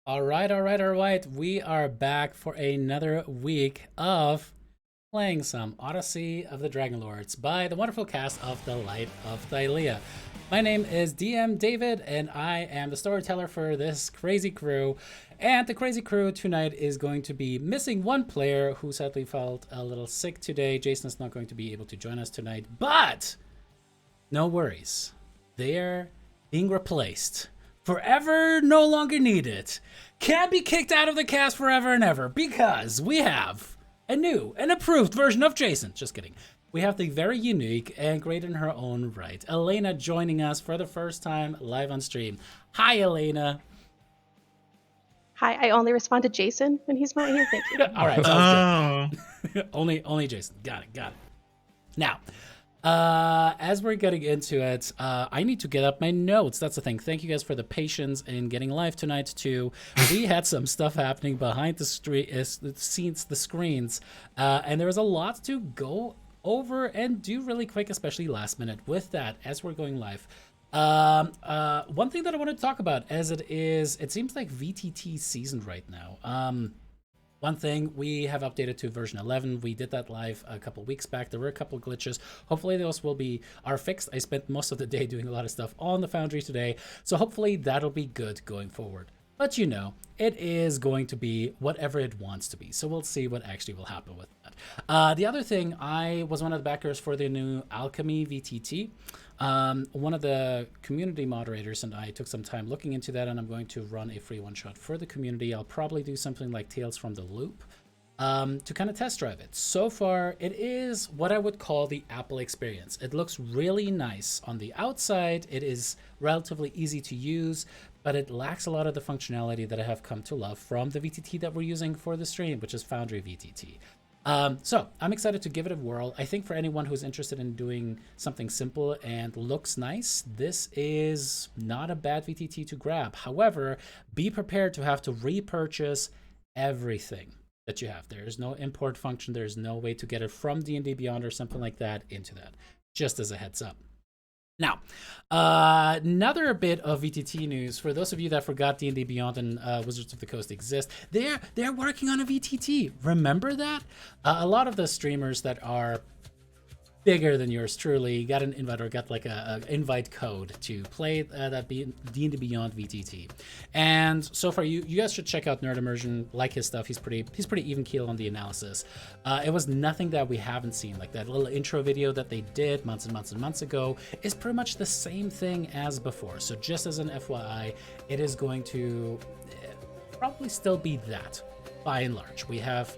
All right. We are back for another week of playing some Odyssey of the Dragonlords by the wonderful cast of The Light of Thylea. My name is DM David, and I am the storyteller for this crazy crew. And the crazy crew tonight is going to be missing one player who sadly felt a little sick today. Jason is not going to be able to join us tonight, but no worries. They're being replaced. Forever no longer needed. Can't be kicked out of the cast forever and ever because we have a new and approved version of Jason. Just kidding. We have the very unique and great in her own right, Elena, joining us for the first time live on stream. Hi, Elena. Hi, I only respond to Jason when he's not here. Thank you. All right, sounds good. only Jason. Got it. Now, as we're getting into it, I need to get up my notes. That's the thing. Thank you guys for the patience in getting live tonight too. We had some stuff happening behind the screens, and there was a lot to go over and do really quick, especially last minute. With that, as we're going live, one thing that I want to talk about, as it seems like VTT seasoned right now. One thing, we have updated to version 11. We did that live a couple weeks back. There were a couple glitches. Hopefully those are fixed. I spent most of the day doing a lot of stuff on the Foundry today, so hopefully that'll be good going forward. But you know, it is going to be whatever it wants to be, so we'll see what actually will happen with that. The other thing, I was one of the backers for the new Alchemy VTT. One of the community moderators and I took some time looking into that, and I'm going to run a free one-shot for the community. I'll probably do something like Tales from the Loop to kind of test drive it. So far, it is what I would call the Apple experience. It looks really nice on the outside. It is relatively easy to use, but it lacks a lot of the functionality that I have come to love from the VTT that we're using for the stream, which is Foundry VTT. So I'm excited to give it a whirl. I think for anyone who's interested in doing something simple and looks nice, this is not a bad VTT to grab. However, be prepared to have to repurchase everything that you have. There's no import function. There's no way to get it from D&D Beyond or something like that into that, just as a heads up. Now, another bit of VTT news for those of you that forgot D&D Beyond and Wizards of the Coast exist. They're working on a VTT. Remember that? A lot of the streamers that are bigger than yours truly got an invite or got like a invite code to play that D&D Beyond VTT. And so far, you guys should check out Nerd Immersion, like his stuff. He's pretty even keel on the analysis. It was nothing that we haven't seen. Like that little intro video that they did months and months and months ago is pretty much the same thing as before. So just as an FYI, it is going to probably still be that by and large. We have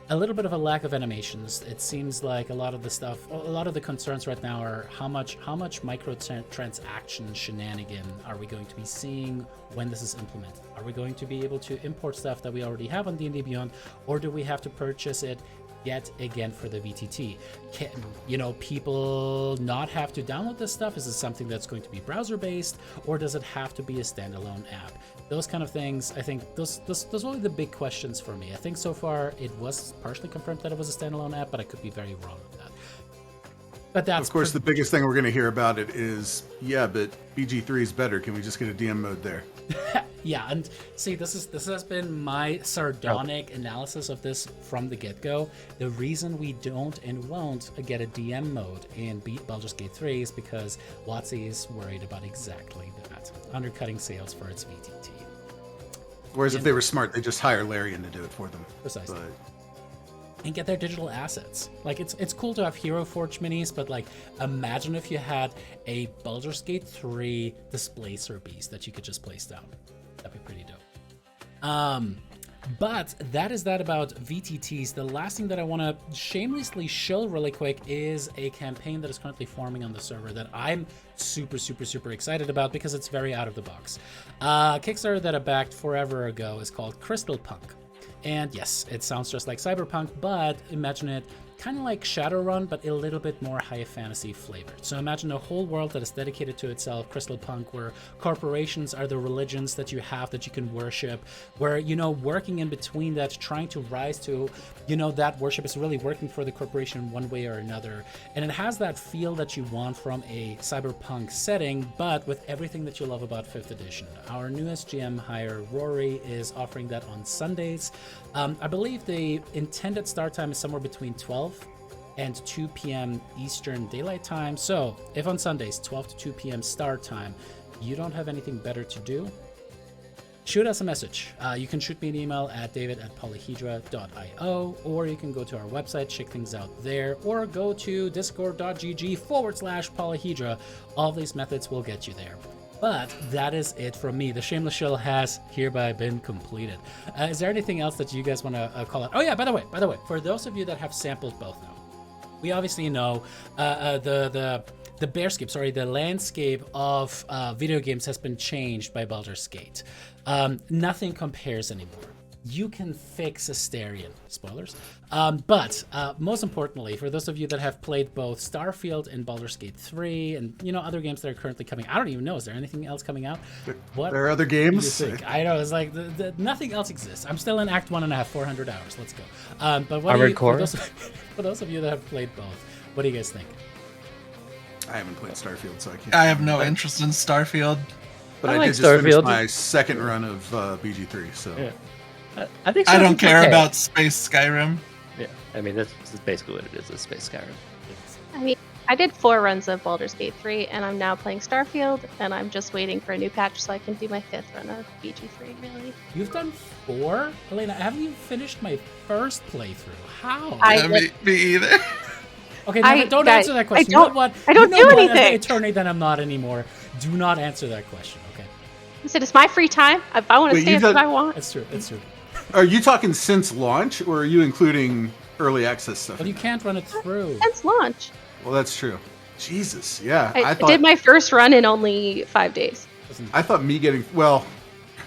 a little bit of a lack of animations. It seems like a lot of the concerns right now are how much microtransaction shenanigan are we going to be seeing when this is implemented? Are we going to be able to import stuff that we already have on D&D Beyond, or do we have to purchase it yet again for the VTT? Can people not have to download this stuff? Is it something that's going to be browser based, or does it have to be a standalone app? Those kind of things, I think those were the big questions for me. I think so far it was partially confirmed that it was a standalone app, but I could be very wrong with that. But that's, of course, the biggest thing we're going to hear about it is, yeah, but BG3 is better. Can we just get a DM mode there? Yeah, and see, this has been my sardonic analysis of this from the get-go. The reason we don't and won't get a DM mode in Baldur's Gate 3 is because WotC is worried about exactly that, undercutting sales for its VTT. Whereas if they were smart, they just hire Larian to do it for them. Precisely. And get their digital assets. Like, it's cool to have Hero Forge minis, but like, imagine if you had a Baldur's Gate 3 Displacer Beast that you could just place down. That'd be pretty dope. But that is that about VTTs. The last thing that I want to shamelessly shill really quick is a campaign that is currently forming on the server that I'm super excited about because it's very out of the box. Kickstarter that I backed forever ago is called Crystal Punk. And yes, it sounds just like Cyberpunk, but imagine it kind of like Shadowrun, but a little bit more high fantasy flavored. So imagine a whole world that is dedicated to itself, Crystal Punk, where corporations are the religions that you have that you can worship, where, you know, working in between that, trying to rise to, you know, that worship is really working for the corporation one way or another. And it has that feel that you want from a cyberpunk setting, but with everything that you love about 5th edition. Our newest GM hire, Rory, is offering that on Sundays. I believe the intended start time is somewhere between 12 and 2 p.m. Eastern Daylight Time. So if on Sundays, 12 to 2 p.m. start time, you don't have anything better to do, shoot us a message. You can shoot me an email at david@polyhedra.io, or you can go to our website, check things out there, or go to discord.gg/polyhedra. All of these methods will get you there. But that is it from me. The Shameless Shill has hereby been completed. Is there anything else that you guys want to call out? Oh yeah, by the way, for those of you that have sampled both now, we obviously know the landscape of video games has been changed by Baldur's Gate. Nothing compares anymore. You can fix Asterion. Spoilers. But most importantly, for those of you that have played both Starfield and Baldur's Gate 3 and, you know, other games that are currently coming, I don't even know, is there anything else coming out? What there are other games? do you think? I know, it's like nothing else exists. I'm still in Act 1 and I have 400 hours. Let's go. But what for those of you that have played both, what do you guys think? I haven't played Starfield, so I can't. I have no interest in Starfield. But I I like did just finish Starfield. my second run of BG3, so... Yeah. I think I don't Starfield's care okay. about Space Skyrim. Yeah, I mean that's basically what it is. It's Space Skyrim. I mean, I did 4 runs of Baldur's Gate 3, and I'm now playing Starfield, and I'm just waiting for a new patch so I can do my 5th run of BG3, really. You've done 4? Elena, haven't you finished my first playthrough? How? Me either. Okay, no, don't guys, answer that question. I don't- You know what? I don't you know do what? As anything. an attorney, then I'm not anymore. Do not answer that question, okay? I said, it's my free time. If I want to Wait, stay, you've that's what done- I want. It's true. It's true. Are you talking since launch, or are you including early access stuff? But you can't run it through. Since launch. Well, that's true. Jesus, yeah. I thought did my first run in only 5 days. I thought me getting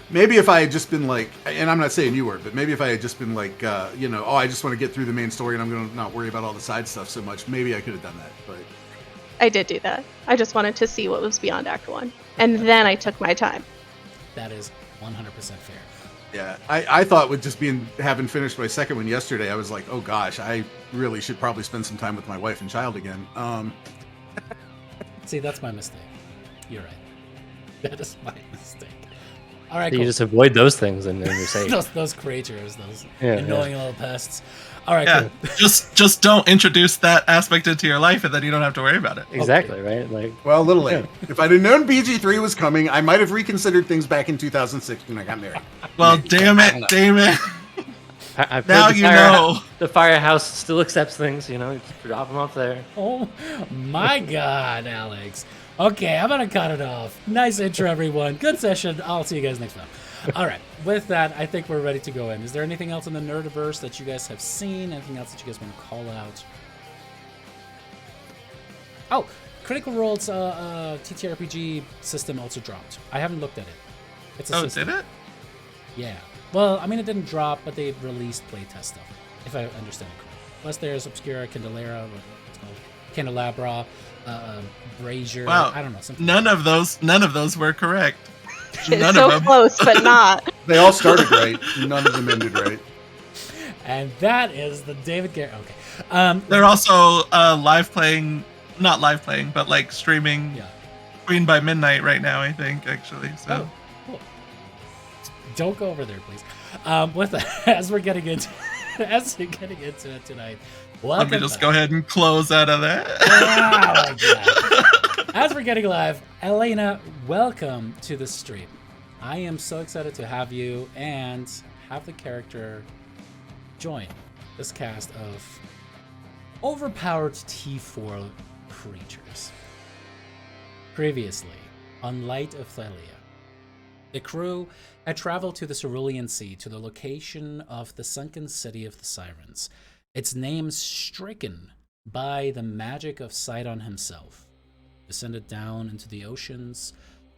maybe if I had just been like, and I'm not saying you were, but maybe if I had just been like, you know, I just want to get through the main story and I'm going to not worry about all the side stuff so much. Maybe I could have done that, but I did do that. I just wanted to see what was beyond Act 1. And then I took my time. That is 100% fair. yeah, I thought with just having finished my second one yesterday, I was like, oh gosh, I really should probably spend some time with my wife and child again. See, that's my mistake. You're right. That is my mistake. All right, So cool. you just avoid those things and then you're safe. those creatures, those Yeah, annoying little pests. All right, Yeah, cool. just don't introduce that aspect into your life, and then you don't have to worry about it. Exactly, right? Like, Well, a little late. If I'd have known BG3 was coming, I might have reconsidered things back in 2006 when I got married. Well, damn it. I've heard Now you know. The firehouse still accepts things, you know, you just drop them off there. Oh my God, Alex. Okay, I'm gonna cut it off. Nice intro, everyone. Good session. I'll see you guys next time. All right, with that, I think we're ready to go in. Is there anything else in the Nerdiverse that you guys have seen? Anything else that you guys want to call out? Oh, Critical Role's TTRPG system also dropped. I haven't looked at it. It's a Oh, system. did it? Yeah. Well, I mean, it didn't drop, but they released playtest stuff, if I understand it correctly. Plus, there's Obscura, Candelera, what it's called, Candelabra, Brazier. Wow. I don't know. Something None of those were correct. It's None so of them. close, but not. They all started right. None of them ended right. And that is the David Garrett. Okay. They're also live playing, not live playing, but like streaming Yeah. Queen by Midnight right now, I think, actually. So Oh, cool. Don't go over there, please. With that, as we're getting into it tonight, let me just go ahead and close out of that. Oh, my God. As we're getting live, Elena, welcome to the stream. I am so excited to have you and have the character join this cast of overpowered T4 creatures. Previously, on Light of Thylea, the crew had traveled to the Cerulean Sea to the location of the sunken city of the Sirens, its name stricken by the magic of Sidon himself. Descended down into the oceans,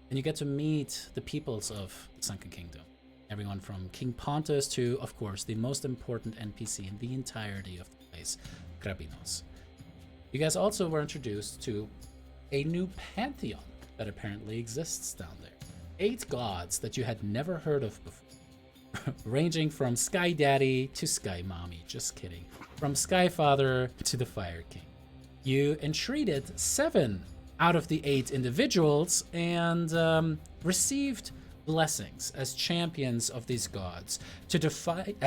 and you get to meet the peoples of the Sunken Kingdom. Everyone from King Pontus to, of course, the most important NPC in the entirety of the place, Krabinos. You guys also were introduced to a new pantheon that apparently exists down there. 8 gods that you had never heard of before, ranging from Sky Daddy to Sky Mommy. Just kidding. From Sky Father to the Fire King. You entreated 7 out of the 8 individuals and received blessings as champions of these gods to defeat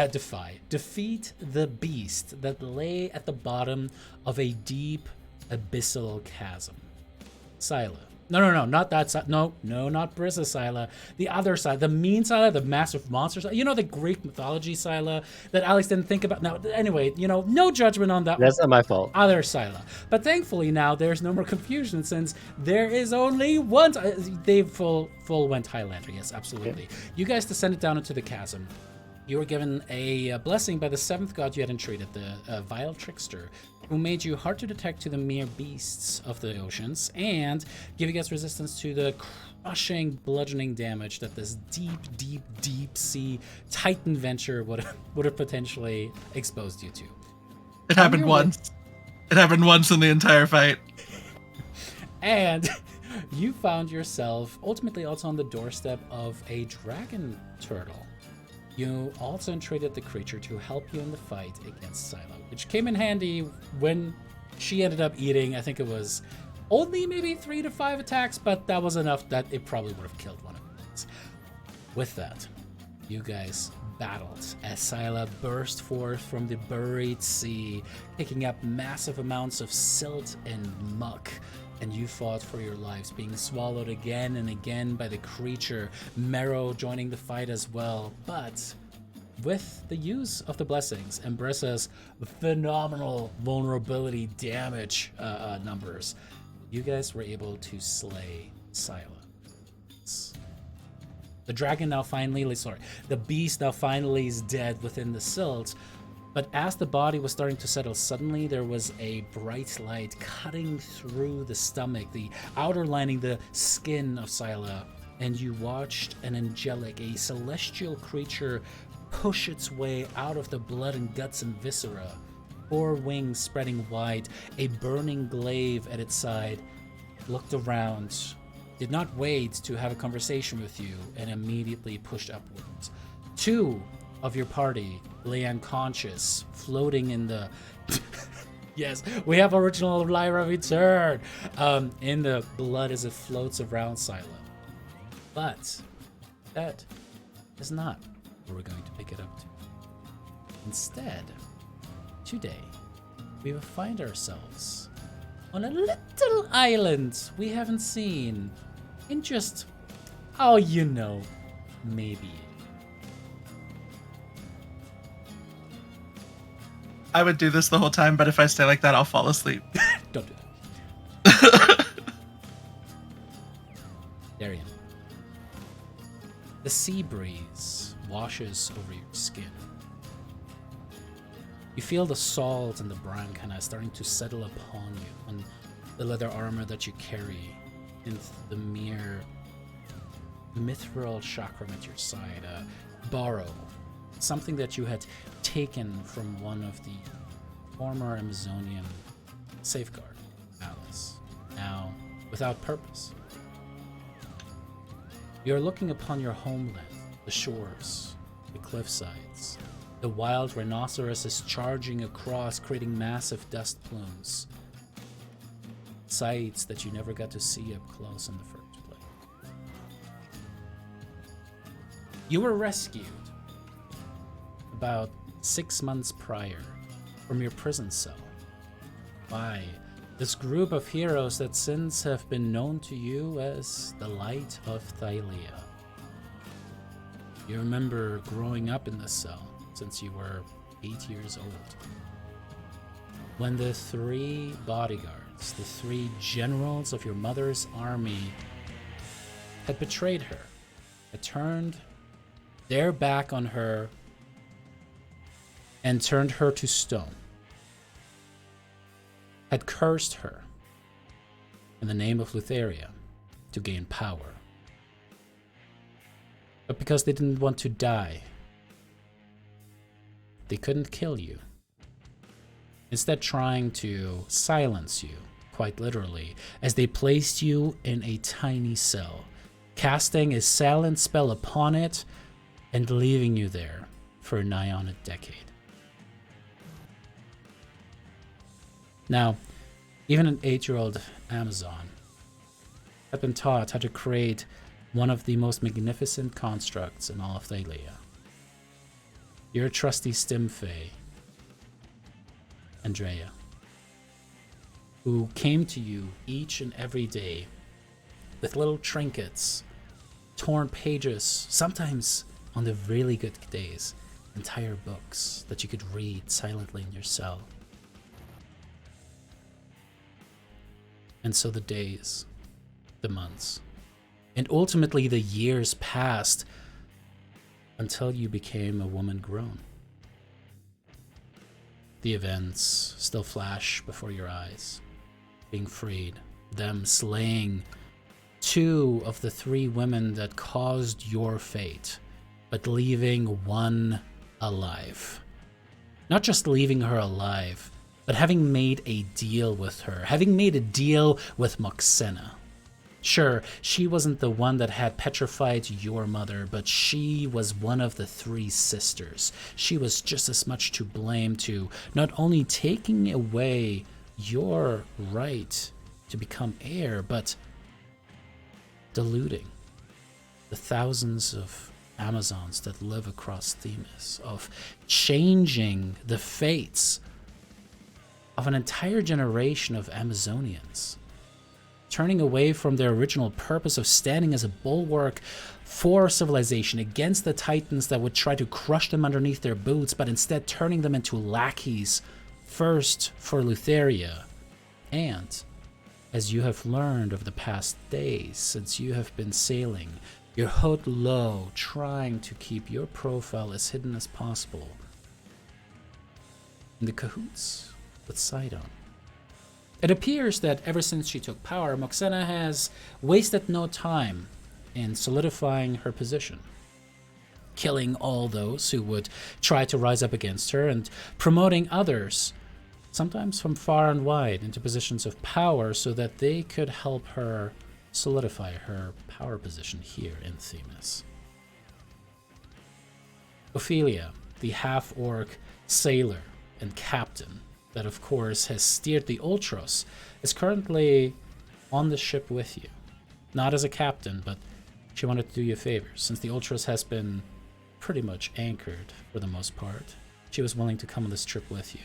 the beast that lay at the bottom of a deep abyssal chasm. Scylla. No, not that side. No, not Brissa Scylla. The other side, the mean Scylla, the massive monster Scylla. You know, the Greek mythology Scylla that Alex didn't think about. Now, anyway, no judgment on that. That's not my fault. Other Scylla. But thankfully now there's no more confusion since there is only one. They full went Highlander. Yes, absolutely. Yeah. You guys descended down into the chasm. You were given a blessing by the 7th god you had entreated, the vile trickster, who made you hard to detect to the mere beasts of the oceans and give you guys resistance to the crushing, bludgeoning damage that this deep sea titan venture would have potentially exposed you to. It happened once. It happened once in the entire fight. And you found yourself ultimately also on the doorstep of a dragon turtle. You also entreated the creature to help you in the fight against Scylla, which came in handy when she ended up eating, I think it was only maybe 3 to 5 attacks, but that was enough that it probably would have killed one of them. With that, you guys battled as Scylla burst forth from the buried sea, picking up massive amounts of silt and muck. And you fought for your lives, being swallowed again and again by the creature, Mero joining the fight as well. But with the use of the blessings and Brissa's phenomenal vulnerability damage numbers, you guys were able to slay Scylla. The dragon now finally, the beast now finally is dead within the silt. But as the body was starting to settle, suddenly there was a bright light cutting through the stomach, the outer lining, the skin of Scylla, and you watched an angelic, a celestial creature push its way out of the blood and guts and viscera, 4 wings spreading wide, a burning glaive at its side, looked around, did not wait to have a conversation with you, and immediately pushed upwards. 2 of your party lay unconscious, floating in the... Yes, we have original Lyra return! In the blood as it floats around Scylla. But that is not where we're going to pick it up to. Instead, today, we will find ourselves on a little island we haven't seen in just, maybe. I would do this the whole time, but if I stay like that, I'll fall asleep. Don't do that. Darian. The sea breeze washes over your skin. You feel the salt and the brine kind of starting to settle upon you on the leather armor that you carry and the mere mithril chakram at your side. Borrow. Something that you had taken from one of the former Amazonian safeguard palace, now without purpose. You are looking upon your homeland, the shores, the cliffsides. The wild rhinoceros is charging across, creating massive dust plumes. Sights that you never got to see up close in the first place. You were rescued about 6 months prior from your prison cell by this group of heroes that since have been known to you as the Light of Thylea. You remember growing up in this cell since you were 8 years old, when the 3 bodyguards, the 3 generals of your mother's army, had betrayed her, had turned their back on her and turned her to stone, had cursed her in the name of Lutheria to gain power. But because they didn't want to die, they couldn't kill you. instead trying to silence you, quite literally, as they placed you in a tiny cell, casting a silent spell upon it and leaving you there for nigh on a decade. Now, even an 8-year-old Amazon had been taught how to create one of the most magnificent constructs in all of Thylea. Your trusty Stimfey, Andrea, who came to you each and every day with little trinkets, torn pages, sometimes on the really good days, entire books that you could read silently in your cell. And so the days, the months, and ultimately the years passed until you became a woman grown. The events still flash before your eyes. Being freed, them slaying 2 of the 3 women that caused your fate, but leaving one alive. Not just leaving her alive, but having made a deal with her, having made a deal with Moxena. Sure, she wasn't the one that had petrified your mother, but she was one of the 3 sisters. She was just as much to blame to not only taking away your right to become heir, but diluting the thousands of Amazons that live across Themis, of changing the fates of an entire generation of Amazonians, turning away from their original purpose of standing as a bulwark for civilization against the titans that would try to crush them underneath their boots, but instead turning them into lackeys, first for Lutheria, and, as you have learned over the past days since you have been sailing, your hood low, trying to keep your profile as hidden as possible, in the cahoots with Sidon. It appears that ever since she took power, Moxena has wasted no time in solidifying her position, killing all those who would try to rise up against her and promoting others, sometimes from far and wide, into positions of power so that they could help her solidify her power position here in Themis. Ophelia, the half-orc sailor and captain that of course has steered the Ultros, is currently on the ship with you. Not as a captain, but she wanted to do you a favor. Since the Ultros has been pretty much anchored for the most part, she was willing to come on this trip with you.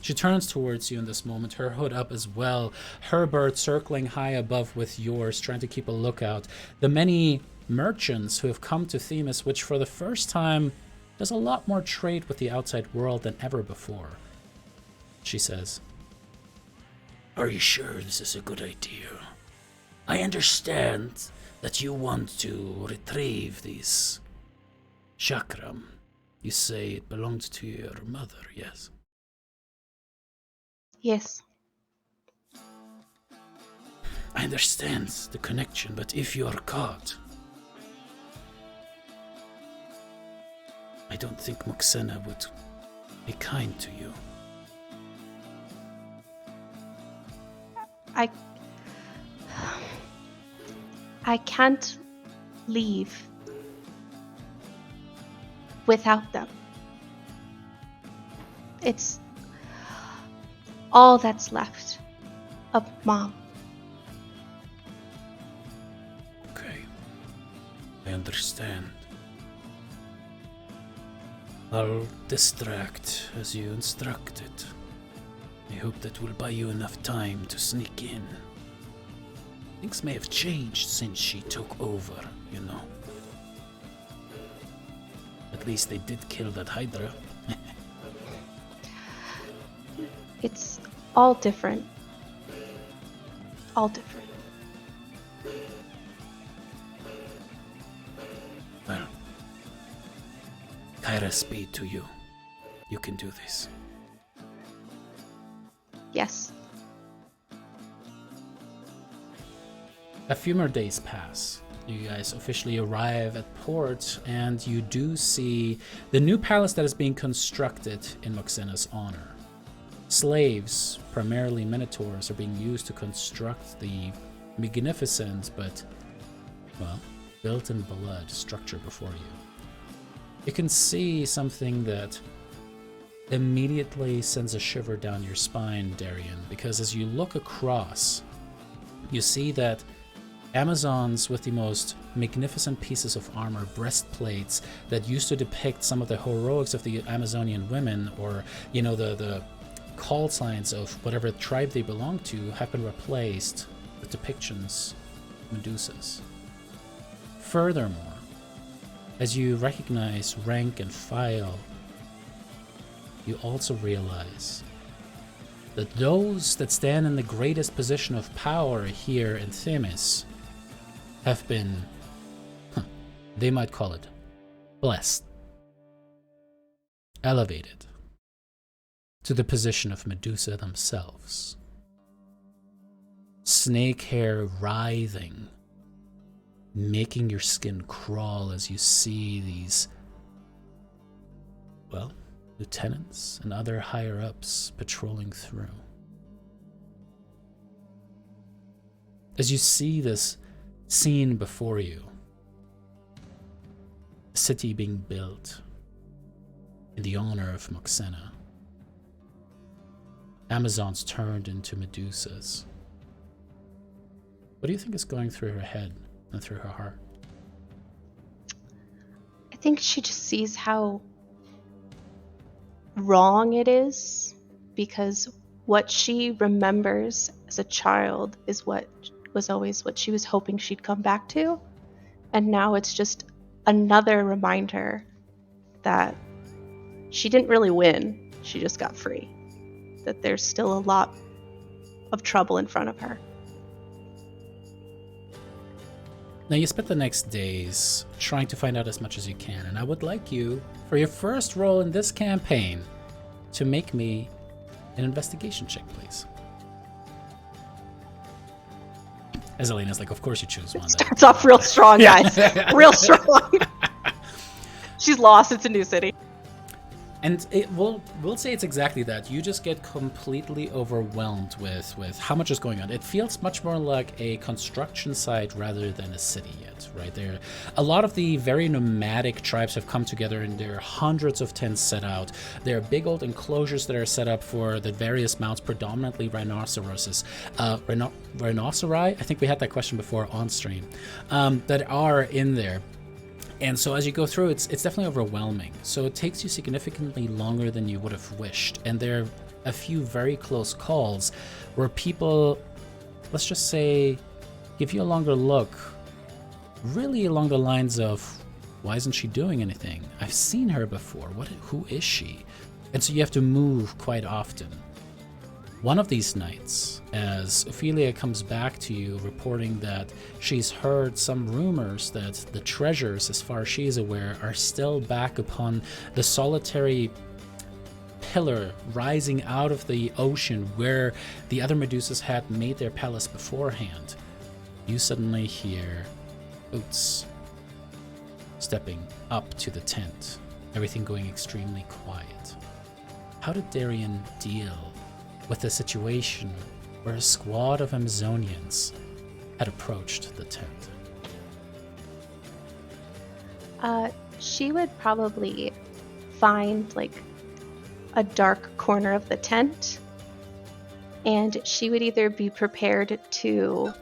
She turns towards you in this moment, her hood up as well, her bird circling high above with yours, trying to keep a lookout. The many merchants who have come to Themis, which for the first time does a lot more trade with the outside world than ever before. She says, "Are you sure this is a good idea? I understand that you want to retrieve this chakram. You say it belonged to your mother, yes?" Yes. I understand the connection, but if you are caught, I don't think Moxena would be kind to you. I can't leave without them. It's all that's left of Mom. Okay, I understand. I'll distract as you instructed. I hope that will buy you enough time to sneak in. Things may have changed since she took over, you know. At least they did kill that Hydra. It's all different. All different. Well, Kyra speed to you. You can do this. Yes. A few more days pass. You guys officially arrive at port, and you do see the new palace that is being constructed in Moxena's honor. slaves, primarily minotaurs, are being used to construct the magnificent but, well, built in blood structure before you. You can see something that immediately sends a shiver down your spine, Darian, because as you look across, you see that Amazons with the most magnificent pieces of armor, breastplates that used to depict some of the heroics of the Amazonian women, or, you know, the call signs of whatever tribe they belong to, have been replaced with depictions of Medusas. Furthermore, as you recognize rank and file, you also realize that those that stand in the greatest position of power here in Themis have been, they might call it, blessed, elevated to the position of Medusa themselves. Snake hair writhing, making your skin crawl as you see these, well, lieutenants and other higher-ups patrolling through. As you see this scene before you, a city being built in the honor of Moxena, Amazons turned into Medusas. What do you think is going through her head and through her heart? I think she just sees how wrong it is, because what she remembers as a child is what was always what she was hoping she'd come back to, and now it's just another reminder that she didn't really win, she just got free, that there's still a lot of trouble in front of her. Now, you spent the next days trying to find out as much as you can, and I would like you, for your first role in this campaign, to make me an investigation check, please. As Elena's like, of course you choose one. Starts off real strong, guys. Real strong. She's lost. It's a new city. And we'll say it's exactly that. You just get completely overwhelmed with how much is going on. It feels much more like a construction site rather than a city yet, right? There, a lot of the very nomadic tribes have come together, and there are hundreds of tents set out. There are big old enclosures that are set up for the various mounts, predominantly rhinoceroses. Rhinoceri? I think we had that question before on stream. That are in there. And so as you go through, it's definitely overwhelming. So it takes you significantly longer than you would have wished. And there are a few very close calls where people, let's just say, give you a longer look, really along the lines of, why isn't she doing anything? I've seen her before. Who is she? And so you have to move quite often. One of these nights, as Thylea comes back to you reporting that she's heard some rumors that the treasures, as far as she is aware, are still back upon the solitary pillar rising out of the ocean where the other Medusas had made their palace beforehand, you suddenly hear boots stepping up to the tent, everything going extremely quiet. How did Darian deal with the situation where a squad of Amazonians had approached the tent? She would probably find like a dark corner of the tent, and she would either be prepared to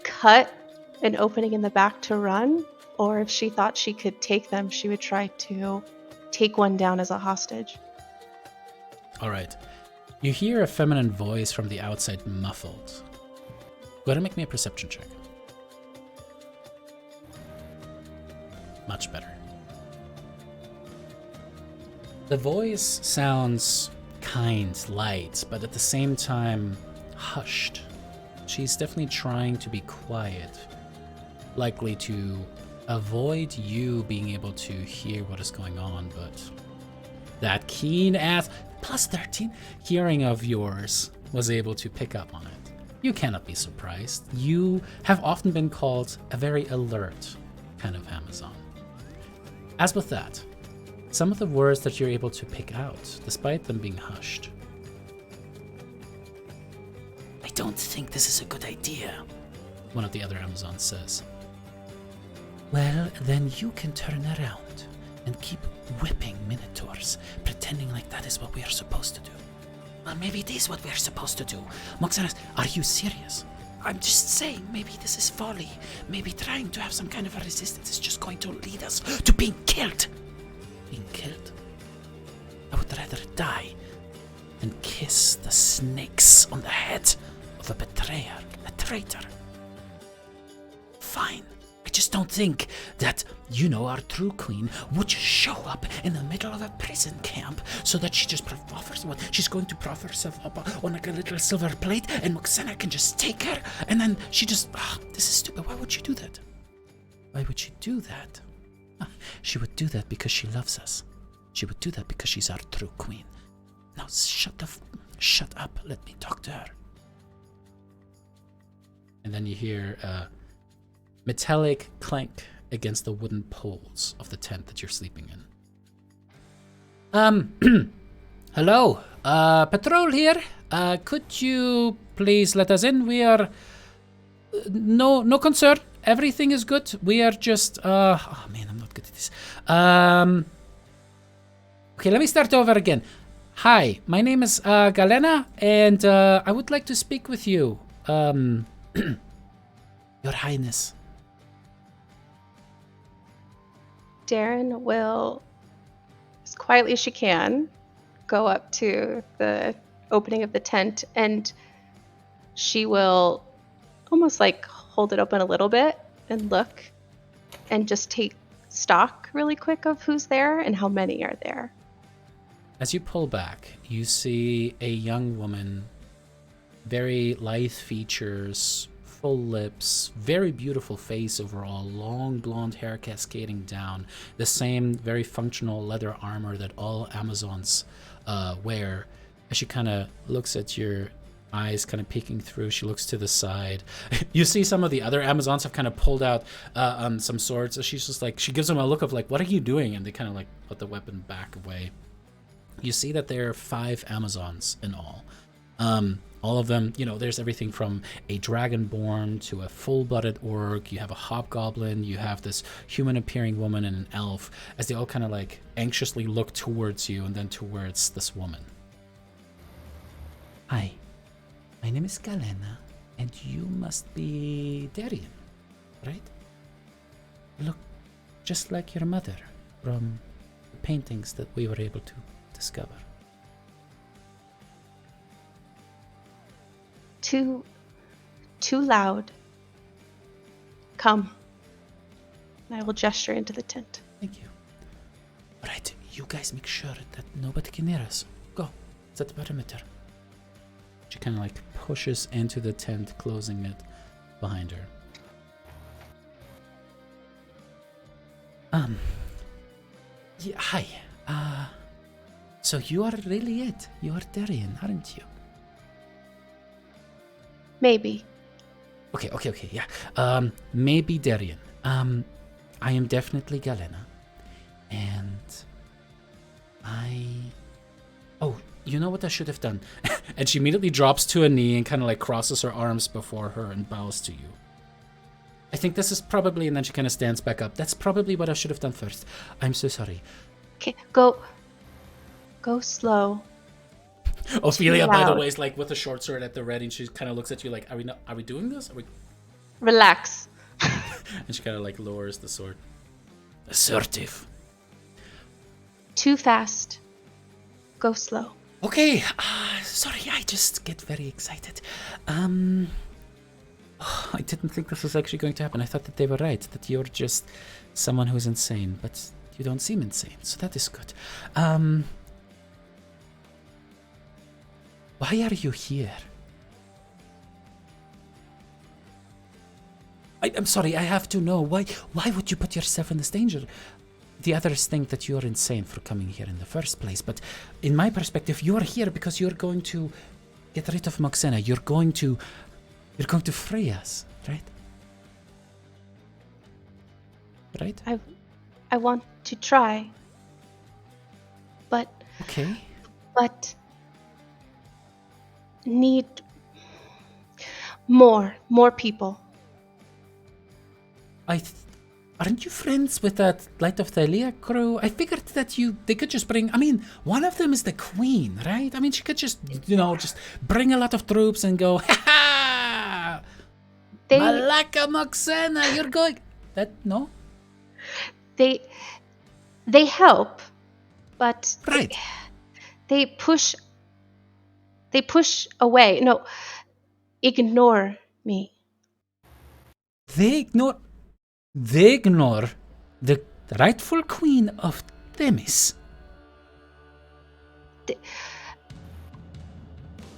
cut an opening in the back to run, or if she thought she could take them, she would try to take one down as a hostage. All right. You hear a feminine voice from the outside, muffled. Go ahead and make me a perception check. Much better. The voice sounds kind, light, but at the same time, hushed. She's definitely trying to be quiet, likely to avoid you being able to hear what is going on, but that keen-ass +13 hearing of yours was able to pick up on it. You cannot be surprised. You have often been called a very alert kind of Amazon. As with that, some of the words that you're able to pick out, despite them being hushed, don't think this is a good idea, one of the other Amazons says. Well, then you can turn around and keep whipping minotaurs, pretending like that is what we are supposed to do. Well, maybe it is what we are supposed to do. Moxanas, are you serious? I'm just saying, maybe this is folly. Maybe trying to have some kind of a resistance is just going to lead us to being killed. Being killed? I would rather die than kiss the snakes on the head of a betrayer, a traitor. Fine. I just don't think that, our true queen would just show up in the middle of a prison camp so that she just offers what she's going to prop herself up on like a little silver plate and Moxena can just take her and then she just, this is stupid. Why would she do that? Why would she do that? She would do that because she loves us. She would do that because she's our true queen. Now shut up. Let me talk to her. And then you hear metallic clank against the wooden poles of the tent that you're sleeping in. Hello, patrol here. Could you please let us in? We are no concern. Everything is good. We are just oh man, I'm not good at this. Okay, let me start over again. Hi, my name is Galena, and I would like to speak with you, Your Highness. Darren will, as quietly as she can, go up to the opening of the tent, and she will almost like hold it open a little bit and look and just take stock really quick of who's there and how many are there. As you pull back, you see a young woman, very lithe features, full lips, very beautiful face overall, long blonde hair cascading down, the same very functional leather armor that all Amazons wear. As she kind of looks at your eyes kind of peeking through, she looks to the side. You see some of the other Amazons have kind of pulled out some swords. So she's just like, she gives them a look of like, what are you doing? And they kind of like put the weapon back away. You see that there are 5 Amazons in all. All of them, there's everything from a dragonborn to a full-blooded orc. You have a hobgoblin. You have this human-appearing woman and an elf, as they all kind of like anxiously look towards you and then towards this woman. Hi, my name is Galena, and you must be Darian, right? You look just like your mother from the paintings that we were able to discover. Too loud. Come. And I will gesture into the tent. Thank you. All right, you guys make sure that nobody can hear us. Go. Set the perimeter. She kind of like pushes into the tent, closing it behind her. Yeah, hi. So you are really it. You are Darian, aren't you? Maybe. Okay, yeah. Maybe Darian. I am definitely Galena. And oh, you know what I should have done? And she immediately drops to a knee and kind of like crosses her arms before her and bows to you. I think this is probably, and then she kind of stands back up. That's probably what I should have done first. I'm so sorry. Okay, go slow. Ophelia, by the way, is like with a short sword at the ready, and she kind of looks at you like, are we doing this? Relax. And she kind of like lowers the sword. Assertive. Too fast. Go slow. Okay, sorry, I just get very excited. I didn't think this was actually going to happen. I thought that they were right, that you're just someone who's insane, but you don't seem insane, so that is good. Why are you here? I'm sorry, I have to know. Why would you put yourself in this danger? The others think that you're insane for coming here in the first place, but in my perspective, you're here because you're going to get rid of Moxena. You're going to free us, right? Right? I want to try. But okay. Need More people. Aren't you friends with that Light of Thylea crew? I figured that they could just bring. I mean, one of them is the queen, right? I mean, she could just bring a lot of troops and go, ha ha! Malaka Moxena, you're going. That no? They help, but Right. they push away. No, ignore me. They ignore the rightful queen of Themis.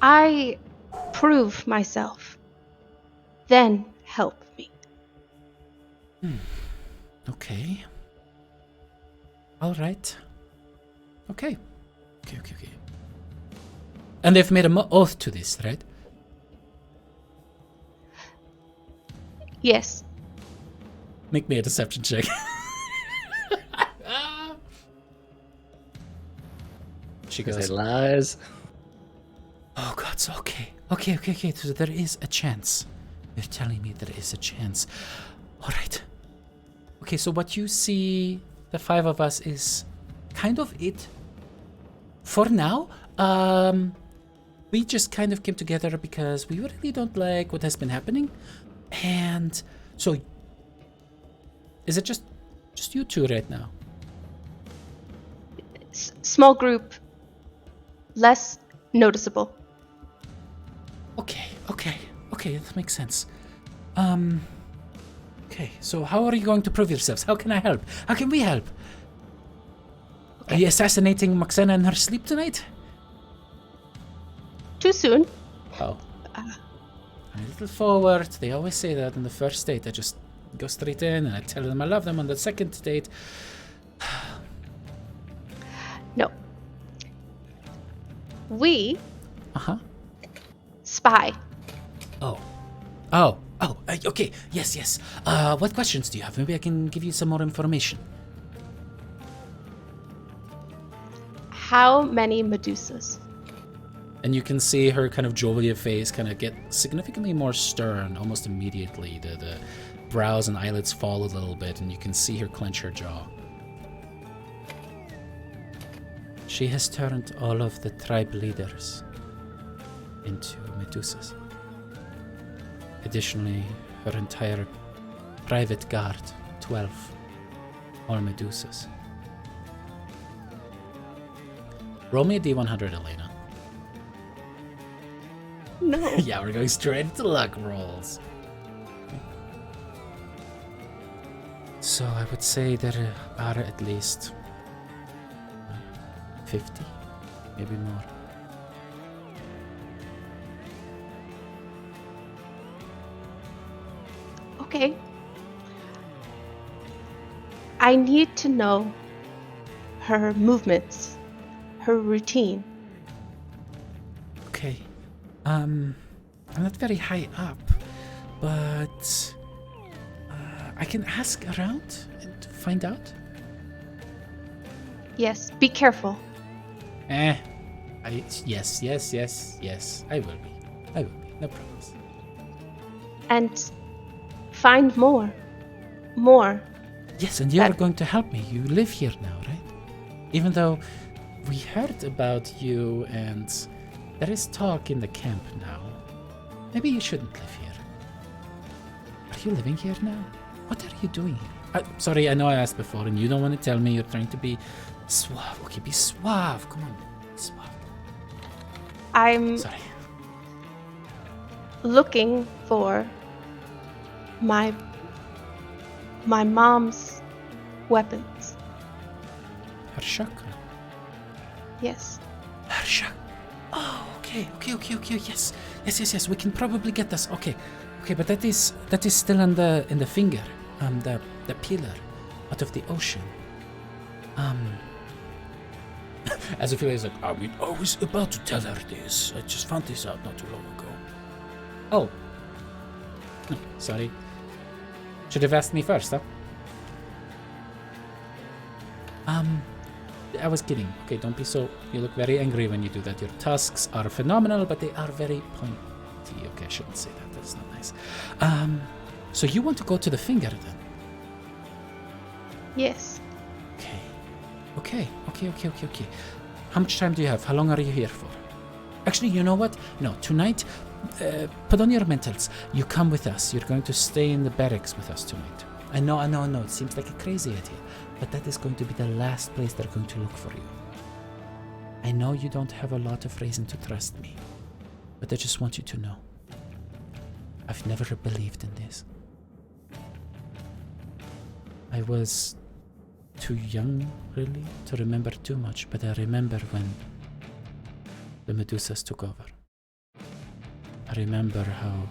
I prove myself, then help me. Okay. All right. Okay. And they've made an oath to this, right? Yes. Make me a deception check. She goes, lies. oh God, so okay. So there is a chance. You're telling me there is a chance. All right. Okay, so what you see, the five of us, is kind of it. For now, we just kind of came together because we really don't like what has been happening. And so, is it just you two right now? Small group. Less noticeable. Okay, that makes sense. Okay, so how are you going to prove yourselves? How can I help? How can we help? Okay. Are you assassinating Moxena in her sleep tonight? Too soon. Oh. I'm a little forward. They always say that on the first date. I just go straight in and I tell them I love them on the second date. No. We Uh-huh. spy. Okay. Yes. What questions do you have? Maybe I can give you some more information. How many Medusas? And you can see her kind of jovial face kind of get significantly more stern almost immediately. The brows and eyelids fall a little bit, and you can see her clench her jaw. She has turned all of the tribe leaders into Medusas. Additionally, her entire private guard, 12, all Medusas. Roll me a D100, Elena. No. Yeah, we're going straight to luck rolls. So I would say there are at least 50, maybe more. Okay. I need to know her movements, her routine. Okay. I'm not very high up, but I can ask around and find out. Yes, be careful. Yes. I will be. No problems. And find more. More. Yes, and you're going to help me. You live here now, right? Even though we heard about you and there is talk in the camp now. Maybe you shouldn't live here. Are you living here now? What are you doing here? Sorry, I know I asked before and you don't want to tell me. You're trying to be suave. Okay, be suave. Come on, suave. I'm Sorry. looking for my mom's weapons. Her chakra. Yes. Her chakra. Oh, okay. Yes. We can probably get this. Okay, but that is still in the finger. The pillar out of the ocean. As if he's like, I was about to tell her this. I just found this out not too long ago. Oh. Sorry. Should have asked me first, huh? I was kidding. Okay, don't be so... You look very angry when you do that. Your tusks are phenomenal, but they are very tea. Okay, I shouldn't say that. That's not nice. So you want to go to the finger then? Yes. Okay. How much time do you have? How long are you here for? Actually, you know what? No, tonight, put on your mentals. You come with us. You're going to stay in the barracks with us tonight. I know. It seems like a crazy idea, but that is going to be the last place they're going to look for you. I know you don't have a lot of reason to trust me, but I just want you to know. I've never believed in this. I was too young, really, to remember too much, but I remember when the Medusas took over. I remember how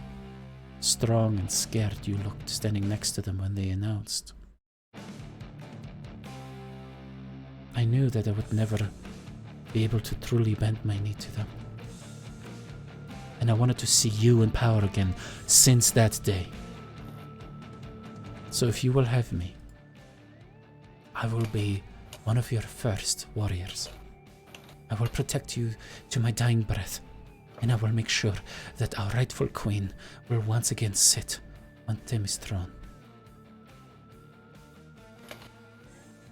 strong and scared you looked standing next to them when they announced. I knew that I would never be able to truly bend my knee to them. And I wanted to see you in power again since that day. So if you will have me, I will be one of your first warriors. I will protect you to my dying breath, and I will make sure that our rightful queen will once again sit on Timmy's throne.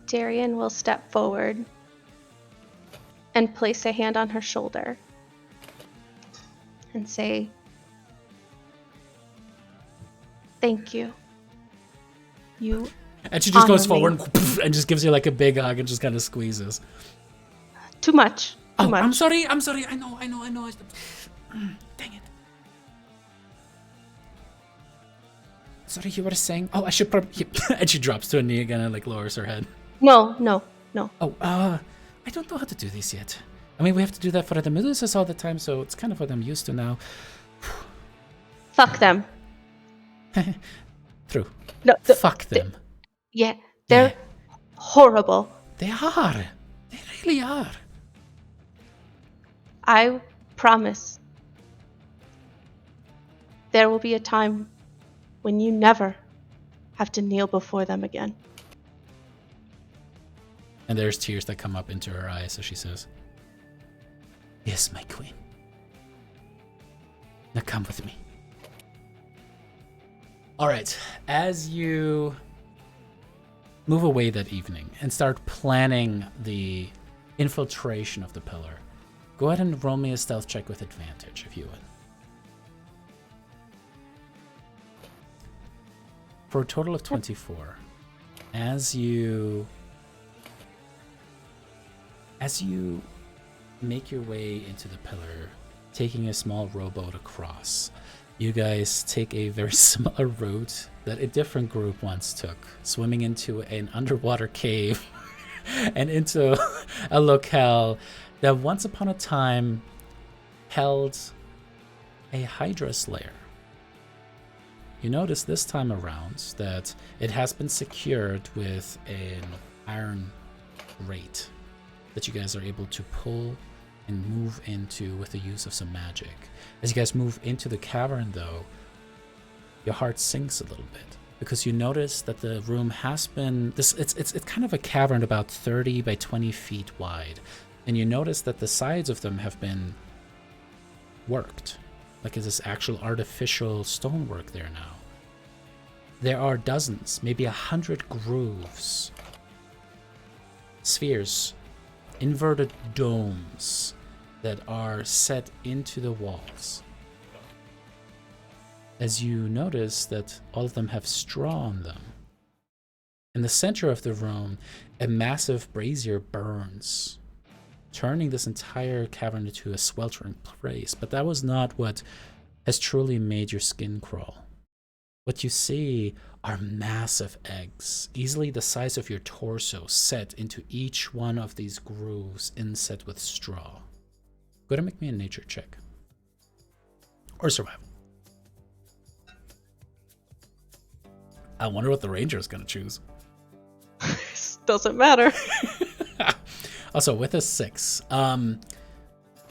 Darian will step forward and place a hand on her shoulder and say, "Thank you. You And she just goes honor me." forward and just gives you like a big hug and just kind of squeezes. Too much. Too Oh, much. I'm sorry. I know. Dang it. Sorry, you were saying? Oh, I should probably... And she drops to a knee again and like lowers her head. No. Oh, I don't know how to do this yet. I mean, we have to do that for the Medusas all the time, so it's kind of what I'm used to now. Fuck them. True. No. Fuck them. Yeah. They're horrible. They are. They really are. I promise there will be a time when you never have to kneel before them again. And there's tears that come up into her eyes as she says, "Yes, my queen. Now come with me." All right, as you move away that evening and start planning the infiltration of the pillar, go ahead and roll me a stealth check with advantage, if you would. For a total of 24, as you make your way into the pillar, taking a small rowboat across, you guys take a very similar route that a different group once took, swimming into an underwater cave and into a locale that once upon a time held a Hydra Slayer. You notice this time around that it has been secured with an iron grate that you guys are able to pull and move into with the use of some magic. As you guys move into the cavern, though, your heart sinks a little bit because you notice that the room has been it's kind of a cavern about 30 by 20 feet wide, and you notice that the sides of them have been worked, like it's this actual artificial stonework there now. There are dozens, maybe 100 grooves, spheres, inverted domes that are set into the walls. As you notice that all of them have straw on them. In the center of the room, a massive brazier burns, turning this entire cavern into a sweltering place. But that was not what has truly made your skin crawl. What you see are massive eggs, easily the size of your torso, set into each one of these grooves inset with straw. Go ahead and make me a nature check. Or survival. I wonder what the ranger is going to choose. Doesn't matter. Also, with a 6,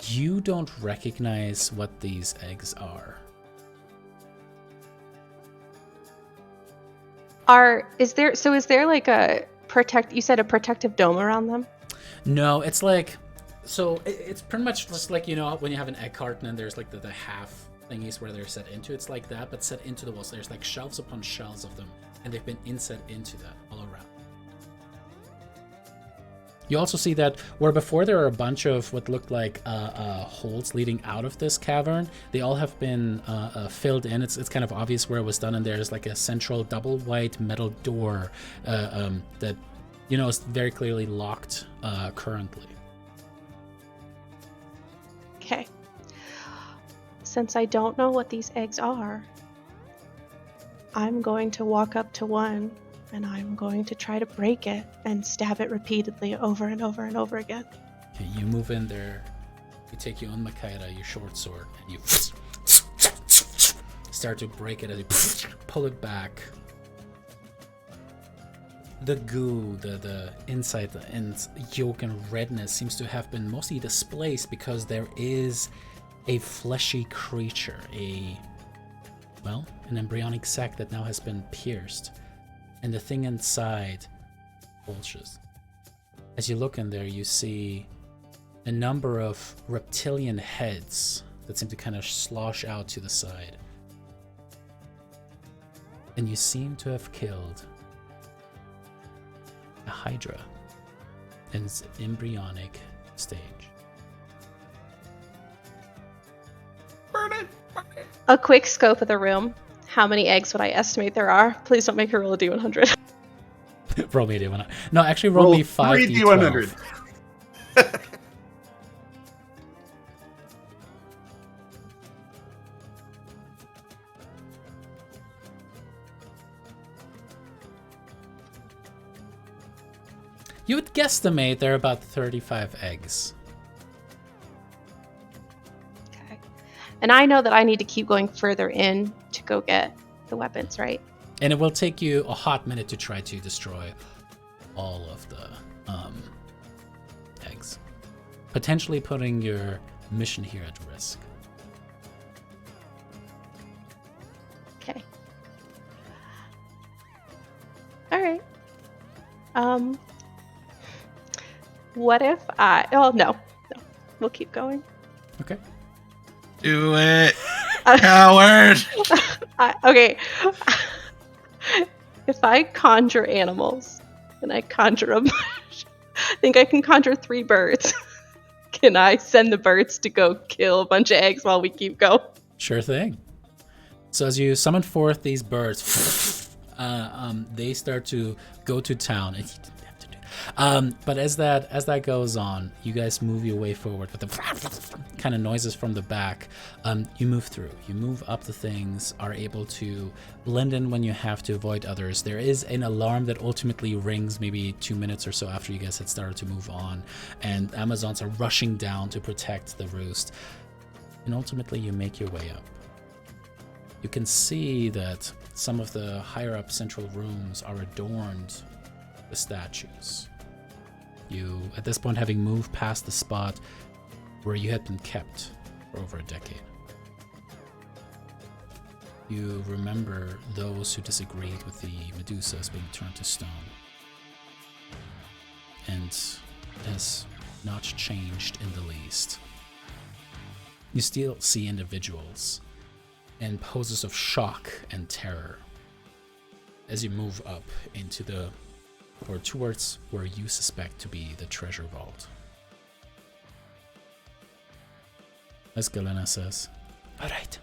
you don't recognize what these eggs are. Is there like a you said a protective dome around them? No, it's like, so it's pretty much just like, you know, when you have an egg carton and there's like the half thingies where they're set into. It's like that, but set into the walls. There's like shelves upon shelves of them, and they've been inset into that all around. You also see that where before there are a bunch of what looked like holes leading out of this cavern, they all have been filled in. It's kind of obvious where it was done, and there's like a central double white metal door that, you know, is very clearly locked currently. Okay. Since I don't know what these eggs are, I'm going to walk up to one and I'm going to try to break it and stab it repeatedly over and over and over again. Okay, you move in there, you take your own Makaira, your short sword, and you start to break it as you pull it back. The goo, the inside, the yolk and redness seems to have been mostly displaced because there is a fleshy creature, an embryonic sac that now has been pierced, and the thing inside bulges. As you look in there, you see a number of reptilian heads that seem to kind of slosh out to the side. And you seem to have killed a hydra in its embryonic stage. Burn it! Burn it! A quick scope of the room. How many eggs would I estimate there are? Please don't make her roll a D100. Roll me a D100. No, actually roll me 5 3 D100. D100. You would guesstimate there are about 35 eggs. Okay. And I know that I need to keep going further in to go get the weapons, right? And it will take you a hot minute to try to destroy all of the eggs. Potentially putting your mission here at risk. Okay. All right. What if I... Oh, no. We'll keep going. Okay. Do it, coward! Okay. If I conjure animals and I conjure them, I think I can conjure 3 birds. Can I send the birds to go kill a bunch of eggs while we keep going? Sure thing. So as you summon forth these birds, they start to go to town. And you didn't have to do. But as that goes on, you guys move your way forward with the kind of noises from the back. You move through. You move up the things, are able to blend in when you have to avoid others. There is an alarm that ultimately rings maybe 2 minutes or so after you guys had started to move on, and Amazons are rushing down to protect the roost. And ultimately, you make your way up. You can see that some of the higher up central rooms are adorned with statues. You, at this point, having moved past the spot where you had been kept for over a decade. You remember those who disagreed with the Medusas being turned to stone. And it has not changed in the least. You still see individuals in poses of shock and terror as you move up into the, or towards where you suspect to be the treasure vault. As Galena says, "All right,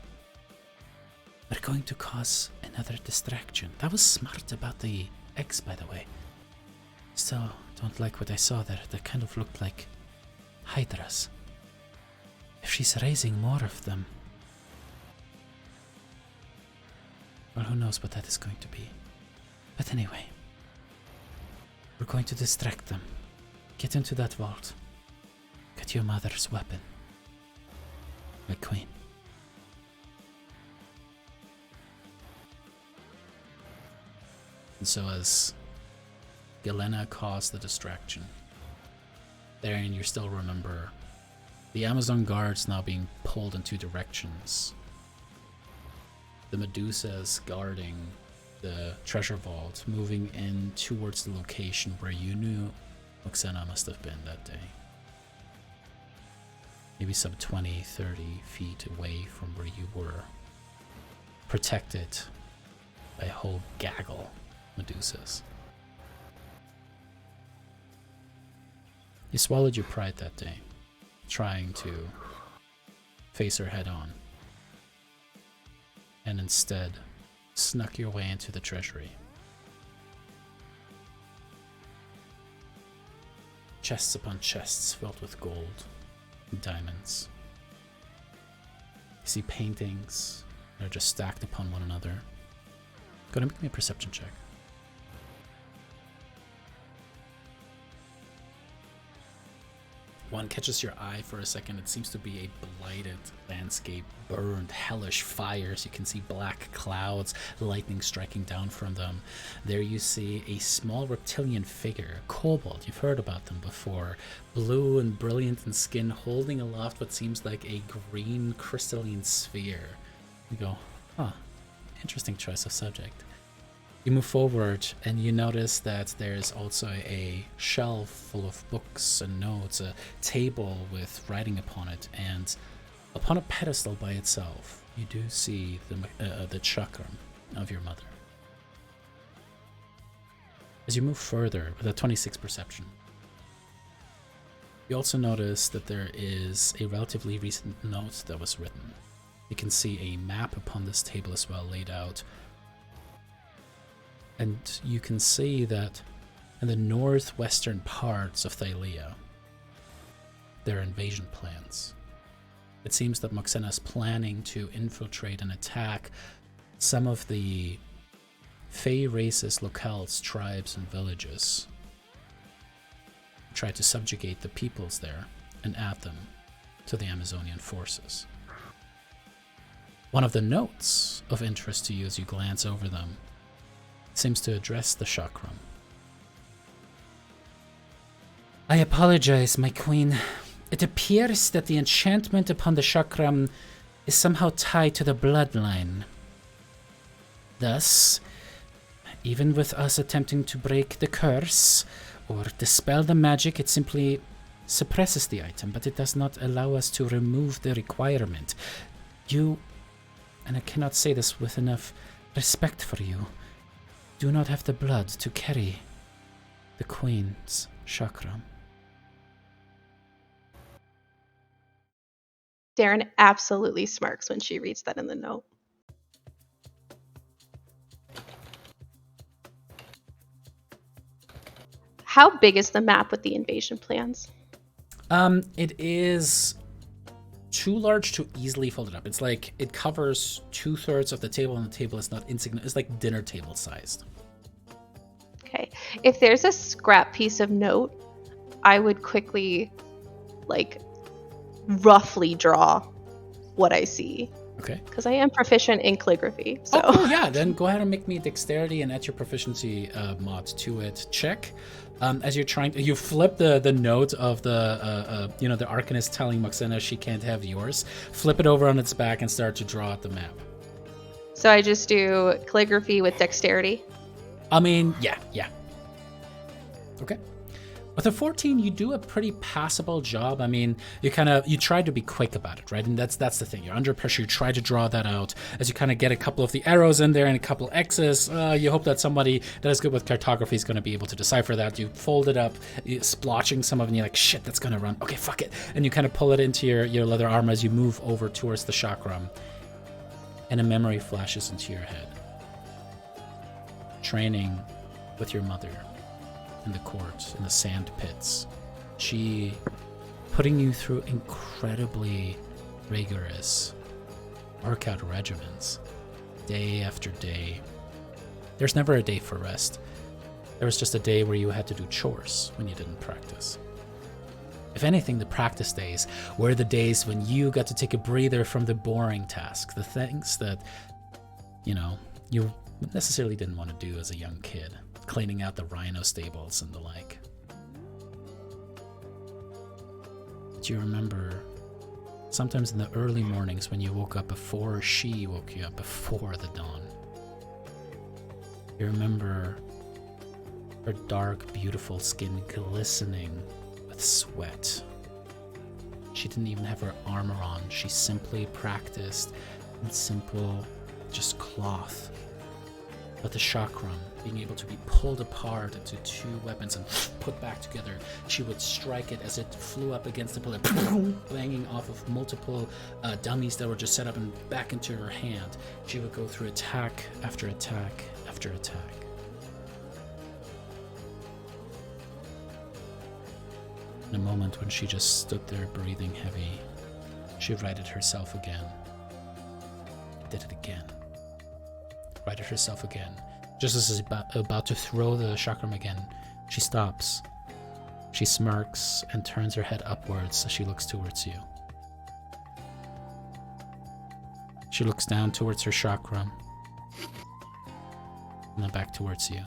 we're going to cause another distraction. That was smart about the eggs, by the way. Still don't like what I saw there. That kind of looked like hydras. If she's raising more of them, well, who knows what that is going to be. But anyway, we're going to distract them. Get into that vault. Get your mother's weapon. My queen." And so as Galena caused the distraction, Therein you still remember the Amazon guards now being pulled in 2 directions. The Medusas guarding the treasure vault, moving in towards the location where you knew Oksana must have been that day. maybe some 20, 30 feet away from where you were, protected by a whole gaggle of Medusas. You swallowed your pride that day, trying to face her head on, and instead snuck your way into the treasury. Chests upon chests filled with gold and diamonds. You see paintings that are just stacked upon one another. Go ahead and make me a perception check. One catches your eye for a second. It seems to be a blighted landscape, burned, hellish fires. You can see black clouds, lightning striking down from them. There you see a small reptilian figure, a kobold. You've heard about them before. Blue and brilliant in skin, holding aloft what seems like a green crystalline sphere. You go, huh, interesting choice of subject. You move forward and you notice that there's also a shelf full of books and notes, a table with writing upon it, and upon a pedestal by itself, you do see the chakram of your mother. As you move further with a 26 perception, you also notice that there is a relatively recent note that was written. You can see a map upon this table as well laid out. And you can see that in the northwestern parts of Thylea, there are invasion plans. It seems that Moxena is planning to infiltrate and attack some of the Fey races, locales, tribes, and villages. Try to subjugate the peoples there and add them to the Amazonian forces. One of the notes of interest to you as you glance over them seems to address the chakram. I apologize, my queen. It appears that the enchantment upon the chakram is somehow tied to the bloodline. Thus, even with us attempting to break the curse or dispel the magic, it simply suppresses the item, but it does not allow us to remove the requirement. You, and I cannot say this with enough respect for you, do not have the blood to carry the queen's chakram. Darren absolutely smirks when she reads that in the note. How big is the map with the invasion plans? It is too large to easily fold it up. It's like it covers 2/3 of the table, and the table is not insignificant. It's like dinner table sized. Okay. If there's a scrap piece of note, I would quickly, roughly draw what I see. Okay. Because I am proficient in calligraphy. So. Oh, cool. Yeah. Then go ahead and make me dexterity and add your proficiency mod to it. Check. As you're trying to, you flip the note of the the Arcanist telling Moxena she can't have yours. Flip it over on its back and start to draw out the map. So I just do calligraphy with dexterity. I mean, yeah. Okay. With a 14, you do a pretty passable job. I mean, you try to be quick about it, right? And that's the thing. You're under pressure. You try to draw that out. As you kind of get a couple of the arrows in there and a couple X's, you hope that somebody that is good with cartography is going to be able to decipher that. You fold it up, splotching some of it, and you're like, shit, that's going to run. Okay, fuck it. And you kind of pull it into your leather armor as you move over towards the chakram. And a memory flashes into your head. Training with your mother in the court, in the sand pits. She putting you through incredibly rigorous workout regimens, day after day. There's never a day for rest. There was just a day where you had to do chores when you didn't practice. If anything, the practice days were the days when you got to take a breather from the boring tasks, the things that, you necessarily didn't want to do as a young kid. Cleaning out the rhino stables and the like. Do you remember sometimes in the early mornings when you woke up before she woke you up, before the dawn? You remember her dark, beautiful skin glistening with sweat. She She didn't even have her armor on. She simply practiced in simple, just cloth. But the chakram, being able to be pulled apart into two weapons and put back together, she would strike it as it flew up against the pillar, banging off of multiple dummies that were just set up and back into her hand. She would go through attack after attack after attack. In a moment when she just stood there breathing heavy, she righted herself again. Did it again. Righted herself again. Just as she's about to throw the chakram again, she stops. She smirks and turns her head upwards as she looks towards you. She looks down towards her chakram and then back towards you.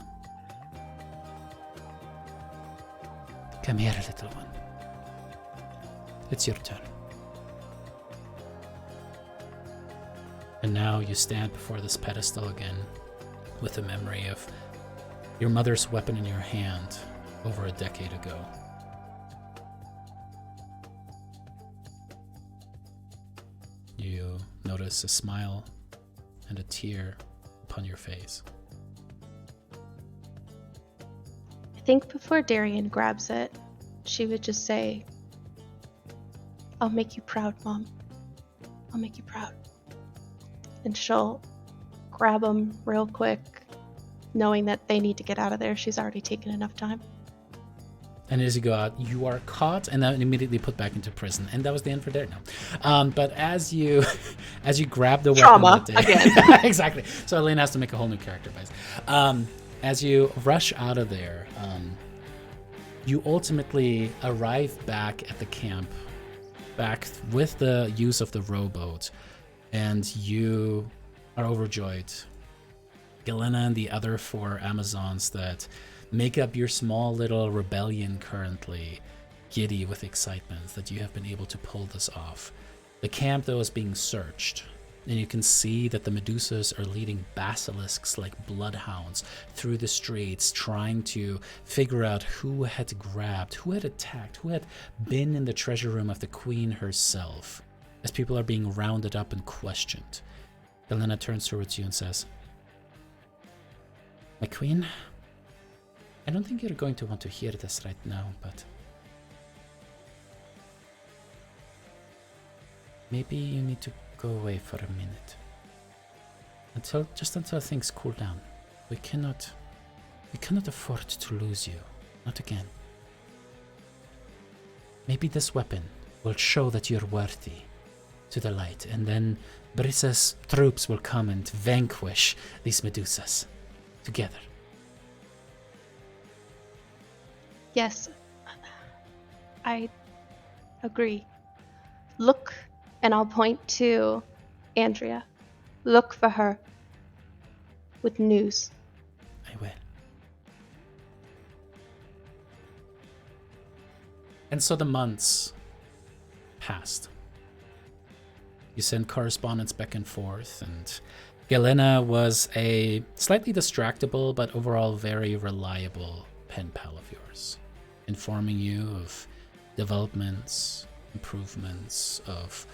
Come here, little one. It's your turn. And now you stand before this pedestal again with the memory of your mother's weapon in your hand over a decade ago. You notice a smile and a tear upon your face. I think before Darian grabs it, she would just say, "I'll make you proud, Mom. I'll make you proud." And she'll grab him real quick, knowing that they need to get out of there. She's already taken enough time. And as you go out, you are caught and then immediately put back into prison. And that was the end for Darian. But as you grab the weapon... Trauma, again. Exactly. So Elena has to make a whole new character base. As you rush out of there, you ultimately arrive back at the camp, back with the use of the rowboat, and you are overjoyed. Galena and the other 4 Amazons that make up your small little rebellion currently, giddy with excitement that you have been able to pull this off. The camp, though, is being searched, and you can see that the Medusas are leading basilisks like bloodhounds through the streets, trying to figure out who had grabbed, who had attacked, who had been in the treasure room of the queen herself, as people are being rounded up and questioned. Galena turns towards you and says, "My queen, I don't think you're going to want to hear this right now, but maybe you need to go away for a minute. Until things cool down. We cannot afford to lose you. Not again. Maybe this weapon will show that you're worthy to the light, and then Brissa's troops will come and vanquish these Medusas together." Yes, I agree. Look, and I'll point to Andrea. Look for her with news. I will. And so the months passed. You sent correspondence back and forth, and Galena was a slightly distractible but overall very reliable pen pal of yours, informing you of developments, improvements, of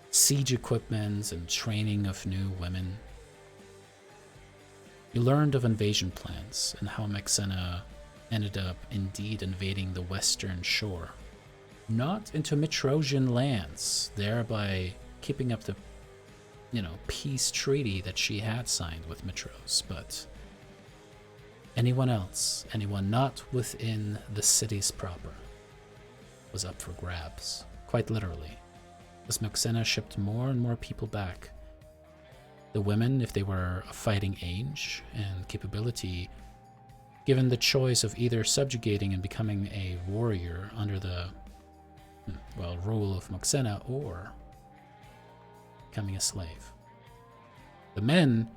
siege equipment and training of new women. You learned of invasion plans and how Mexena ended up indeed invading the western shore, not into Mitrosian lands, thereby keeping up the peace treaty that she had signed with Mitros, but anyone else, anyone not within the cities proper, was up for grabs, quite literally, as Mexena shipped more and more people back. The women, if they were of fighting age and capability, given the choice of either subjugating and becoming a warrior under the, rule of Mexena, or becoming a slave. The men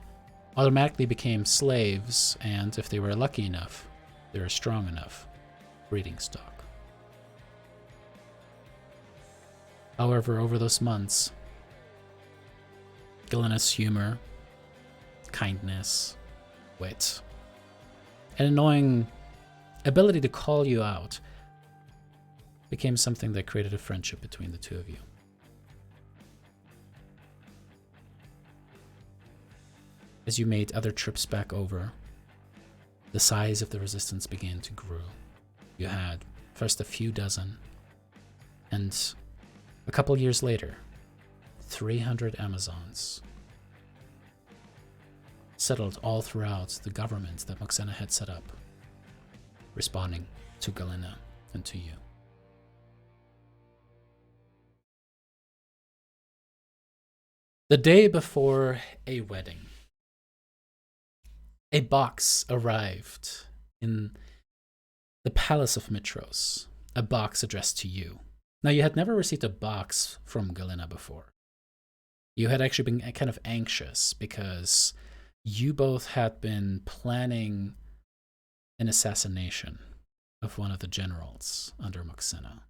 automatically became slaves, and if they were lucky enough, they were strong enough, breeding stock. However, over those months, Galena's humor, kindness, wit, an annoying ability to call you out became something that created a friendship between the two of you. As you made other trips back over, the size of the resistance began to grow. You had first a few dozen, and a couple years later, 300 Amazons settled all throughout the government that Moxena had set up, responding to Galena and to you. The day before a wedding, a box arrived in the Palace of Mitros, a box addressed to you. Now, you had never received a box from Galena before. You had actually been kind of anxious because you both had been planning an assassination of one of the generals under Moxena.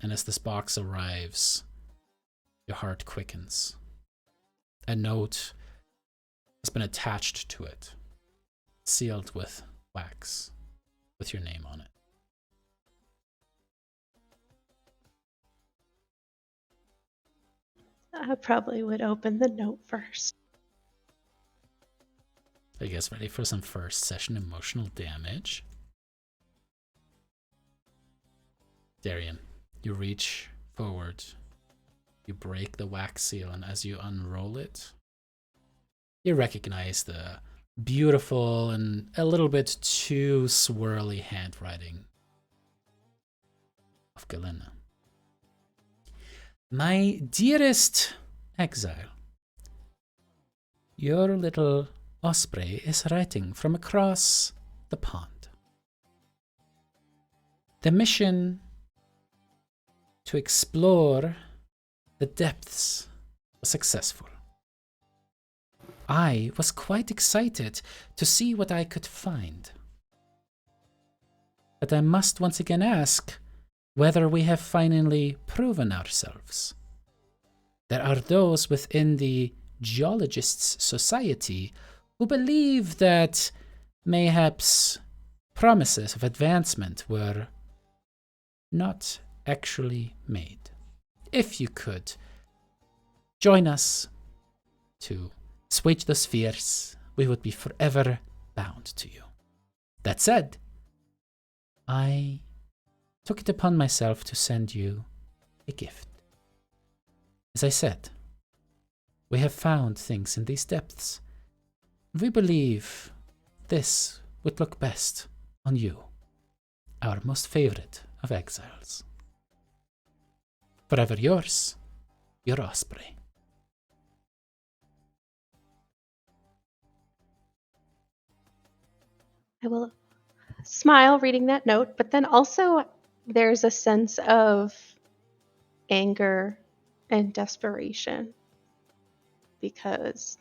And as this box arrives, your heart quickens. A note has been attached to it, sealed with wax, with your name on it. I probably would open the note first. Are you guys ready for some first session emotional damage? Darian, you reach forward, you break the wax seal, and as you unroll it, you recognize the beautiful and a little bit too swirly handwriting of Galena. My dearest exile, your little osprey is writing from across the pond. The mission to explore the depths was successful. I was quite excited to see what I could find. But I must once again ask whether we have finally proven ourselves. There are those within the Geologists' Society who believe that mayhaps promises of advancement were not actually made. If you could join us to assuage those fears, we would be forever bound to you. That said, I took it upon myself to send you a gift. As I said, we have found things in these depths. We believe this would look best on you, our most favorite of exiles. Forever yours, your osprey. I will smile reading that note, but then also there's a sense of anger and desperation because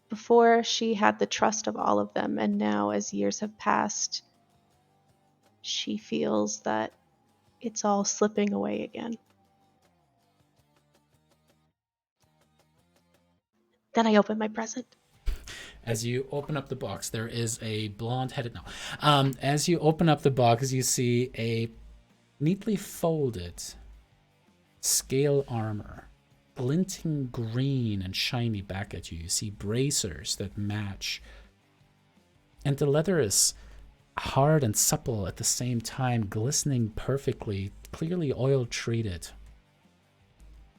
before she had the trust of all of them, and now as years have passed, she feels that it's all slipping away again. Then I open my present. As you open up the box, there is a blonde-headed... No. As you open up the box, you see a neatly folded scale armor, glinting green and shiny back at you. You see bracers that match. And the leather is hard and supple at the same time, glistening perfectly, clearly oil-treated.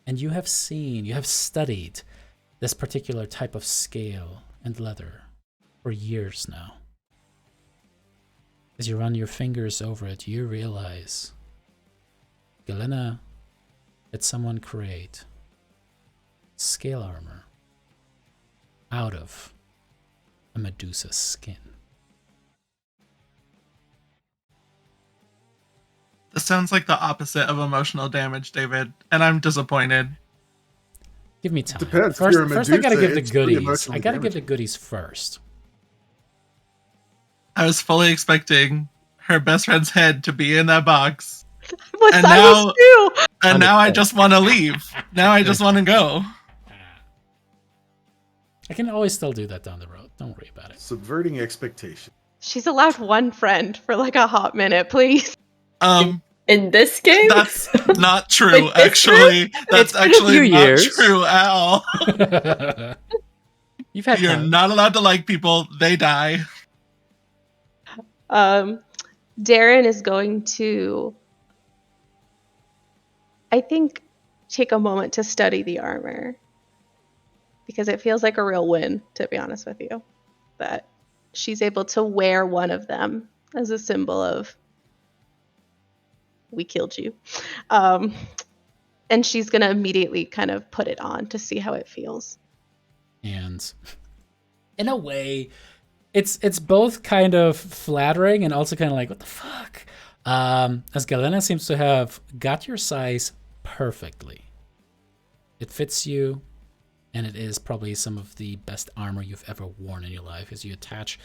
And you have studied this particular type of scale and leather for years now. As you run your fingers over it, you realize Galena had someone create scale armor out of a Medusa's skin. This sounds like the opposite of emotional damage, David, and I'm disappointed. Give me time. Depends. First, If you're a first I gotta Medusa, give the it's pretty goodies. emotionally I gotta give the damaging. goodies first. I was fully expecting her best friend's head to be in that box. Was And I now- was too. And now I just want to leave. Now I just want to go. I can always still do that down the road. Don't worry about it. Subverting expectation. She's allowed one friend for like a hot minute, please. In this game? That's not true, In this actually. That's It's been a actually few not years. true at all. You've had You're time. not allowed to like people. They die. Darren is going to, I think, take a moment to study the armor. Because it feels like a real win, to be honest with you. That she's able to wear one of them as a symbol of, we killed you. And she's going to immediately kind of put it on to see how it feels. And in a way, it's both kind of flattering and also kind of like, what the fuck? As Galena seems to have got your size perfectly. It fits you, and it is probably some of the best armor you've ever worn in your life, as you attach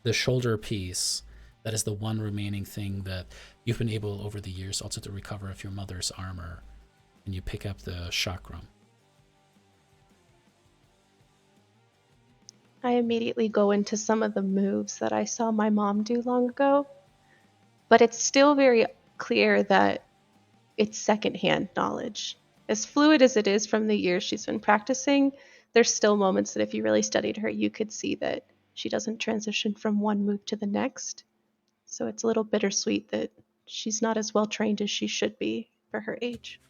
the shoulder piece. That is the one remaining thing that you've been able over the years also to recover of your mother's armor, and you pick up the chakram. I immediately go into some of the moves that I saw my mom do long ago, but it's still very clear that it's secondhand knowledge. As fluid as it is from the years she's been practicing, there's still moments that if you really studied her, you could see that she doesn't transition from one move to the next. So it's a little bittersweet that she's not as well trained as she should be for her age.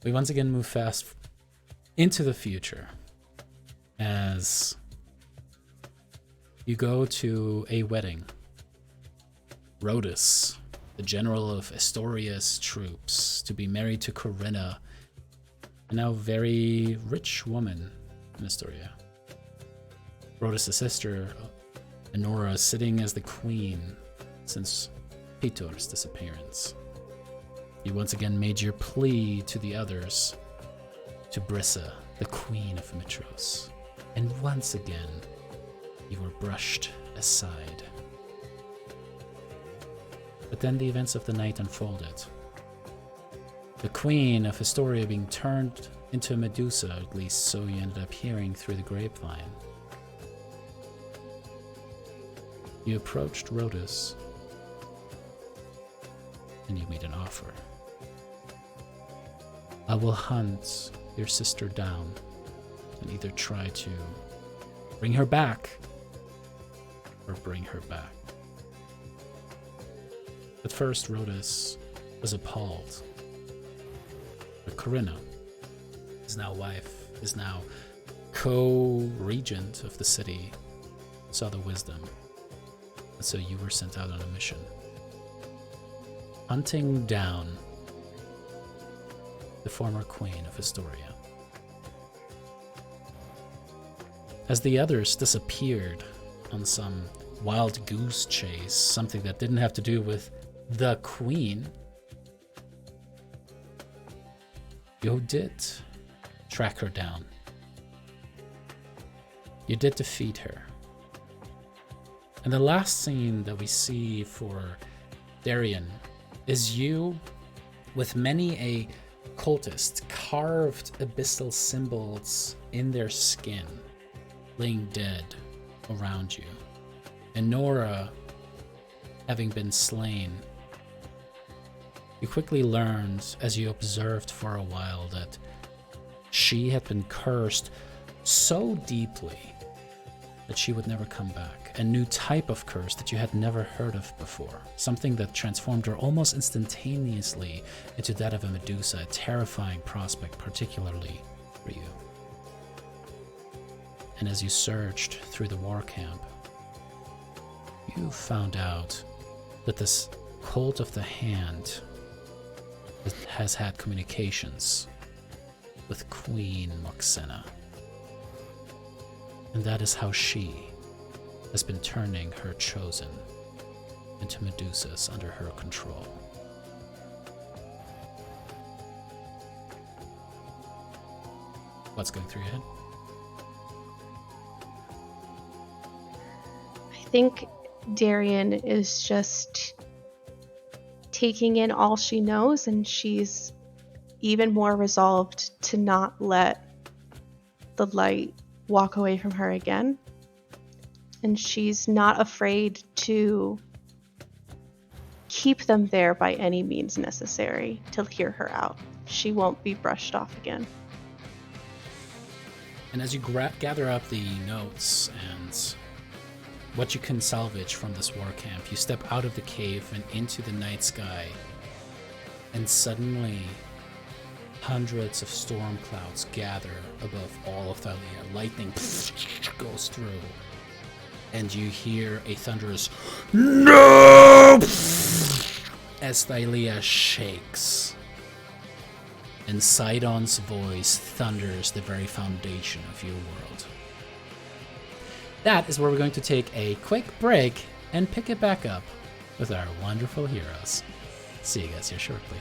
We once again move fast into the future as you go to a wedding. Rhodus, the general of Astoria's troops, to be married to Corinna, a now very rich woman in Astoria. Rhodus' sister, Enora, sitting as the queen since Pitor's disappearance. You once again made your plea to the others, to Brissa, the queen of Mitros, and once again you were brushed aside. But then the events of the night unfolded. The queen of Astoria being turned into a Medusa, at least so you ended up hearing through the grapevine. You approached Rhodus, and you made an offer. I will hunt your sister down and either try to bring her back or bring her back. At first, Rhodus was appalled. But Corinna, his now wife, is now co-regent of the city, saw the wisdom. And so you were sent out on a mission. Hunting down the former queen of Astoria. As the others disappeared on some wild goose chase, something that didn't have to do with the queen, you did track her down. You did defeat her. And the last scene that we see for Darien is you with many a cultist carved abyssal symbols in their skin, laying dead around you. And Nora having been slain. You quickly learned, as you observed for a while, that she had been cursed so deeply that she would never come back. A new type of curse that you had never heard of before. Something that transformed her almost instantaneously into that of a Medusa, a terrifying prospect, particularly for you. And as you searched through the war camp, you found out that this cult of the hand has had communications with Queen Moxena. And that is how she has been turning her chosen into Medusas under her control. What's going through your head? I think Darien is just taking in all she knows, and she's even more resolved to not let the light walk away from her again. And she's not afraid to keep them there by any means necessary to hear her out. She won't be brushed off again. And as you gather up the notes and what you can salvage from this war camp, you step out of the cave and into the night sky. And suddenly, hundreds of storm clouds gather above all of Thylea. Lightning goes through. And you hear a thunderous "No!" as Thylea shakes. And Sidon's voice thunders the very foundation of your world. That is where we're going to take a quick break and pick it back up with our wonderful heroes. See you guys here shortly.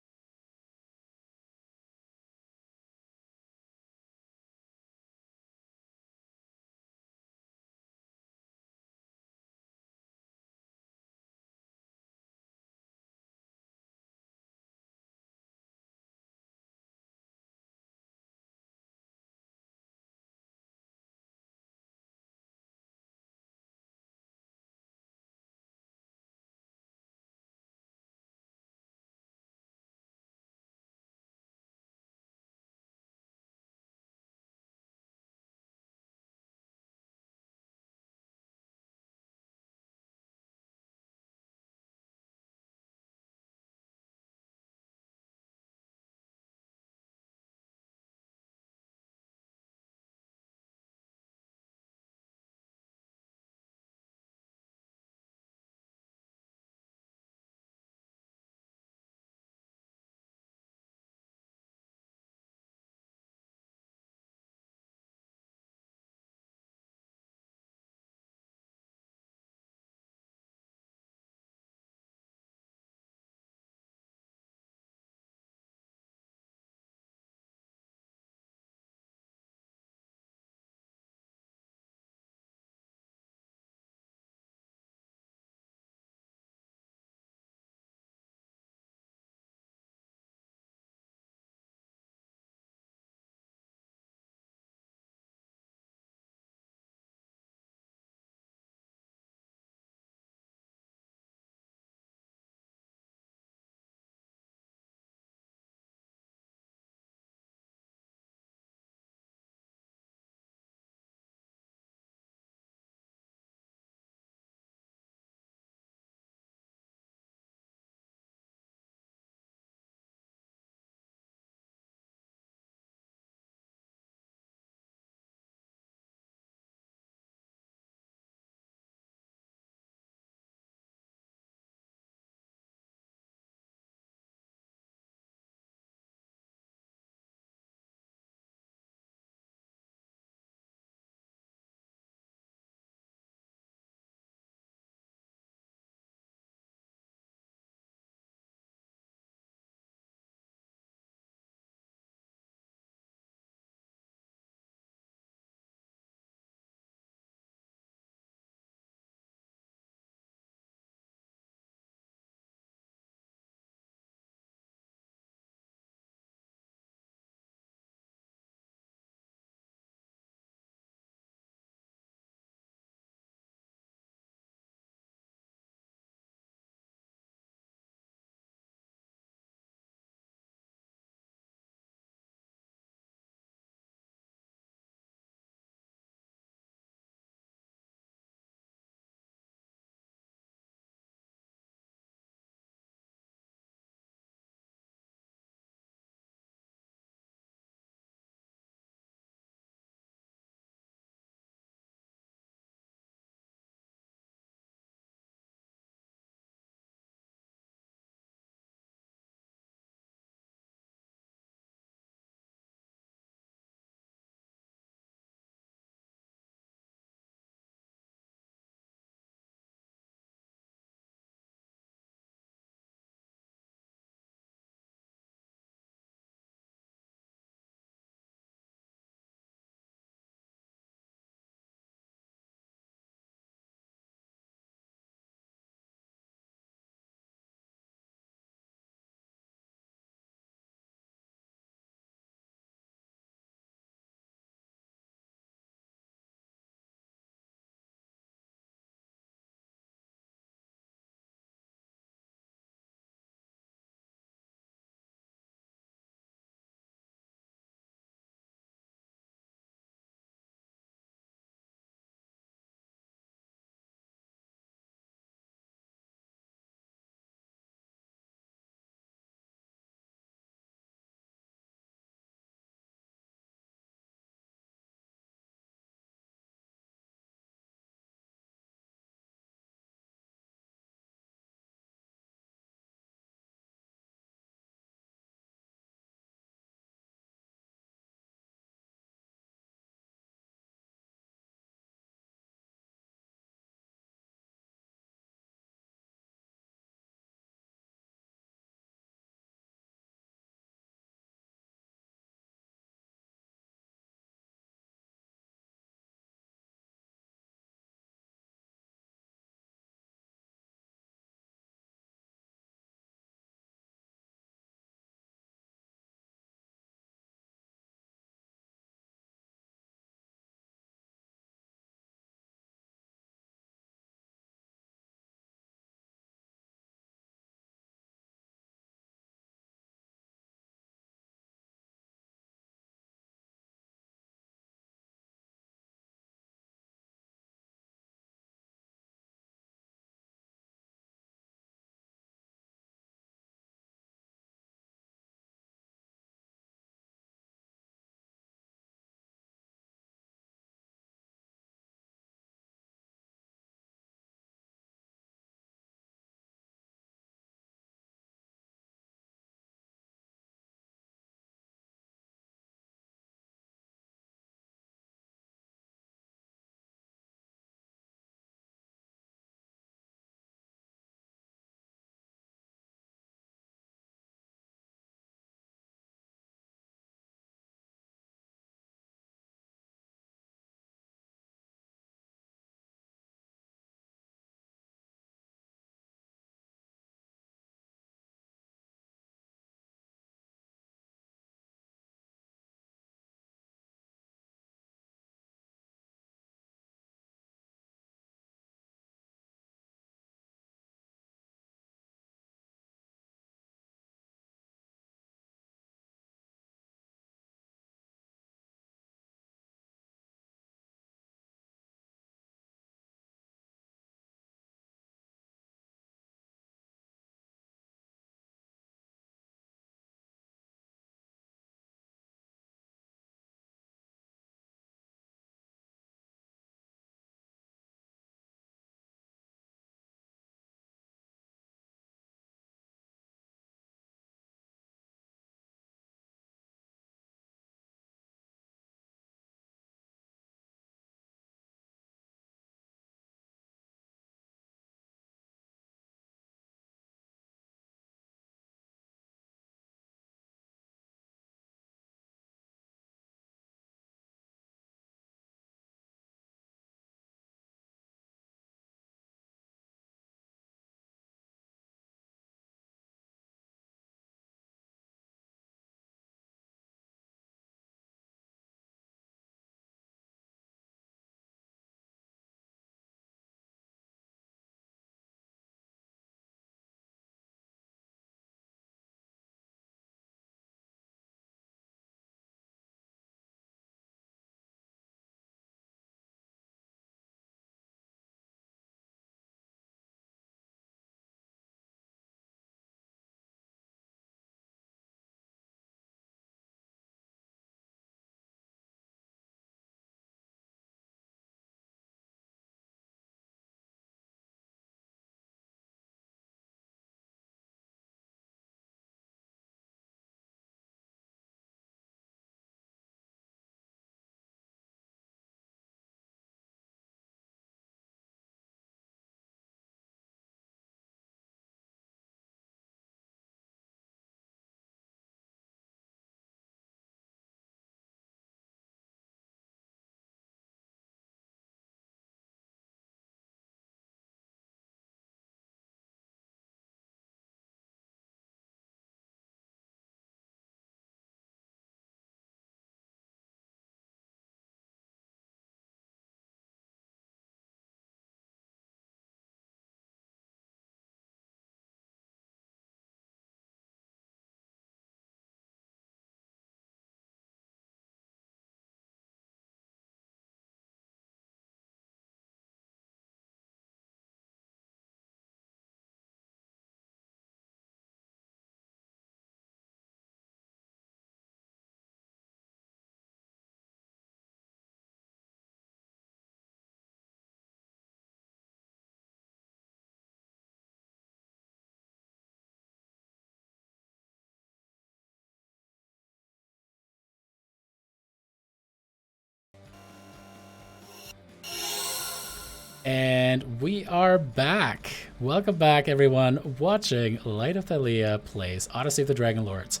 And we are back. Welcome back, everyone, watching Light of Thylea plays Odyssey of the Dragonlords.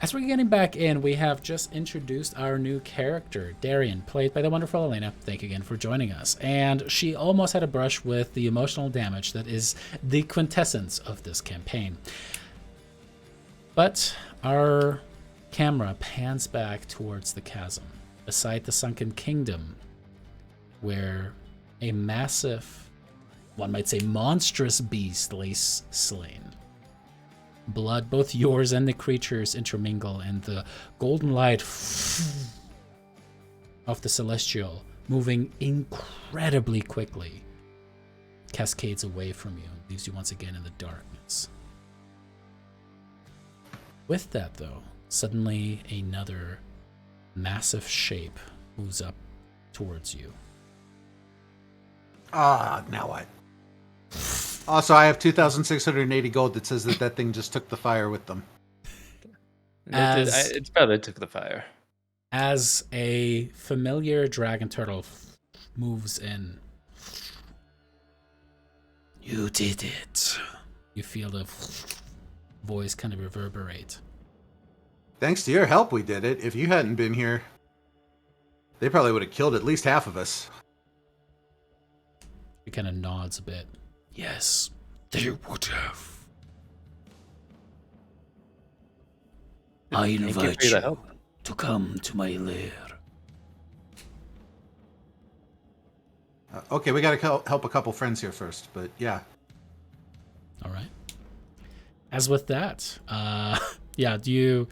As we're getting back in, we have just introduced our new character, Darian, played by the wonderful Elena. Thank you again for joining us. And she almost had a brush with the emotional damage that is the quintessence of this campaign. But our camera pans back towards the chasm, beside the sunken kingdom, where a massive, one might say monstrous beast lays slain. Blood, both yours and the creatures, intermingle, and the golden light of the celestial, moving incredibly quickly, cascades away from you and leaves you once again in the darkness. With that, though, suddenly another massive shape moves up towards you. Now what? Also, I have 2,680 gold that says that thing just took the fire with them. It's probably took the fire. As a familiar dragon turtle moves in, you did it. You feel the voice kind of reverberate. Thanks to your help, we did it. If you hadn't been here, they probably would have killed at least half of us. He kind of nods a bit. Yes, they would have. I invite you to come to my lair. Okay, we gotta help a couple friends here first, but yeah. All right. As with that, yeah, do you,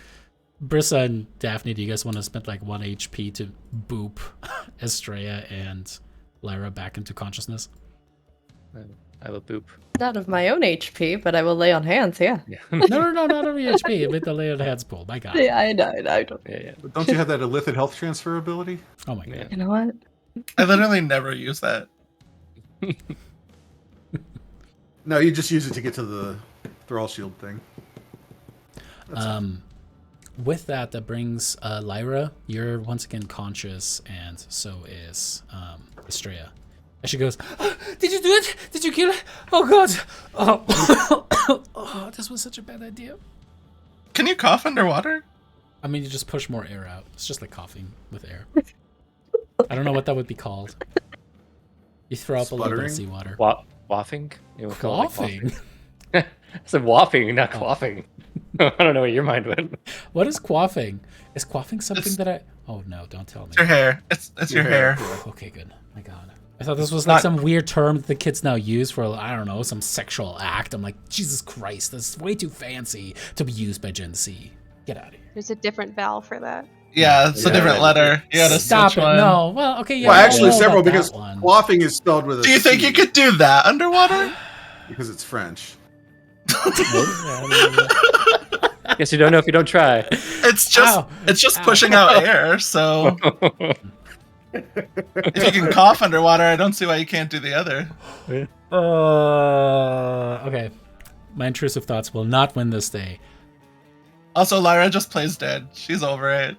Brissa and Daphne, do you guys want to spend like 1 HP to boop Estrella and Lyra back into consciousness? I will boop. Not of my own HP, but I will lay on hands, yeah. No, not every HP. I meant the lay on hands pull. My God. Yeah, I know. Yeah. Don't you have that illithid health transfer ability? Oh my God. Yeah. You know what? I literally never use that. No, you just use it to get to the thrall shield thing. With that brings Lyra. You're once again conscious, and so is Estrella. And she goes, "Oh, did you do it? Did you kill it? Oh God! Oh, this was such a bad idea." Can you cough underwater? I mean, you just push more air out. It's just like coughing with air. I don't know what that would be called. You throw up a little bit of seawater. Waffing? You would call it Quaffing? I said waffing, not quaffing. I don't know what your mind went. What is quaffing? Is quaffing something that I... Oh no, don't tell me. It's your hair. It's your hair. Okay, good. My God. I thought this was like some weird term that the kids now use for, I don't know, some sexual act. I'm like, Jesus Christ, that's way too fancy to be used by Gen Z. Get out of here. There's a different vowel for that. Yeah, it's a different letter. You gotta Stop switch it. one. No. Well, okay, yeah. Well, I actually, know several, about because that one. quaffing is spelled with a Do you think C, you could do that underwater? Because it's French. Guess you don't know if you don't try. It's just pushing out air. So if you can cough underwater, I don't see why you can't do the other. Okay. My intrusive thoughts will not win this day. Also, Lyra just plays dead. She's over it.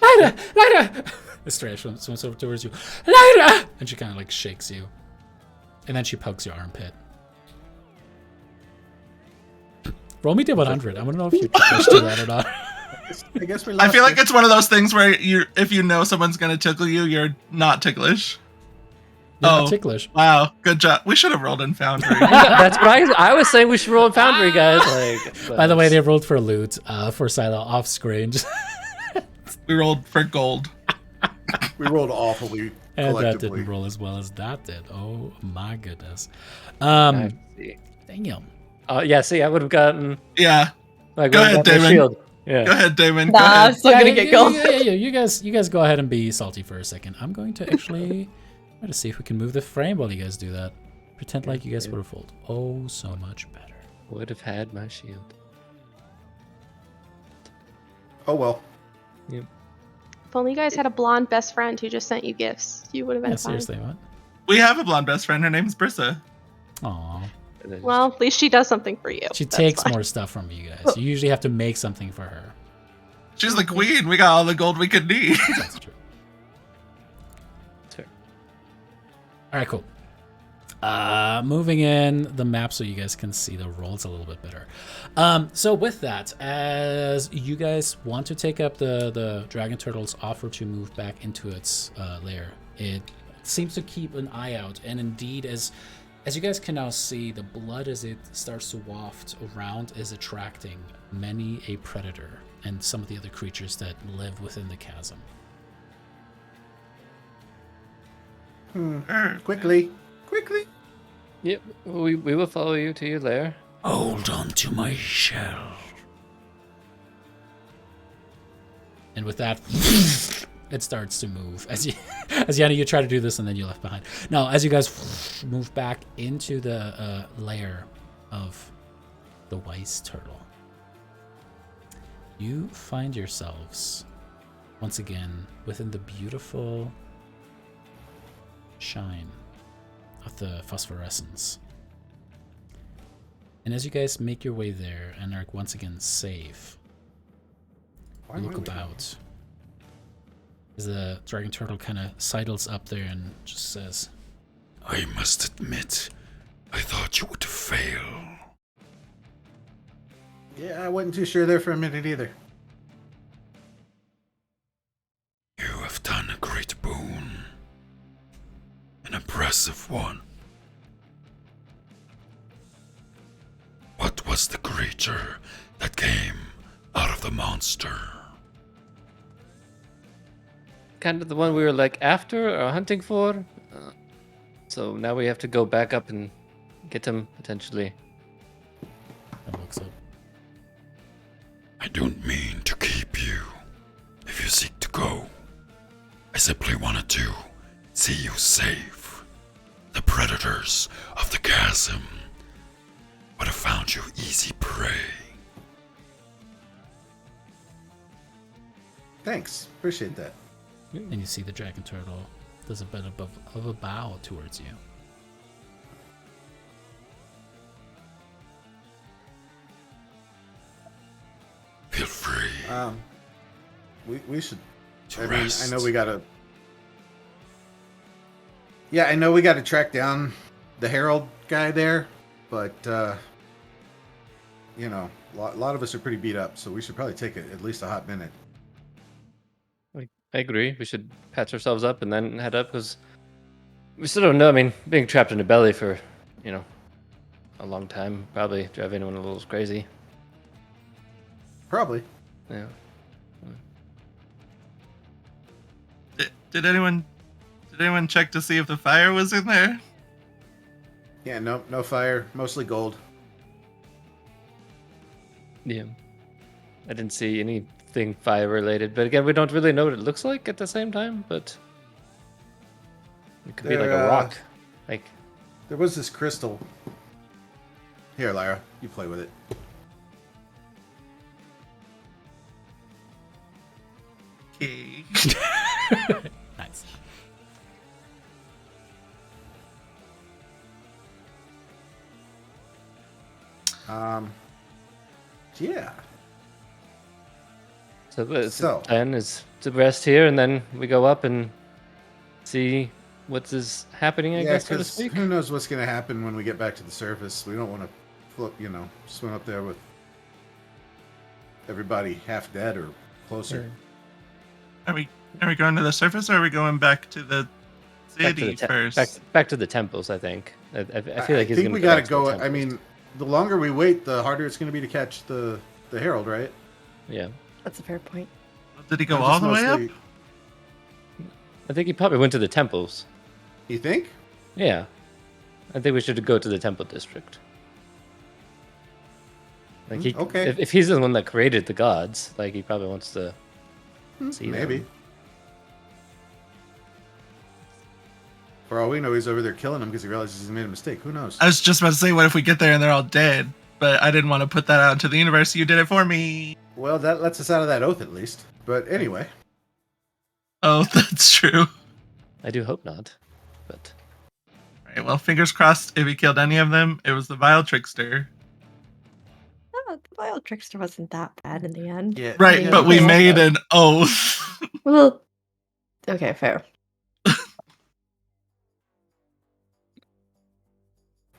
Lyra! Estrella swims over towards you. Lyra! And she kind of like shakes you. And then she pokes your armpit. Roll me to 100. I want to know if you pushed to that or not. I guess we. I feel like it's one of those things where if you know someone's gonna tickle you, you're not ticklish. You're not ticklish. Wow, good job. We should have rolled in Foundry. That's what I was saying. We should roll in Foundry, guys. By the way, they rolled for loot for Silo off screen. We rolled for gold. We rolled awfully. And that collectively. didn't roll as well as that did. Oh my goodness. I see. Damn. Yeah, see, I would have gotten Yeah. like Go when I ahead, got my Damon. shield. Yeah. Go ahead, Damon. Go Nah, I'm ahead. still gonna get gold. Yeah. You guys go ahead and be salty for a second. I'm going to actually try to see if we can move the frame while you guys do that. Pretend like you guys would have fooled. Oh, so much better. Would have had my shield. Oh well. If only you guys had a blonde best friend who just sent you gifts, you would have been Yeah, fine. seriously, what? We have a blonde best friend. Her name's Brissa. Aw. Well, at least she does something for you. She That's takes fine. more stuff from you guys. You usually have to make something for her. She's the queen. We got all the gold we could need. That's true. All right, cool. Moving in the map so you guys can see the rolls a little bit better. So with that, as you guys want to take up the dragon turtle's offer to move back into its lair, it seems to keep an eye out, and indeed, as you guys can now see, the blood as it starts to waft around is attracting many a predator and some of the other creatures that live within the chasm. Quickly. Yep, we will follow you to your lair. Hold on to my shell. And with that, it starts to move. As Yanni, you try to do this and then you're left behind. Now, as you guys move back into the lair of the Weiss turtle, you find yourselves once again within the beautiful shine of the phosphorescence. And as you guys make your way there and are once again safe, you look about as the dragon turtle kind of sidles up there and just says, I must admit, I thought you would fail. Yeah, I wasn't too sure there for a minute either. You have done a great boon. An impressive one. What was the creature that came out of the monster? Kind of the one we were like after or hunting for. So now we have to go back up and get him potentially. That looks up. I don't mean to keep you. If you seek to go, I simply wanted to see you safe. The predators of the chasm would have found you easy prey. Thanks. Appreciate that. And you see the dragon turtle does a bit of a bow towards you. Feel free. We should. To rest. I know we gotta. Yeah, I know we gotta track down the Herald guy there, but you know, a lot of us are pretty beat up, so we should probably take at least a hot minute. I agree. We should patch ourselves up and then head up because we still don't know. I mean, being trapped in a belly for, a long time probably drive anyone a little crazy. Probably. Yeah. Did anyone check to see if the fire was in there? Yeah, no fire, mostly gold. Yeah. I didn't see anything fire related, but again, we don't really know what it looks like at the same time, but it could be like a rock. Like There was this crystal. Here, Lyra, you play with it. Okay. Nice. Yeah. So the So- plan is to rest here, and then we go up and see what is happening, I Yeah, guess, so to because speak. who knows what's going to happen when we get back to the surface. We don't want to, swim up there with everybody half dead or closer. Are we going to the surface, or are we going back to the city first? Back to the temples, I think. I feel like he's I think gonna we go got to back to the go. I temples. mean, the longer we wait, the harder it's going to be to catch the Herald, right? Yeah. That's a fair point. Did he go I'm all just the way up? mostly- I think he probably went to the temples. You think? Yeah. I think we should go to the temple district. Like he, Okay. if he's the one that created the gods, like he probably wants to see Maybe. them. For all we know, he's over there killing them because he realizes he's made a mistake. Who knows? I was just about to say, what if we get there and they're all dead? But I didn't want to put that out into the universe. You did it for me. Well, that lets us out of that oath at least. But anyway, Oh, that's true. I do hope not. But Right, well, fingers crossed if he killed any of them, it was the vile trickster. Oh, the wild trickster wasn't that bad in the end. yeah. Right, Yeah, but we yeah. made an oath. Well, okay, fair.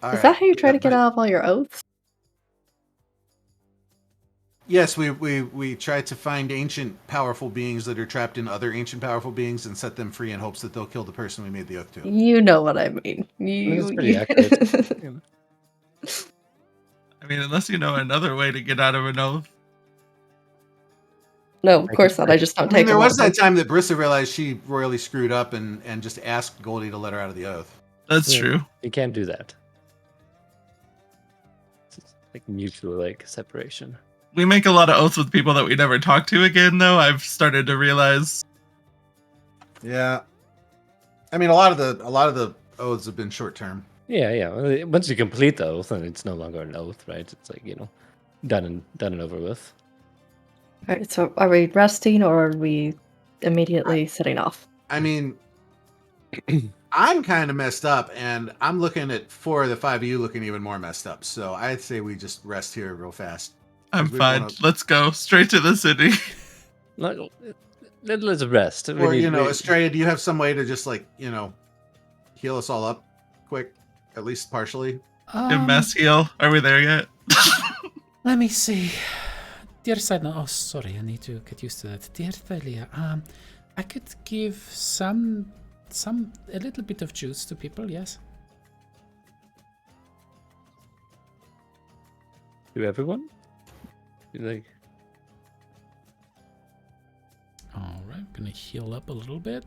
All Is right. that how you try to Yeah, get out of all your oaths? Yes, we try to find ancient powerful beings that are trapped in other ancient powerful beings and set them free in hopes that they'll kill the person we made the oath to. You know what I mean. That's pretty accurate. Yeah. I mean, unless you know another way to get out of an oath. No, of course not. I just I don't mean, take there them was with that me. time that Brissa realized she royally screwed up and just asked Goldie to let her out of the oath. That's Yeah, true. You can't do that. It's like mutual like separation. We make a lot of oaths with people that we never talk to again, though. I've started to realize. Yeah, I mean, a lot of the oaths have been short term. Yeah. Well, once you complete the oath, then it's no longer an oath, right? It's like, done and over with. Alright, so are we resting or are we immediately setting off? I mean, I'm kind of messed up, and I'm looking at 4 of the 5 of you looking even more messed up. So I'd say we just rest here real fast. I'm we fine. wanna- Let's go straight to the city. Let's rest. Or Estrella, do you have some way to just heal us all up quick, at least partially? In mass heal. Are we there yet? Let me see. The other side. No, oh, sorry. I need to get used to that. Dear Thylea, I could give a little bit of juice to people. Yes. To everyone? Like, All right. I'm gonna heal up a little bit.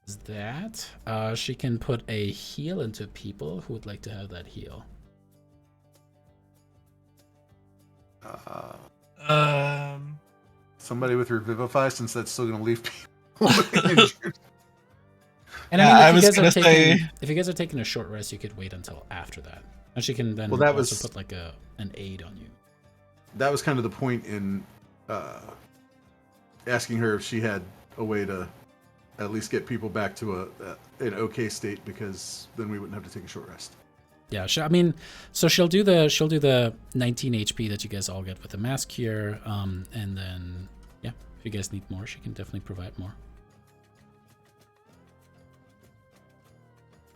Is that? She can put a heal into people who would like to have that heal. Somebody with Revivify, since that's still going to leave people injured. And Yeah, I I mean, was gonna say- if you guys are taking a short rest, you could wait until after that, and she can then Well, that also was- put like an aid on you. That was kind of the point in asking her if she had a way to at least get people back to an okay state, because then we wouldn't have to take a short rest. Yeah, I mean, so she'll do the 19 HP that you guys all get with the mass cure, and then yeah, if you guys need more, she can definitely provide more.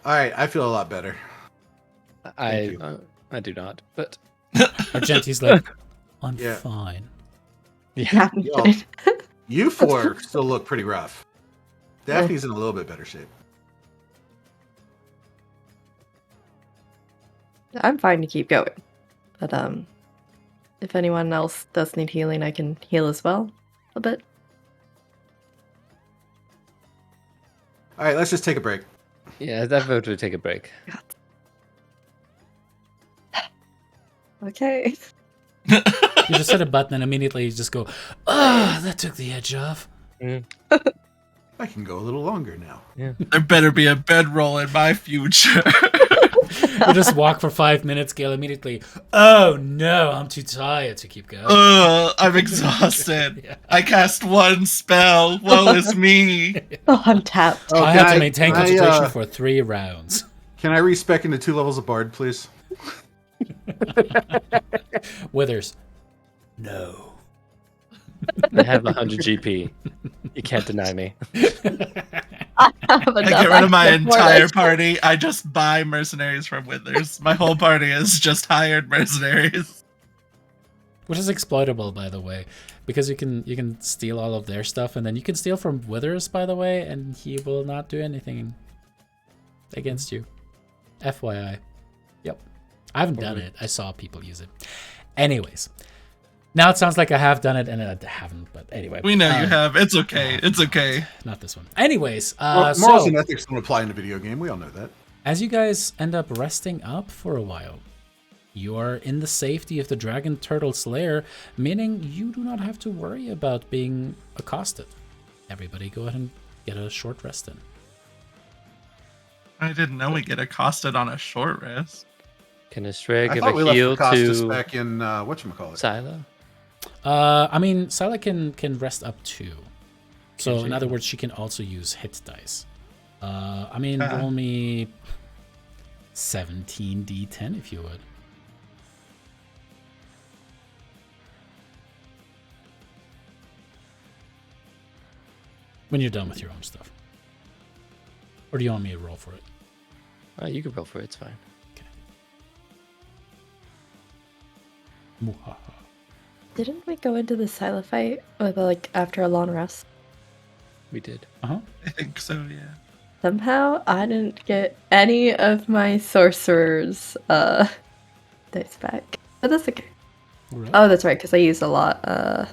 All right, I feel a lot better. I do not, but Argenti's like, I'm Yeah. fine. Yeah, I'm Yo. kidding. You 4 still look pretty rough. Daphne's in a little bit better shape. I'm fine to keep going. But if anyone else does need healing, I can heal as well a bit. All right, let's just take a break. yeah, I vote to take a break. Okay. You just hit a button and immediately you just go, that took the edge off. I can go a little longer now. There better be a bedroll in my future. You just walk for 5 minutes, Gale immediately, oh no, I'm too tired to keep going. I'm exhausted. Yeah. I cast one spell. Woe is me. Oh, I'm tapped. Oh, I can have to maintain can concentration for 3 rounds. Can I respec into 2 levels of Bard, please? Withers, no. I have 100 GP. You can't deny me. I I get rid of my entire party. I just buy mercenaries from Withers. My whole party is just hired mercenaries. Which is exploitable, by the way, because you can steal all of their stuff, and then you can steal from Withers, by the way, and he will not do anything against you. FYI. Yep. I haven't done it. I saw people use it. Anyways. Now it sounds like I have done it, and I haven't, but anyway. We know you have. It's okay. It's okay. Not this one. Anyways, Morals so and ethics don't apply in a video game. We all know that. as you guys end up resting up for a while, you are in the safety of the Dragon Turtle's lair, meaning you do not have to worry about being accosted. Everybody go ahead and get a short rest in. I didn't know we get accosted on a short rest. Can Estrella I give thought we a left heal Costas to back in whatchamacallit. Scylla? I mean, Scylla can rest up too. So Can she? in other words, she can also use hit dice. I mean, Uh-huh. roll me 17 d10 if you would. When you're done with your own stuff. Or do you want me to roll for it? You can roll for it. It's fine. Muhaha. Didn't we go into the silent fight with like after a long rest? We did. Uh-huh. I think so, yeah. Somehow I didn't get any of my sorcerer's dice back. But that's okay. Right. Oh, that's right, because I used a lot the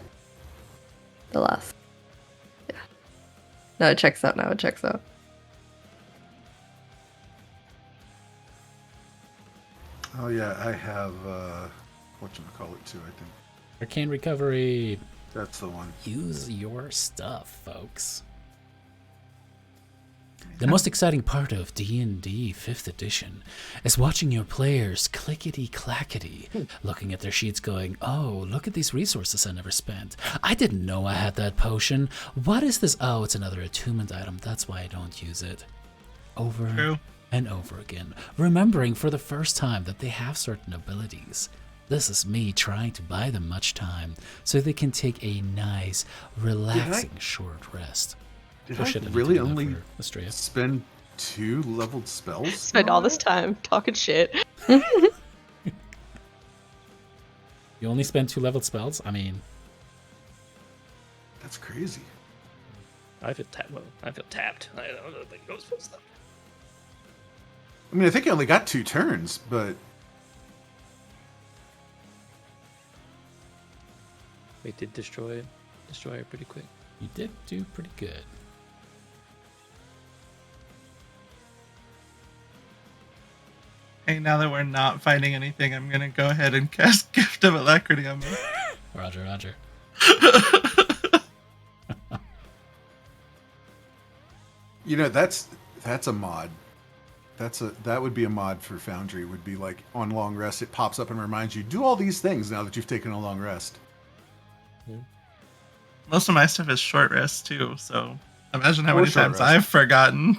last. Yeah. No, it checks out now. It checks out. Oh yeah, I have whatchamacallit too, I think. Arcane recovery. That's the one. Use your stuff, folks. The most exciting part of D&D 5th edition is watching your players clickety-clackety, looking at their sheets going, oh, look at these resources I never spent. I didn't know I had that potion. What is this? Oh, it's another attunement item. That's why I don't use it. Over True. and over again, remembering for the first time that they have certain abilities. This is me trying to buy them much time so they can take a nice, relaxing short rest. Did Oh, shit, I need to really do that only for Estrella. spend 2 leveled spells? Spend all this time talking shit. You only spend 2 leveled spells? I mean, That's crazy. I feel tapped. Well, I feel tapped. I don't think it goes for stuff. I mean, I think I only got 2 turns, but We did destroy it pretty quick. you did do pretty good. Hey, now that we're not fighting anything, I'm gonna go ahead and cast Gift of Alacrity on me. Roger, roger. you know that's a mod. That would be a mod for Foundry. Would be like on long rest, it pops up and reminds you do all these things now that you've taken a long rest. Most of my stuff is short rest too, so imagine how Or many short times rest. I've forgotten.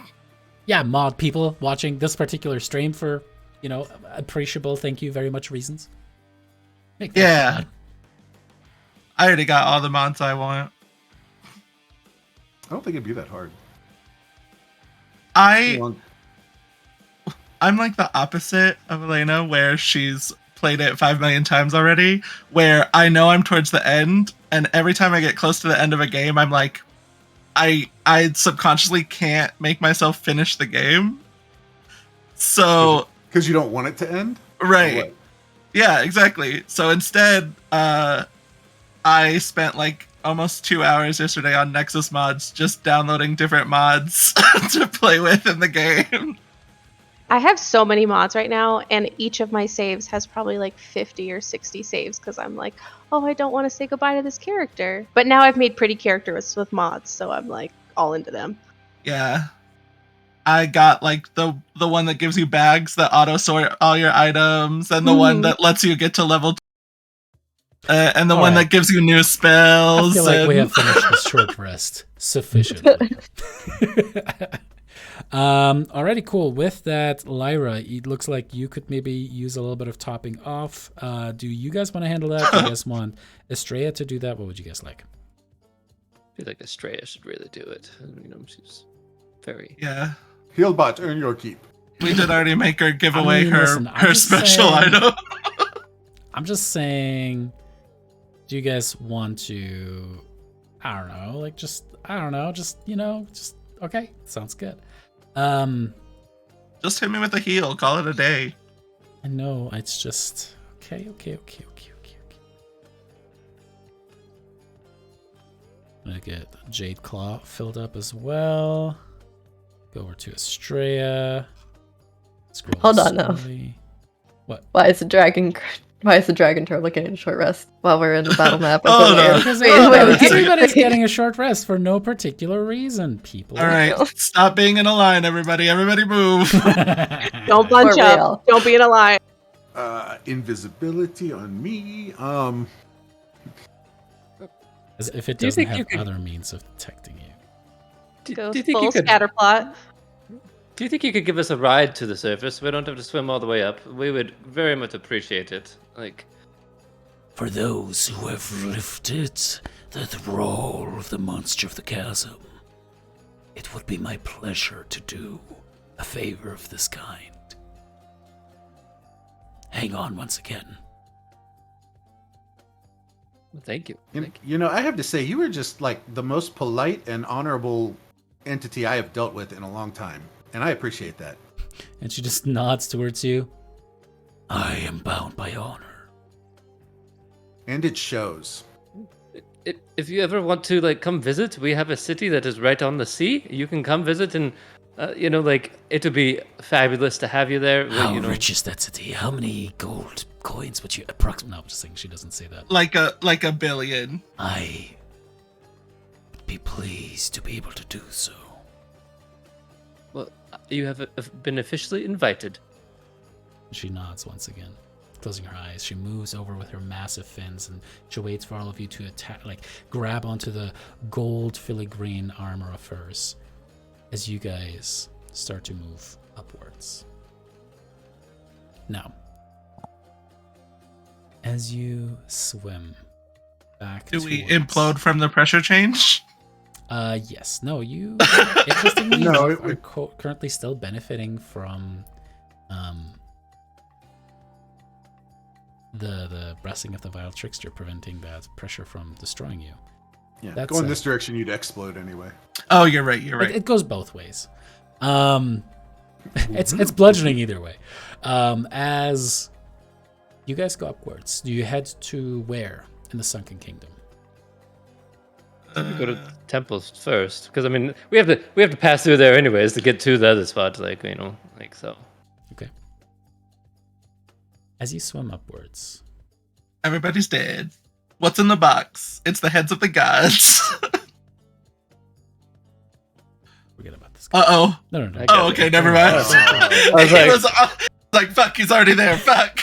Yeah, mod people watching this particular stream for, appreciable thank you very much reasons. Make that Yeah. mod. I already got all the mods I want. I don't think it'd be that hard. I'm like the opposite of Elena, where she's played it 5 million times already, where I know I'm towards the end, and every time I get close to the end of a game, I'm like, I subconsciously can't make myself finish the game. So, Because you don't want it to end? Or right. what? Yeah, exactly. So instead, I spent like almost 2 hours yesterday on Nexus mods, just downloading different mods to play with in the game. I have so many mods right now, and each of my saves has probably like 50 or 60 saves because I'm like, oh, I don't want to say goodbye to this character. But now I've made pretty characters with mods, so I'm like all into them. Yeah. I got like the one that gives you bags that auto sort all your items, and the one that lets you get to level 2, and the All one right. that gives you new I spells. feel like we and- have finished this short rest sufficiently. Alrighty, cool. With that, Lyra, it looks like you could maybe use a little bit of topping off. Do you guys want to handle that? Do you guys want Estrella to do that? What would you guys like? I feel like Estrella should really do it. She's very. Yeah. Healbot, earn your keep. We did already make her give away her listen, I'm her just special saying- item. I'm just saying, do you guys want to, I don't know, okay, sounds good. Just hit me with a heal. Call it a day. I know, it's just, okay. I'm gonna get Jade Claw filled up as well. Go over to Estrella. Scroll Hold on, though. slowly. What? Why is the dragon turtle looking at a short rest while we're in the battle map? Oh, no. Because Wait, everybody's getting a short rest for no particular reason, people. All right, stop being in a line, everybody. Everybody move. Don't bunch For up. real. Don't be in a line. Invisibility on me. As if it Do you doesn't think you have could- other means of detecting you. Go Do you think full you could? scatterplot. Do you think you could give us a ride to the surface? We don't have to swim all the way up. We would very much appreciate it. Like, For those who have lifted the thrall of the monster of the chasm, it would be my pleasure to do a favor of this kind. hang on once again. Well, thank you. You know, I have to say, you were just like the most polite and honorable entity I have dealt with in a long time, and I appreciate that. And she just nods towards you. I am bound by honor. And it shows. If you ever want to like come visit, we have a city that is right on the sea. You can come visit, and it would be fabulous to have you there. How rich is that city? How many gold coins would you approximately? No, I'm just saying she doesn't say that. Like a billion. I would be pleased to be able to do so. Well, you have been officially invited. She nods once again, closing her eyes. She moves over with her massive fins, and she waits for all of you to attack, like grab onto the gold filigree armor of hers as you guys start to move upwards. Now, as you swim back Do we towards- implode from the pressure change? Yes. No, you interestingly No, are currently still benefiting from the blessing of the vile trickster, preventing that pressure from destroying you. Yeah, That's, going this direction, you'd explode anyway. Oh, you're right. You're right. It goes both ways. It's bludgeoning either way. As you guys go upwards, do you head to where in the Sunken Kingdom? We go to temples first, because I mean we have to pass through there anyways to get to the other spot. So. Okay. As you swim upwards, Everybody's dead. What's in the box? It's the heads of the gods. forget about this. Uh-oh. No. Oh, okay, never mind. I was It like, was like, fuck, he's already there. Fuck.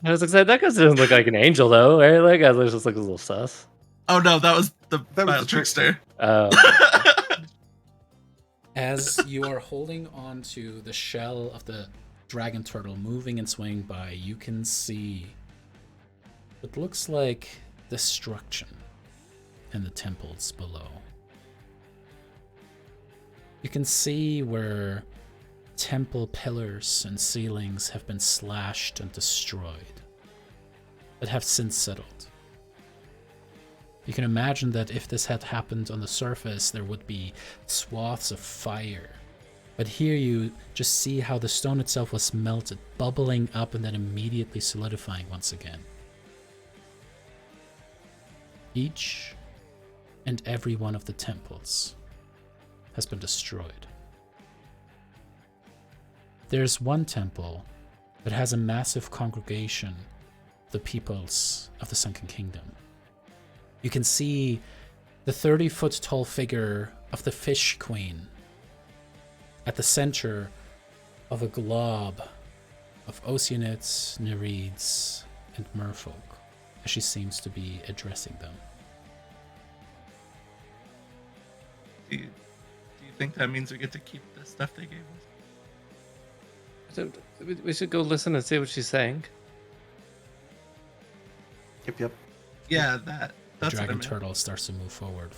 I was excited. That guy doesn't look like an angel though, right? That guy looks just like a little sus. Oh no, that was the That was vile the trickster. As you are holding on to the shell of the dragon turtle moving and swaying by, you can see what looks like destruction in the temples below. You can see where temple pillars and ceilings have been slashed and destroyed, but have since settled. You can imagine that if this had happened on the surface, there would be swaths of fire. But here you just see how the stone itself was melted, bubbling up and then immediately solidifying once again. Each and every one of the temples has been destroyed. There's one temple that has a massive congregation of the peoples of the Sunken Kingdom. You can see the 30-foot tall figure of the Fish Queen at the center of a glob of Oceanids, Nereids, and merfolk, as she seems to be addressing them. Do you think that means we get to keep the stuff they gave us? So we should go listen and see what she's saying. Yep. Yeah, The that's what I dragon meant. turtle starts to move forward.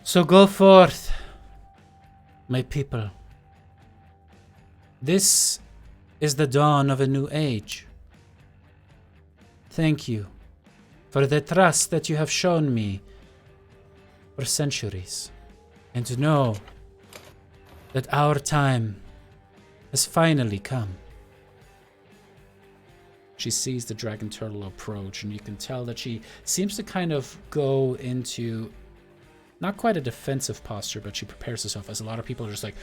So go forth, my people. This is the dawn of a new age. Thank you for the trust that you have shown me for centuries, and to know that our time has finally come. She sees the dragon turtle approach, and you can tell that she seems to kind of go into not quite a defensive posture, but she prepares herself, as a lot of people are just like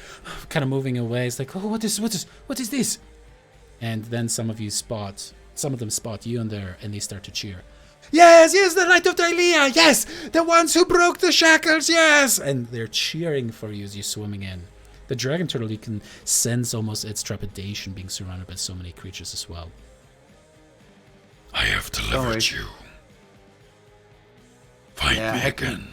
kind of moving away. It's like, oh, what is this? And then some of them spot you in there, and they start to cheer. Yes, the Knight of Thylea, yes, the ones who broke the shackles, yes! And they're cheering for you as you're swimming in. The dragon turtle, you can sense almost its trepidation being surrounded by so many creatures as well. I have delivered you. Find me heck yeah. again.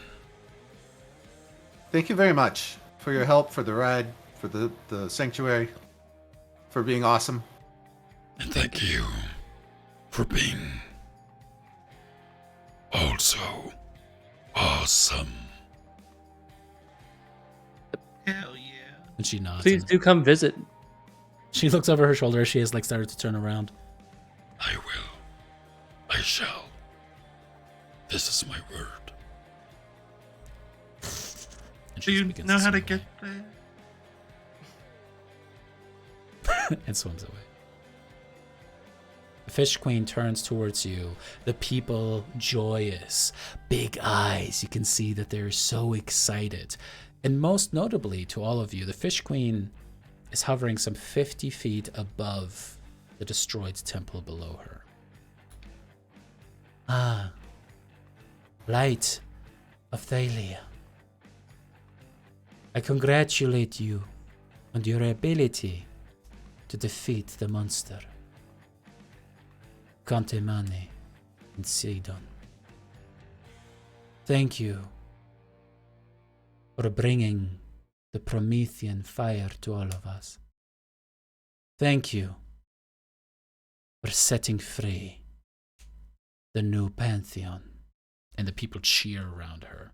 Thank you very much for your help, for the ride, for the sanctuary, for being awesome. And thank you for being also awesome. Hell yeah. And she nods. Please and do come visit. she looks over her shoulder. She has like started to turn around. I will. I shall. This is my word. And Do she you begins know how to swim get away. there? And swims away. The Fish Queen turns towards you. The people joyous, big eyes. You can see that they're so excited. And most notably to all of you, the Fish Queen is hovering some 50 feet above the destroyed temple below her. Ah, light of Thylea. I congratulate you on your ability to defeat the monster. Contemane and Sidon. Thank you for bringing the Promethean fire to all of us. Thank you for setting free the new Pantheon. And the people cheer around her.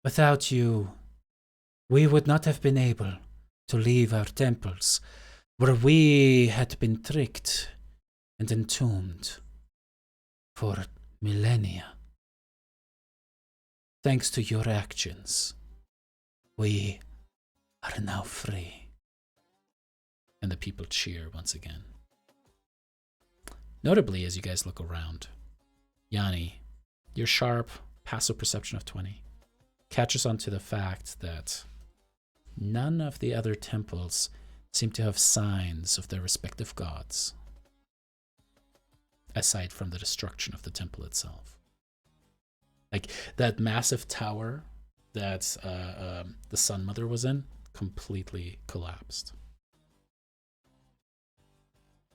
Without you, we would not have been able to leave our temples, where we had been tricked and entombed for millennia. Thanks to your actions, we are now free. And the people cheer once again. Notably, as you guys look around, Yanni, your sharp, passive perception of 20 catches on to the fact that none of the other temples seem to have signs of their respective gods, aside from the destruction of the temple itself. Like, that massive tower that the Sun Mother was in completely collapsed.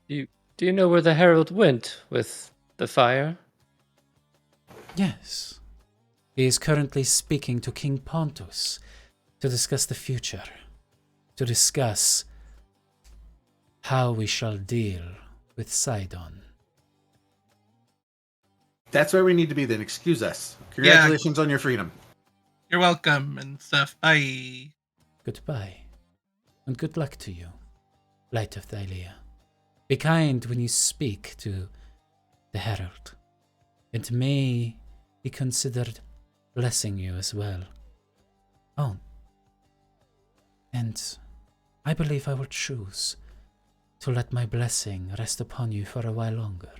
Do you know where the herald went with the fire? Yes. He is currently speaking to King Pontus to discuss the future, to discuss how we shall deal with Sidon. That's where we need to be then. Excuse us. Congratulations on your freedom. You're welcome and stuff. Bye. Goodbye, and good luck to you, Light of Thylea. Be kind when you speak to the herald. It may be considered blessing you as well. Oh, and I believe I will choose to let my blessing rest upon you for a while longer.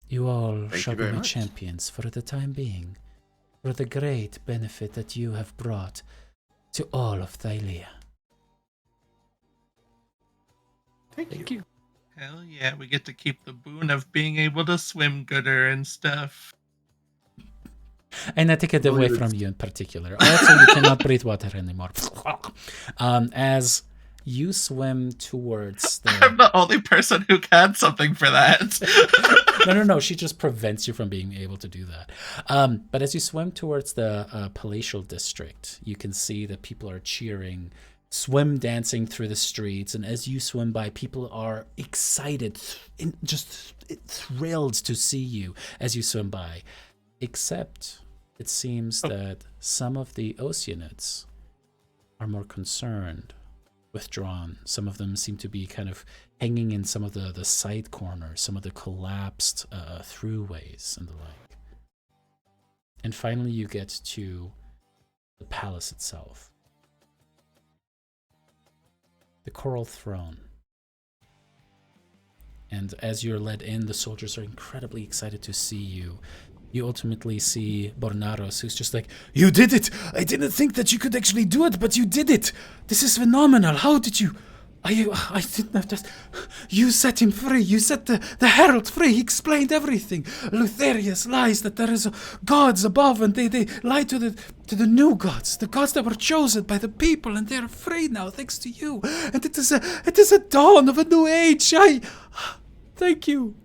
You all shall be my champions for the time being, for the great benefit that you have brought to all of Thylea. Thank you. Hell yeah, we get to keep the boon of being able to swim gooder and stuff. And I take it away from you in particular. Also, you cannot breathe water anymore. As you swim towards the... I'm the only person who can something for that. No. She just prevents you from being able to do that. But as you swim towards the palatial district, you can see that people are cheering, swim dancing through the streets. And as you swim by, people are excited, just thrilled to see you as you swim by. Except it seems that some of the Oceanids are more concerned, withdrawn. Some of them seem to be kind of hanging in some of the side corners, some of the collapsed throughways and the like. And finally you get to the palace itself. The Coral Throne. And as you're led in, the soldiers are incredibly excited to see you. You ultimately see Bornaros, who's just like, "You did it! I didn't think that you could actually do it, but you did it! This is phenomenal! How did you... I didn't know that... You set him free! You set the herald free! He explained everything! Lutherius lies that there is gods above, and they lie to the new gods, the gods that were chosen by the people, and they're free now, thanks to you! And it is a dawn of a new age! Thank you!"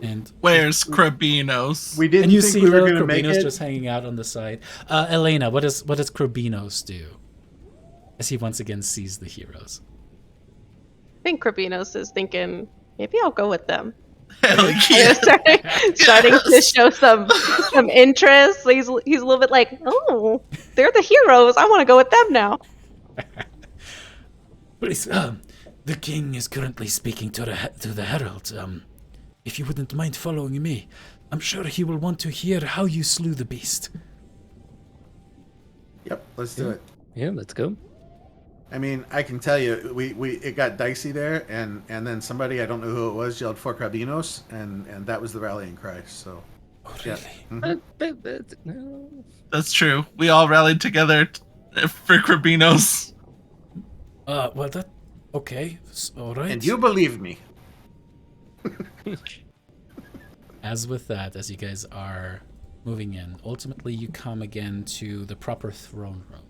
And where's Krabinos? We didn't and you think see we were little going to make Krabinos it. just hanging out on the side. Elena, what does Krabinos do? As he once again sees the heroes. I think Krabinos is thinking, maybe I'll go with them. Hell And yeah. starting to show some interest. He's a little bit like, oh, they're the heroes. I want to go with them now. Please, the king is currently speaking to the herald. If you wouldn't mind following me, I'm sure he will want to hear how you slew the beast. Yep, let's do it. Yeah, let's go. I mean, I can tell you, it got dicey there, and then somebody, I don't know who it was, yelled "For Carabinos," and that was the rallying cry. So, Oh, yeah. really? Mhm. That's true. We all rallied together for Crabinos. Well, okay, all right. And you believe me. As with that, as you guys are moving in, ultimately you come again to the proper throne room.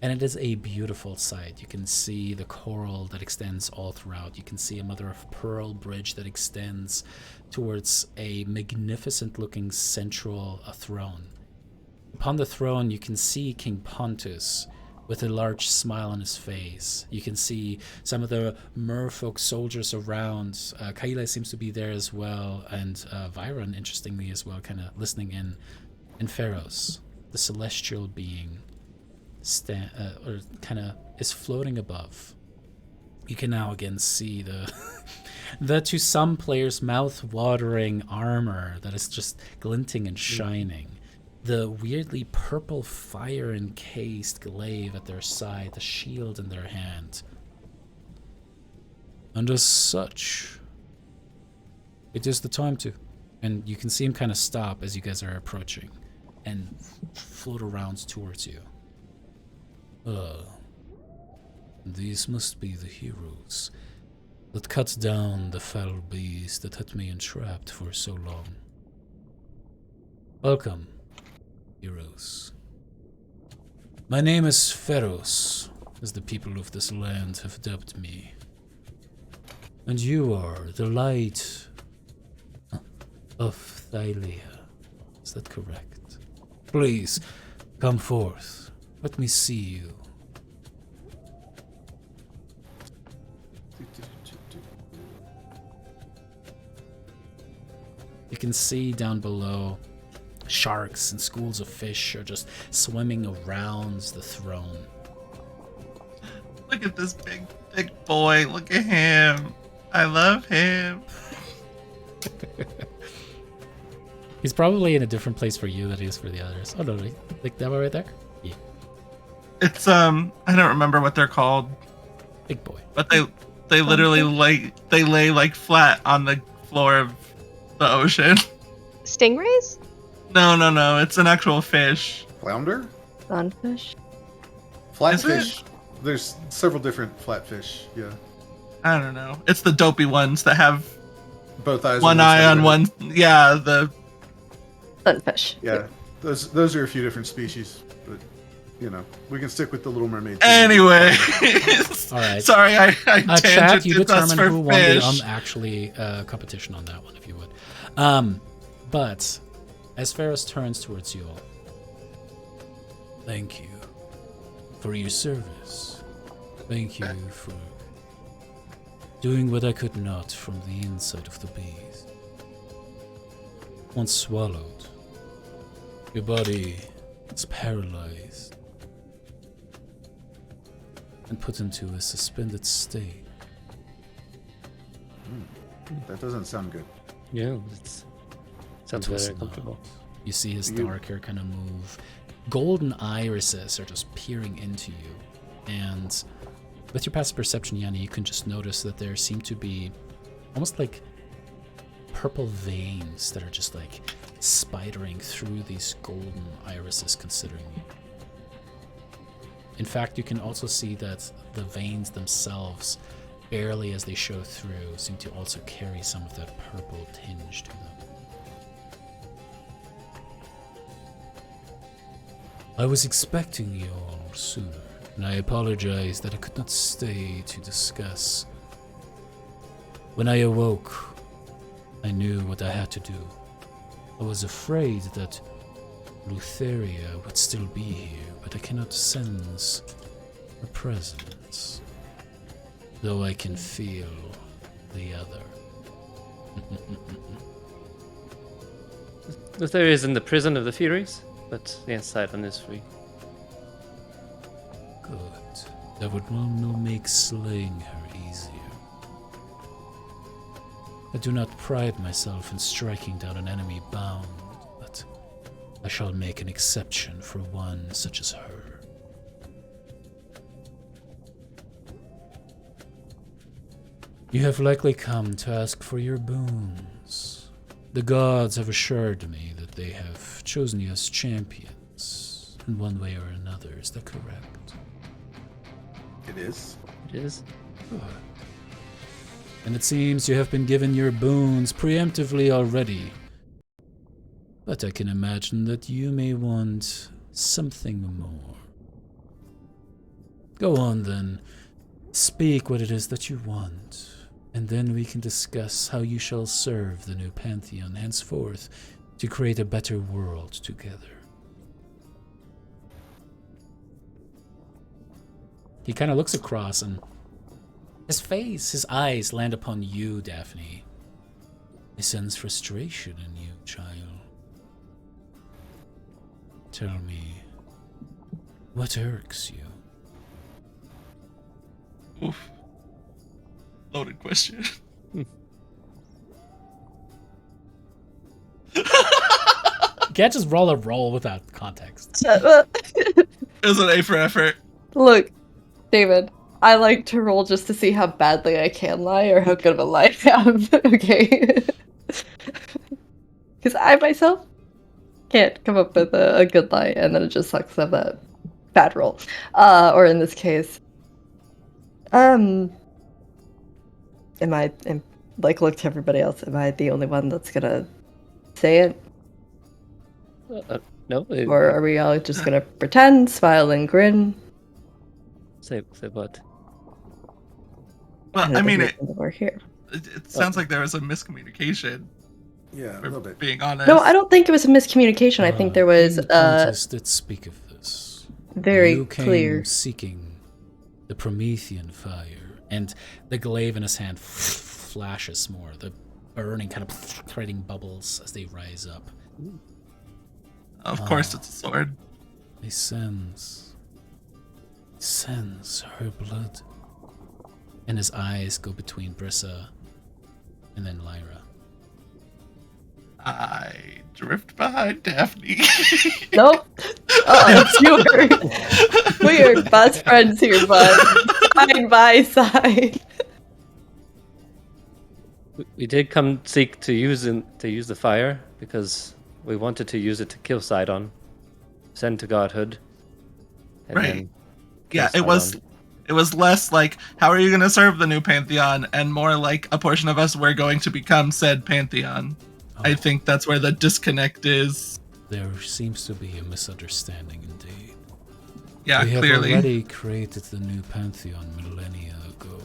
And it is a beautiful sight. You can see the coral that extends all throughout. You can see a mother of pearl bridge that extends towards a magnificent looking central throne. Upon the throne, you can see King Pontus with a large smile on his face. You can see some of the merfolk soldiers around. Kaila seems to be there as well, and Viron, interestingly as well, kind of listening in. And Pharos, the celestial being, or kind of is floating above. You can now again see the to some players mouth-watering armor that is just glinting and shining. The weirdly purple fire-encased glaive at their side, the shield in their hand. And as such, it is the time to. And you can see him kind of stop as you guys are approaching and float around towards you. These must be the heroes that cut down the foul beast that had me entrapped for so long. Welcome, heroes. My name is Pharos, as the people of this land have dubbed me. And you are the light of Thylea. Is that correct? Please, come forth. Let me see you. You can see down below, sharks and schools of fish are just swimming around the throne. Look at this big, thick boy. Look at him. I love him. He's probably in a different place for you than he is for the others. Oh no, like that one right there? Yeah. It's I don't remember what they're called, Big boy. but they literally lay like flat on the floor of the ocean. Stingrays? No. It's an actual fish. Flounder? Sunfish. Flatfish. There's several different flatfish. Yeah. I don't know. It's the dopey ones that have Both eyes. one eye on one. Yeah, the Sunfish. Yeah. Those are a few different species, but you know, we can stick with the Little Mermaid. anyway. All right. Sorry, I Chat, you tangented us determine for who won fish. the actually competition on that one, if you would. But as Pharos turns towards you all, thank you for your service. Thank you for doing what I could not from the inside of the beast. Once swallowed, your body is paralyzed and put into a suspended state. That doesn't sound good. Yeah, it sounds It was very not. comfortable. You see his dark hair kind of move. Golden irises are just peering into you. And with your passive perception, Yanni, you can just notice that there seem to be almost like purple veins that are just like spidering through these golden irises considering you. In fact, you can also see that the veins themselves, barely as they show through, seem to also carry some of that purple tinge to them. I was expecting you all sooner, and I apologize that I could not stay to discuss. When I awoke, I knew what I had to do. I was afraid that Lutheria would still be here, but I cannot sense her presence, though I can feel the other. Thylea is in the prison of the Furies, but the Sidon is free. Good. That would no make slaying her easier. I do not pride myself in striking down an enemy bound, but I shall make an exception for one such as her. You have likely come to ask for your boons. The gods have assured me that they have chosen you as champions in one way or another. Is that correct? It is. It is. Good. And it seems you have been given your boons preemptively already. But I can imagine that you may want something more. Go on then. Speak what it is that you want, and then we can discuss how you shall serve the new Pantheon henceforth to create a better world together. He kind of looks across and his eyes land upon you, Daphne. He sense frustration in you, child. Tell me, what irks you? Oof. Loaded question. You can't just roll a roll without context. It was an A for effort. Look, David, I like to roll just to see how badly I can lie or how good of a lie I am. Okay. Because I myself can't come up with a good lie, and then it just sucks to have that bad roll. Or in this case, look to everybody else, am I the only one that's gonna say it? No. Or are we all just gonna pretend, smile, and grin? Say what? Well, I mean, it we're here. sounds like there was a miscommunication. Yeah, a For little bit. being honest. No, I don't think it was a miscommunication. I think there was Countess did speak of this. very You came clear. seeking the Promethean fire, and the glaive in his hand flashes more, the burning kind of creating bubbles as they rise up. Of course, it's a sword. They sense her blood. And his eyes go between Brissa and then Lyra. I drift behind Daphne. Nope. We are best friends here, bud. Side by side. We did come seek to use the fire because we wanted to use it to kill Sidon, send to godhood. And Right. then Yeah, kill it was. Sidon. It was less like, how are you going to serve the new Pantheon, and more like a portion of us were going to become said Pantheon. I think that's where the disconnect is. There seems to be a misunderstanding indeed. Yeah, We have clearly. already created the new Pantheon millennia ago.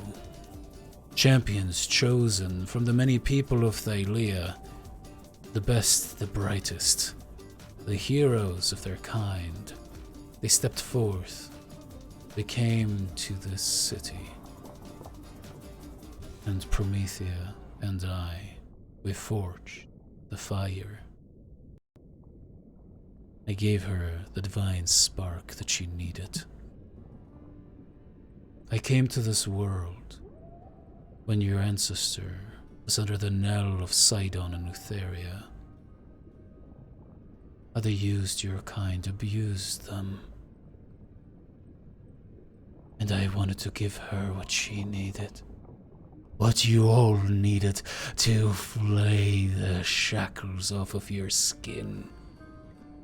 Champions chosen from the many people of Thylea. The best, the brightest. The heroes of their kind. They stepped forth. They came to this city. And Promethea and I, we forged the fire. I gave her the divine spark that she needed. I came to this world when your ancestor was under the knell of Sidon and Thylea. How they used your kind, abused them. And I wanted to give her what she needed. What you all needed to flay the shackles off of your skin.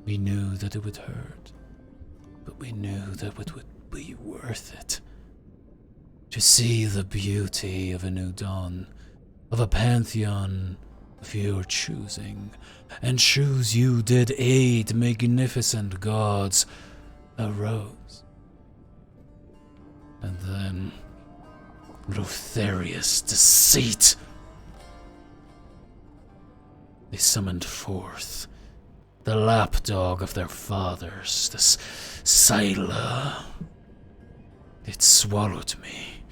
We knew that it would hurt, but we knew that it would be worth it. To see the beauty of a new dawn, of a pantheon of your choosing, and choose you did 8 magnificent gods arose. And then Lotharius' deceit. They summoned forth the lapdog of their fathers, this Thylea. It swallowed me,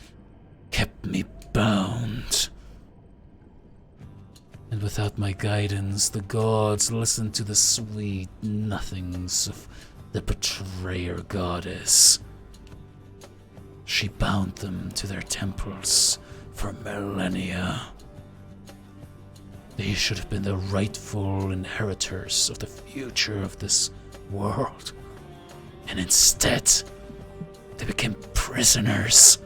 kept me bound. And without my guidance, the gods listened to the sweet nothings of the betrayer goddess. She bound them to their temples for millennia. They should have been the rightful inheritors of the future of this world. And instead, they became prisoners.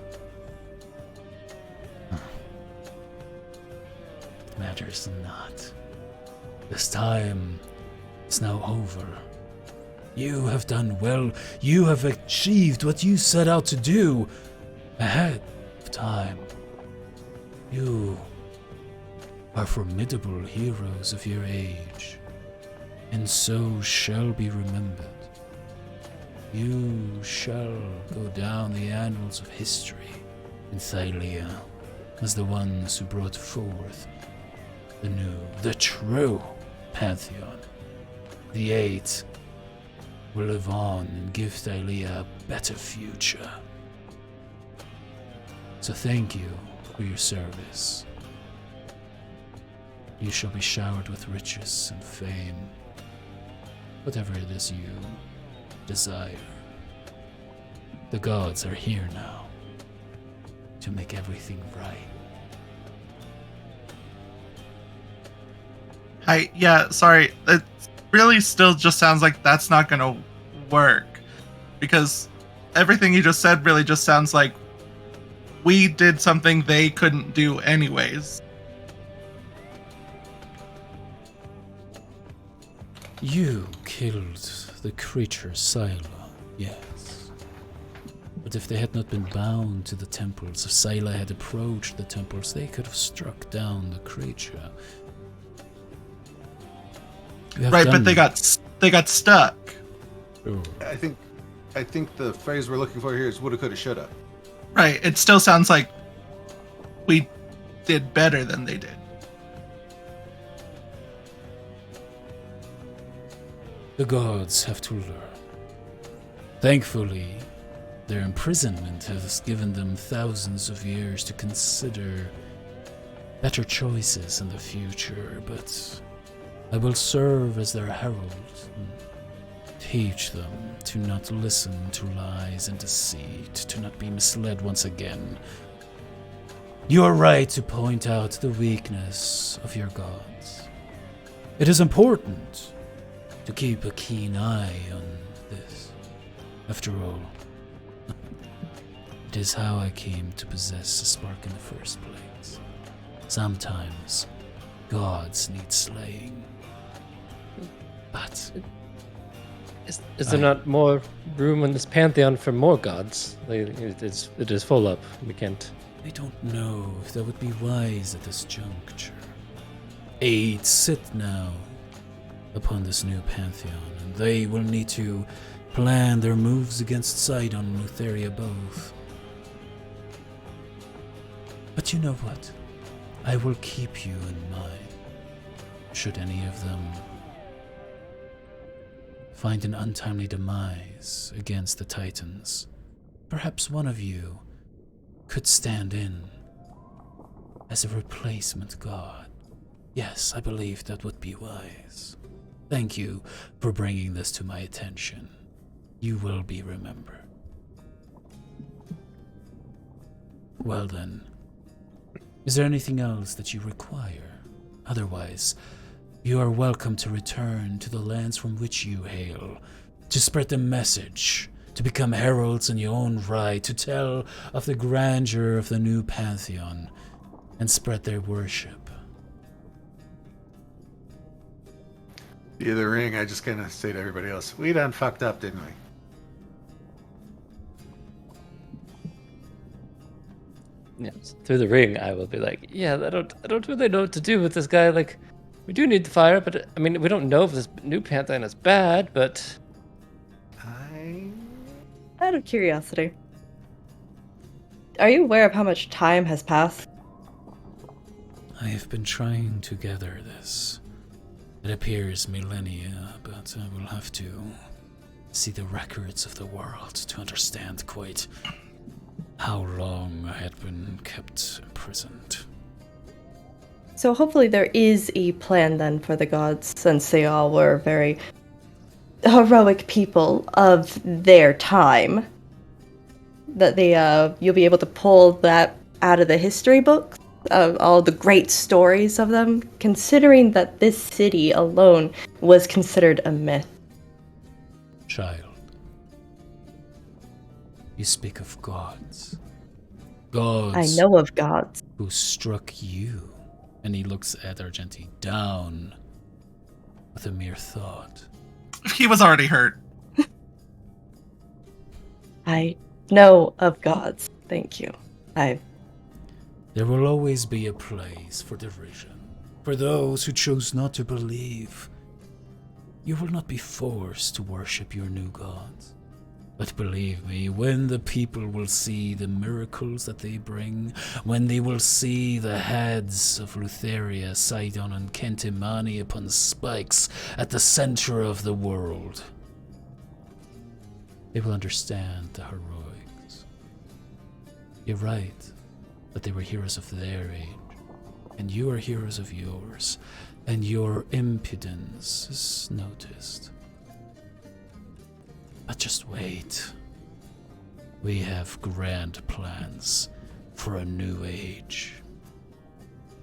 It matters not. This time is now over. You have done well. You have achieved what you set out to do ahead of time. You are formidable heroes of your age, and so shall be remembered. You shall go down the annals of history in Thylea as the ones who brought forth the true Pantheon. The Eight will live on and give Thylea a better future. So thank you for your service. You shall be showered with riches and fame, whatever it is you desire. The gods are here now to make everything right. Sorry. It really still just sounds like that's not gonna work. Because everything you just said really just sounds like we did something they couldn't do anyways. You killed the creature Thylea, yes. But if they had not been bound to the temples, if Thylea had approached the temples, they could have struck down the creature. Right, but they got stuck. Oh. I think the phrase we're looking for here is woulda, coulda, shoulda. Right, it still sounds like we did better than they did. The gods have to learn. Thankfully, their imprisonment has given them thousands of years to consider better choices in the future, but I will serve as their herald and teach them to not listen to lies and deceit, to not be misled once again. You are right to point out the weakness of your gods. It is important to keep a keen eye on this. After all, it is how I came to possess a spark in the first place. Sometimes gods need slaying. But Is there not more room in this pantheon for more gods? Like, it is full up. We can't. I don't know if that would be wise at this juncture. Eight sit now upon this new pantheon, and they will need to plan their moves against Sidon and Lutheria both. But you know what? I will keep you in mind. Should any of them find an untimely demise against the Titans, perhaps one of you could stand in as a replacement god. Yes, I believe that would be wise. Thank you for bringing this to my attention. You will be remembered. Well then, is there anything else that you require? Otherwise, you are welcome to return to the lands from which you hail, to spread the message, to become heralds in your own right, to tell of the grandeur of the new pantheon, and spread their worship. Via the ring, I just kind of say to everybody else, we done fucked up, didn't we? Yes. Through the ring, I will be like, yeah, I don't really know what to do with this guy. Like, we do need the fire, but I mean, we don't know if this new pantheon is bad, but Out of curiosity, are you aware of how much time has passed? I have been trying to gather this. It appears millennia, but I will have to see the records of the world to understand quite how long I had been kept imprisoned. So hopefully there is a plan then for the gods, since they all were very heroic people of their time. That you'll be able to pull that out of the history books, all the great stories of them, considering that this city alone was considered a myth. Child, you speak of gods. Gods I know of gods. who struck you. And he looks at Argenti down with a mere thought. He was already hurt. I know of gods. Thank you. There will always be a place for derision. For those who chose not to believe, you will not be forced to worship your new gods. But believe me, when the people will see the miracles that they bring, when they will see the heads of Lutheria, Sidon, and Kentimani upon spikes at the center of the world, they will understand the heroics. You're right, that they were heroes of their age, and you are heroes of yours, and your impudence is noticed. But just wait. We have grand plans for a new age.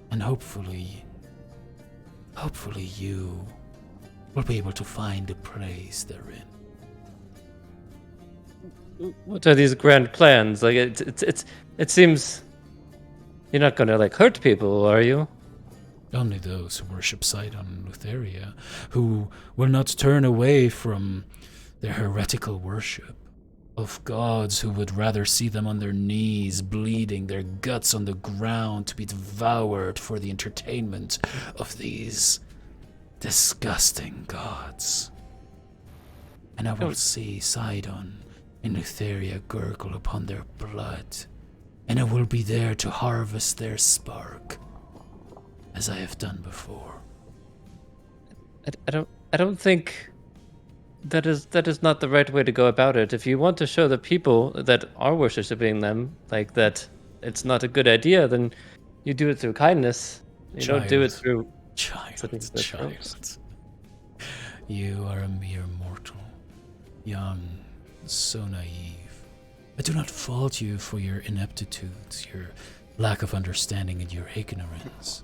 And hopefully you will be able to find a place therein. What are these grand plans? Like it seems you're not gonna like hurt people, are you? Only those who worship Sidon and Lutheria, who will not turn away from their heretical worship of gods who would rather see them on their knees, bleeding, their guts on the ground to be devoured for the entertainment of these disgusting gods. And I will see Sidon and Lutheria gurgle upon their blood, and I will be there to harvest their spark, as I have done before. I don't think that is not the right way to go about it. If you want to show the people that are worshipping them like that it's not a good idea, then you do it through kindness. You don't do it through Child. You are a mere mortal, young, so naive. I do not fault you for your ineptitudes, your lack of understanding, and your ignorance.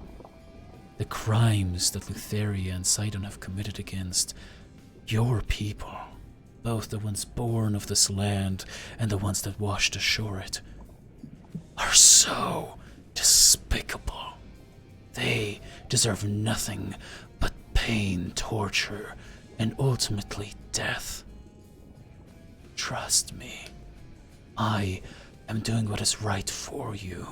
The crimes that Lutheria and Sidon have committed against your people, both the ones born of this land and the ones that washed ashore it, are so despicable. They deserve nothing but pain, torture, and ultimately death. Trust me, I am doing what is right for you.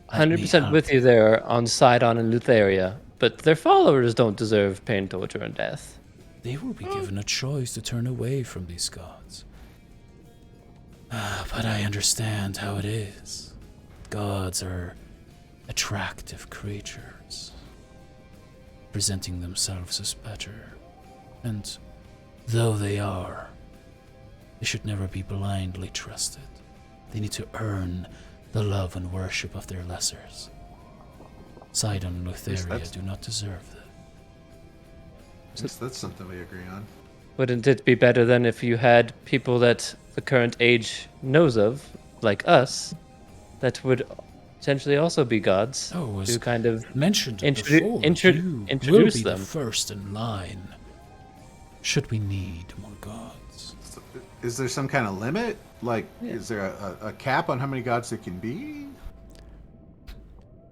100% with you there on Sidon and Lutheria, but their followers don't deserve pain, torture, and death. They will be given a choice to turn away from these gods. But I understand how it is. Gods are attractive creatures, presenting themselves as better. And though they are, they should never be blindly trusted. They need to earn the love and worship of their lessers. Sidon and Lutheria do not deserve that. That's something we agree on. Wouldn't it be better then if you had people that the current age knows of, like us, that would potentially also be gods, to kind of mentioned introduce you will be them? The first in line, should we need more gods. So, is there some kind of limit? Like, is there a cap on how many gods there can be?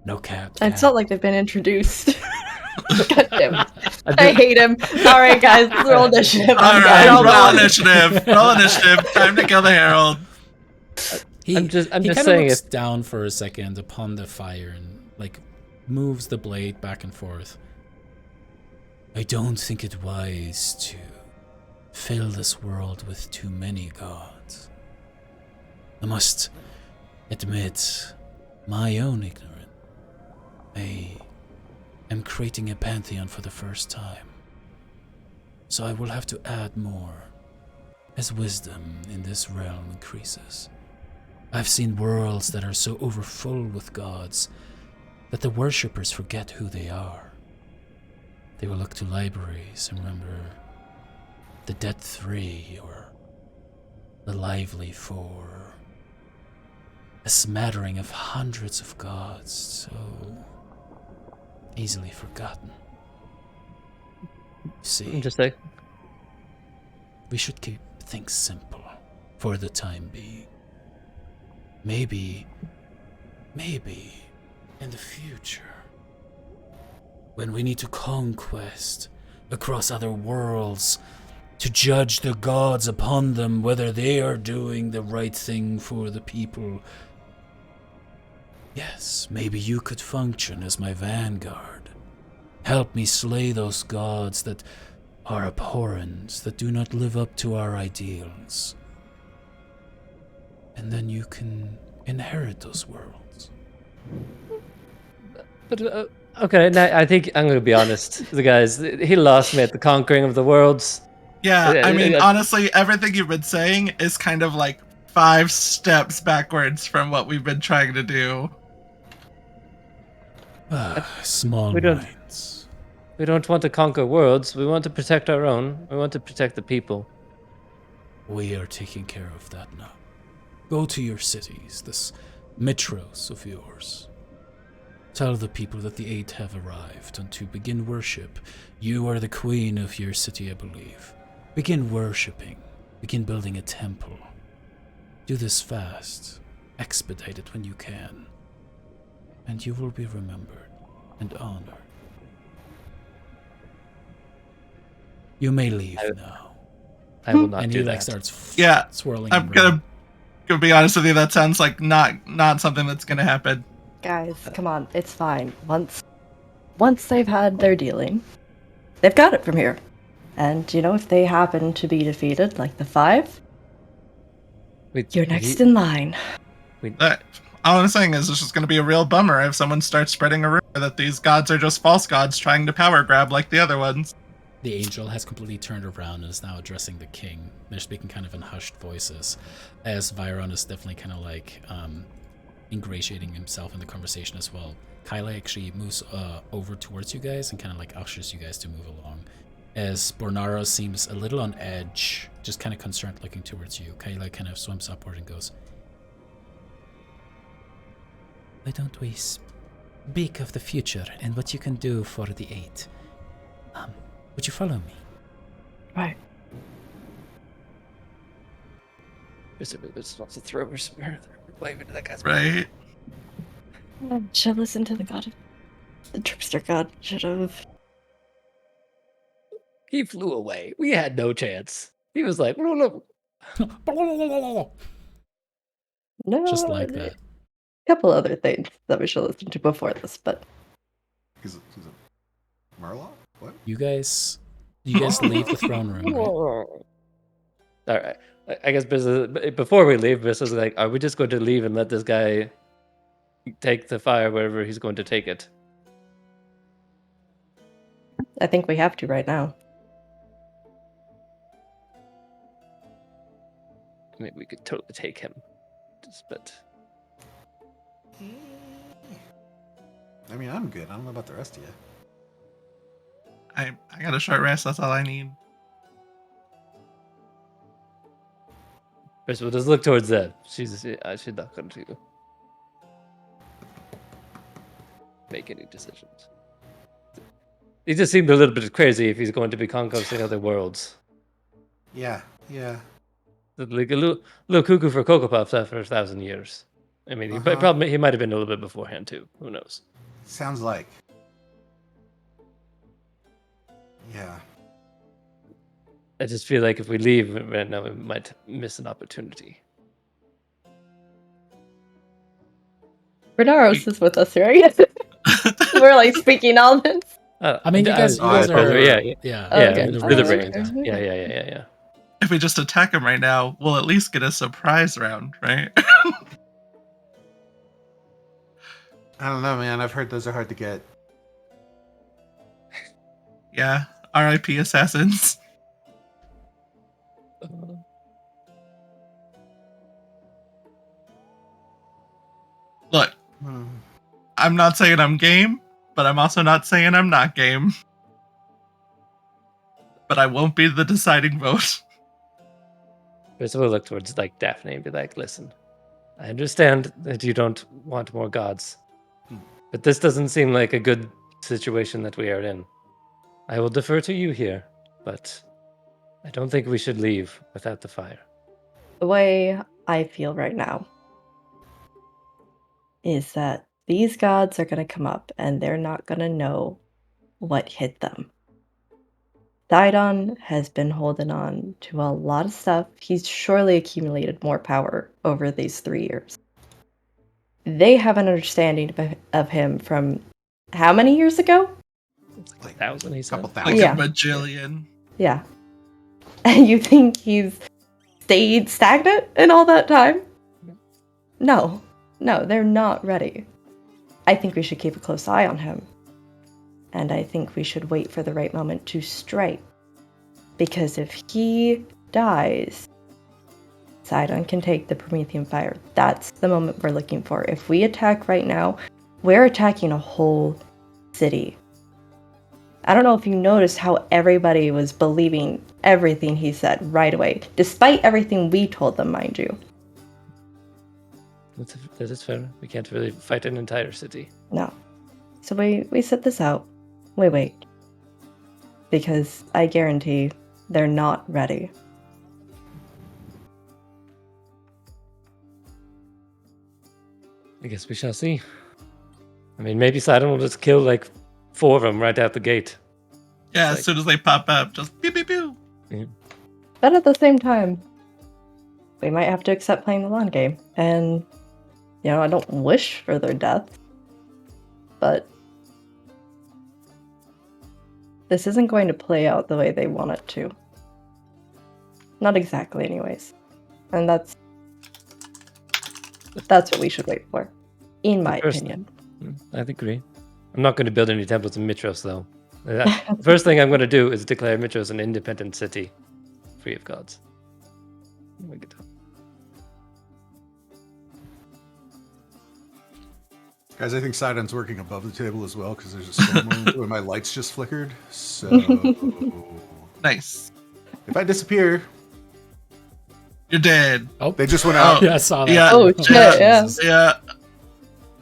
No cap. It's not like they've been introduced. God damn it. I hate him. All right, guys, roll initiative. All right, roll initiative. Roll initiative. Time to kill the herald. I'm just he kind of saying, looks down for a second upon the fire and like moves the blade back and forth. I don't think it wise to fill this world with too many gods. I must admit my own ignorance. I am creating a pantheon for the first time, so I will have to add more as wisdom in this realm increases. I've seen worlds that are so overfull with gods But the worshippers forget who they are. They will look to libraries and remember the Dead Three or the Lively Four. A smattering of hundreds of gods, so easily forgotten. See, Just like, we should keep things simple for the time being. Maybe in the future, when we need to conquest across other worlds to judge the gods upon them whether they are doing the right thing for the people. Yes, maybe you could function as my vanguard. Help me slay those gods that are abhorrent, that do not live up to our ideals. And then you can inherit those worlds. but okay, now I think I'm gonna be honest. The guys, he lost me at the conquering of the worlds. Yeah, I mean, honestly, everything you've been saying is kind of like 5 steps backwards from what we've been trying to do. Small We don't- minds. We don't want to conquer worlds. We want to protect our own. We want to protect the people. We are taking care of that now. Go to your cities, this metros of yours. Tell the people that the Eight have arrived, and to begin worship. You are the queen of your city, I believe. Begin worshipping. Begin building a temple. Do this fast. Expedite it when you can. And you will be remembered and honored. You may leave now. I will not And do he that. starts swirling. I'm around. gonna be honest with you. That sounds like not something that's gonna happen. Guys, come on, it's fine. Once they've had their dealing, they've got it from here. And if they happen to be defeated, like the 5, you're next in line. All I'm saying is, it's just gonna be a real bummer if someone starts spreading a rumor that these gods are just false gods trying to power grab like the other ones. The angel has completely turned around and is now addressing the king. They're speaking kind of in hushed voices, as Viron is definitely kind of like ingratiating himself in the conversation as well. Kyla actually moves over towards you guys and kind of like ushers you guys to move along. As Bornaro seems a little on edge, just kind of concerned looking towards you, Kyla kind of swims upward and goes, "Why don't we speak of the future and what you can do for the Eight? Would you follow me?" Right. It's not to throw her spear. Wave into that guy's Right? Should listen to the god of the trickster god. Should have. He flew away. We had no chance. He was like, no. No. Just like that. A couple other things that we should listen to before this, but He's a Murloc? What? You guys leave the throne room, right? All right. I guess before we leave, Biss is like, are we just going to leave and let this guy take the fire wherever he's going to take it? I think we have to right now. I mean, we could totally take him. But I mean, I'm good. I don't know about the rest of you. I got a short rest. That's all I need. Biss will just look towards Zed. She's not going to make any decisions. He just seemed a little bit crazy if he's going to be conquering other worlds. Yeah. Like a little cuckoo for Cocoa Puffs after 1,000 years. I mean, he might have been a little bit beforehand too. Who knows? Sounds like. Yeah. I just feel like if we leave right now, we might miss an opportunity. Renaros is with us, right? We're like speaking all this. I mean, you guys are Okay. Really Okay. brilliant. Yeah. If we just attack him right now, we'll at least get a surprise round, right? I don't know, man. I've heard those are hard to get. Yeah. R.I.P. assassins. Look, I'm not saying I'm game, but I'm also not saying I'm not game. But I won't be the deciding vote. First of all, look towards like Daphne and be like, listen, I understand that you don't want more gods, but this doesn't seem like a good situation that we are in. I will defer to you here, but I don't think we should leave without the fire. The way I feel right now is that these gods are going to come up and they're not going to know what hit them. Sidon has been holding on to a lot of stuff. He's surely accumulated more power over these 3 years. They have an understanding of him from how many years ago? Like 1,000, he said. Couple Like thousand. Yeah. a bajillion. Yeah. And you think he's stayed stagnant in all that time? No. No, they're not ready. I think we should keep a close eye on him. And I think we should wait for the right moment to strike. Because if he dies, Sidon can take the Promethean fire. That's the moment we're looking for. If we attack right now, we're attacking a whole city. I don't know if you noticed how everybody was believing everything he said right away, despite everything we told them, mind you. That is fair. We can't really fight an entire city. No. So we set this out. We wait. Because I guarantee they're not ready. I guess we shall see. I mean, maybe Sidon will just kill like 4 of them right out the gate. Yeah, Like- as soon as they pop up, just pew pew pew. But at the same time, we might have to accept playing the long game. And, you know, I don't wish for their death. But this isn't going to play out the way they want it to. Not exactly, anyways. And that's what we should wait for, in my First- opinion. I agree. I'm not going to build any temples in Mitros, though. The first thing I'm going to do is declare Mitros an independent city, free of gods. We could- Guys, I think Sidon's working above the table as well because there's a storm and my lights just flickered. So Nice. if I disappear, You're dead. Oh, they just went out. yeah, I saw that. Yeah. Oh, shit, yeah. Jesus. Yeah.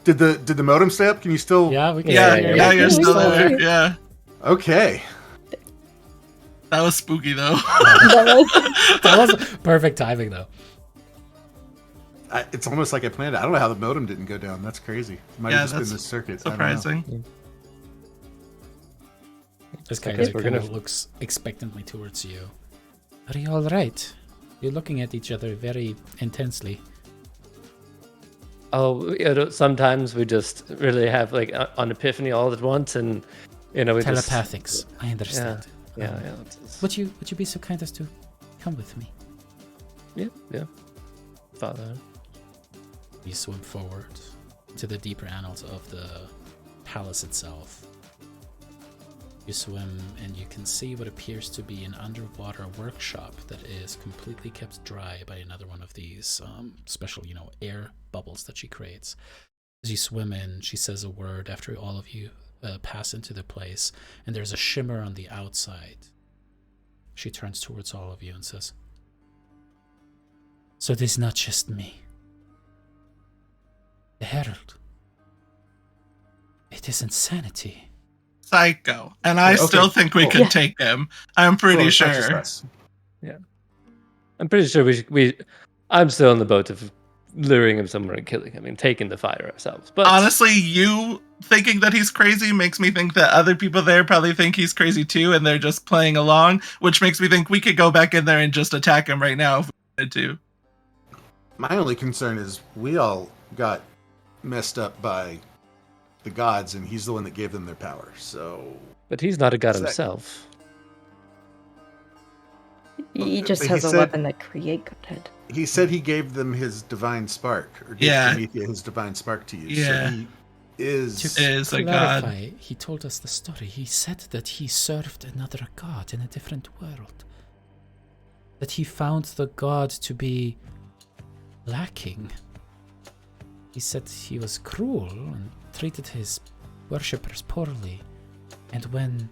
Did the modem stay up? Can you still? Yeah, we can. Yeah, yeah, yeah, yeah. you're still Yeah. there. Yeah. Okay. That was spooky though. That was perfect timing, though. It's almost like I planned it. I don't know how the modem didn't go down. That's crazy. It might Yeah, have just been that's the circuit. I don't know. Surprising. This guy guess we're kind gonna- of looks expectantly towards you. Are you all right? You're looking at each other very intensely. Oh, sometimes we just really have like an epiphany all at once, and we just Telepathics. I understand. yeah. It's- Would you be so kind as to come with me? yeah. Father. You swim forward to the deeper annals of the palace itself. You swim and you can see what appears to be an underwater workshop that is completely kept dry by another one of these special, air bubbles that she creates. As you swim in, she says a word after all of you pass into the place, and there's a shimmer on the outside. She turns towards all of you and says, "So it is not just me. The Herald. It is insanity." Psycho. And I Okay, still think we cool. could Yeah. take him. I'm pretty Well, it's not just sure. us. I'm pretty sure I'm still in the boat of luring him somewhere and killing him and taking the fire ourselves. But Honestly, you thinking that he's crazy makes me think that other people there probably think he's crazy too, and they're just playing along, which makes me think we could go back in there and just attack him right now if we wanted to. My only concern is we all got messed up by the gods, and he's the one that gave them their power. So But he's not a god Exactly. himself. He But just he has a said- weapon that create godhead. he said he gave them his divine spark, or gave Yeah. Promethea his divine spark to use. Yeah. So he is. To Is a god. clarify, he told us the story. He said that he served another god in a different world. That he found the god to be lacking. He said he was cruel and treated his worshippers poorly. And when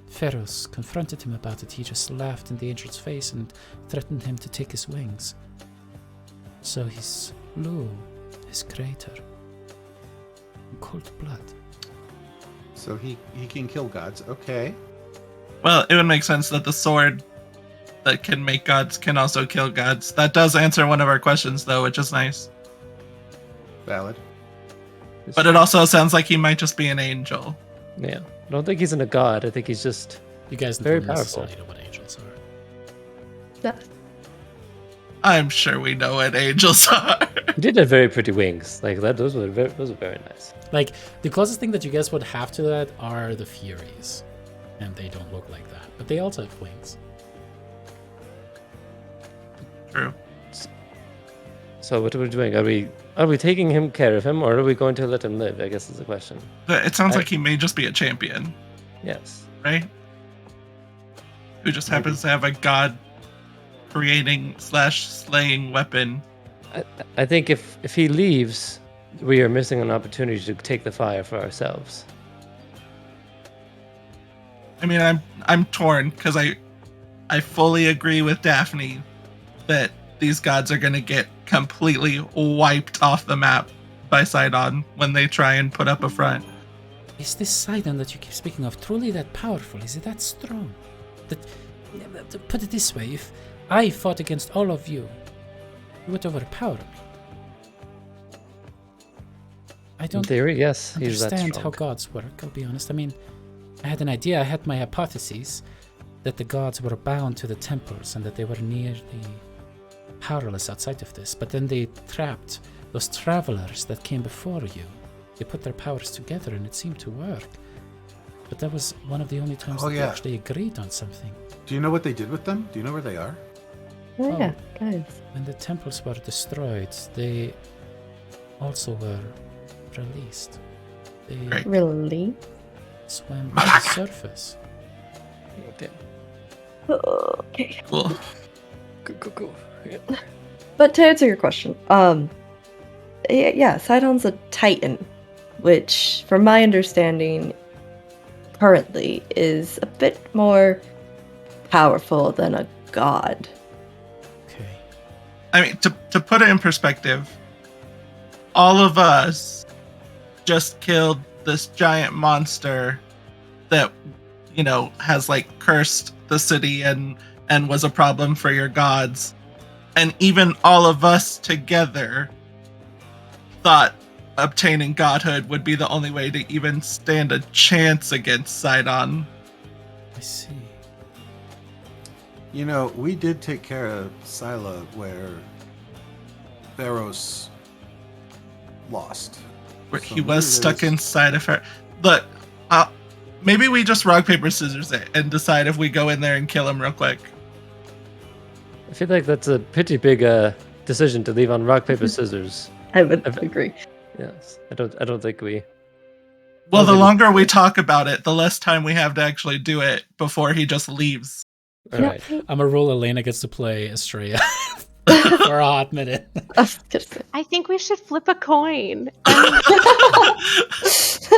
Pharaoh confronted him about it, he just laughed in the angel's face and threatened him to take his wings. So he slew his creator in cold blood. So he can kill gods. Okay. Well, it would make sense that the sword that can make gods can also kill gods. That does answer one of our questions, though, which is nice. Valid. But it also sounds like he might just be an angel. Yeah. I don't think he's in a god. I think he's just You guys very don't powerful. necessarily know what angels are. Yeah. I'm sure we know what angels are. He did have very pretty wings. Like that. Those were very nice. Like, the closest thing that you guys would have to that are the Furies. And they don't look like that. But they also have wings. True. So what are we doing? Are we taking care of him, or are we going to let him live? I guess is the question. But it sounds like he may just be a champion, Yes. right? Who just happens to have a god creating / slaying weapon. I think if he leaves, we are missing an opportunity to take the fire for ourselves. I mean, I'm torn because I fully agree with Daphne that these gods are going to get completely wiped off the map by Sidon when they try and put up a front. Is this Sidon that you keep speaking of truly that powerful? Is it that strong? To put it this way, if I fought against all of you, you would overpower me. I In don't theory, yes, he's that understand strong. how gods work, I'll be honest. I mean, I had an idea, I had my hypotheses that the gods were bound to the temples and that they were nearly powerless outside of this. But then they trapped those travelers that came before you. They put their powers together and it seemed to work. But that was one of the only times that they actually agreed on something. Do you know what they did with them? Do you know where they are? Oh, yeah, guys. When the temples were destroyed, they also were released. They Great. Really? swam to the surface. Okay. Okay. Cool. Cool. Yeah. But to answer your question, yeah, Sidon's a titan, which, from my understanding, currently is a bit more powerful than a god. Okay. I mean, to put it in perspective, all of us just killed this giant monster that, you know, has like cursed the city and was a problem for your gods. And even all of us together thought obtaining godhood would be the only way to even stand a chance against Sidon. I see. You know, we did take care of Scylla where Theros lost. Where So he was maybe stuck there's- inside of her. Look, maybe we just rock, paper, scissors it and decide if we go in there and kill him real quick. I feel like that's a pretty big decision to leave on rock paper scissors. I would agree. Yes, I don't think we. Well, the Okay. longer we talk about it, the less time we have to actually do it before he just leaves. All right. I'm gonna roll Elena gets to play Estrella for a hot minute. I was gonna say- I think we should flip a coin.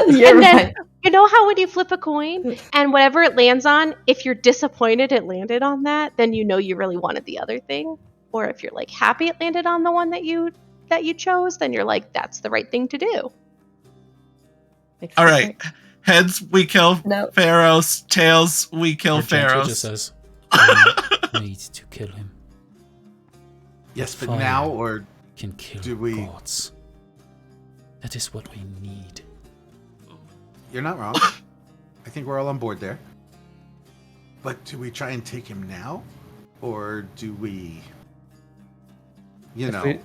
You're And then- right. You know how when you flip a coin and whatever it lands on, if you're disappointed it landed on that, then you know you really wanted the other thing. Or if you're like happy it landed on the one that you chose, then you're like, that's the right thing to do. Makes All sense, right. Heads, we kill No. Pharaohs. Tails, we kill Argento Pharaohs. just says, "We need to kill him. Yes, but Fine. now or Can kill Do we- gods. That is what we need." you're not wrong. I think we're all on board there. But do we try and take him now? Or do we, you know,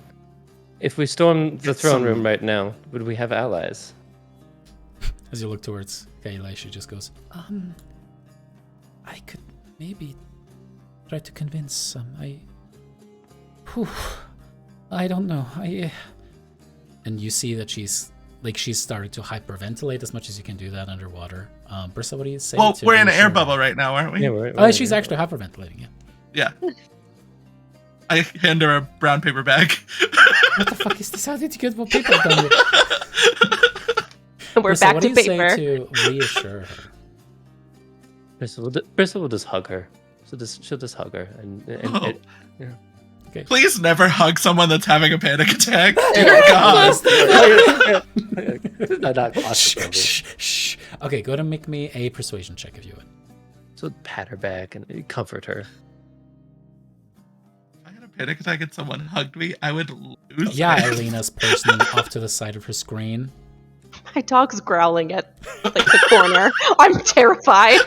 If we storm the Get throne some- room right now, would we have allies? As you look towards Kayla, she just goes, I could maybe try to convince some. I don't know. And you see that she's starting to hyperventilate as much as you can do that underwater. Brissa, what do you say? Well, to we're in an air reassure her? bubble right now, aren't we? Yeah, we're Oh, she's actually hyperventilating, yeah. Yeah. I hand her a brown paper bag. What the fuck is this? How did you get what paper done with? We're Brissa, back what to do you paper. say to reassure her? Brissa will just hug her. She'll just hug her, Oh. yeah. Okay. Please never hug someone that's having a panic attack. Dear God. Not Shh, claustrophobic. shh, shh. Okay, go ahead and make me a persuasion check if you would. So pat her back and comfort her. If I had a panic attack and someone hugged me, I would lose Yeah, it. Elena's person off to the side of her screen. My dog's growling at like the corner. I'm terrified.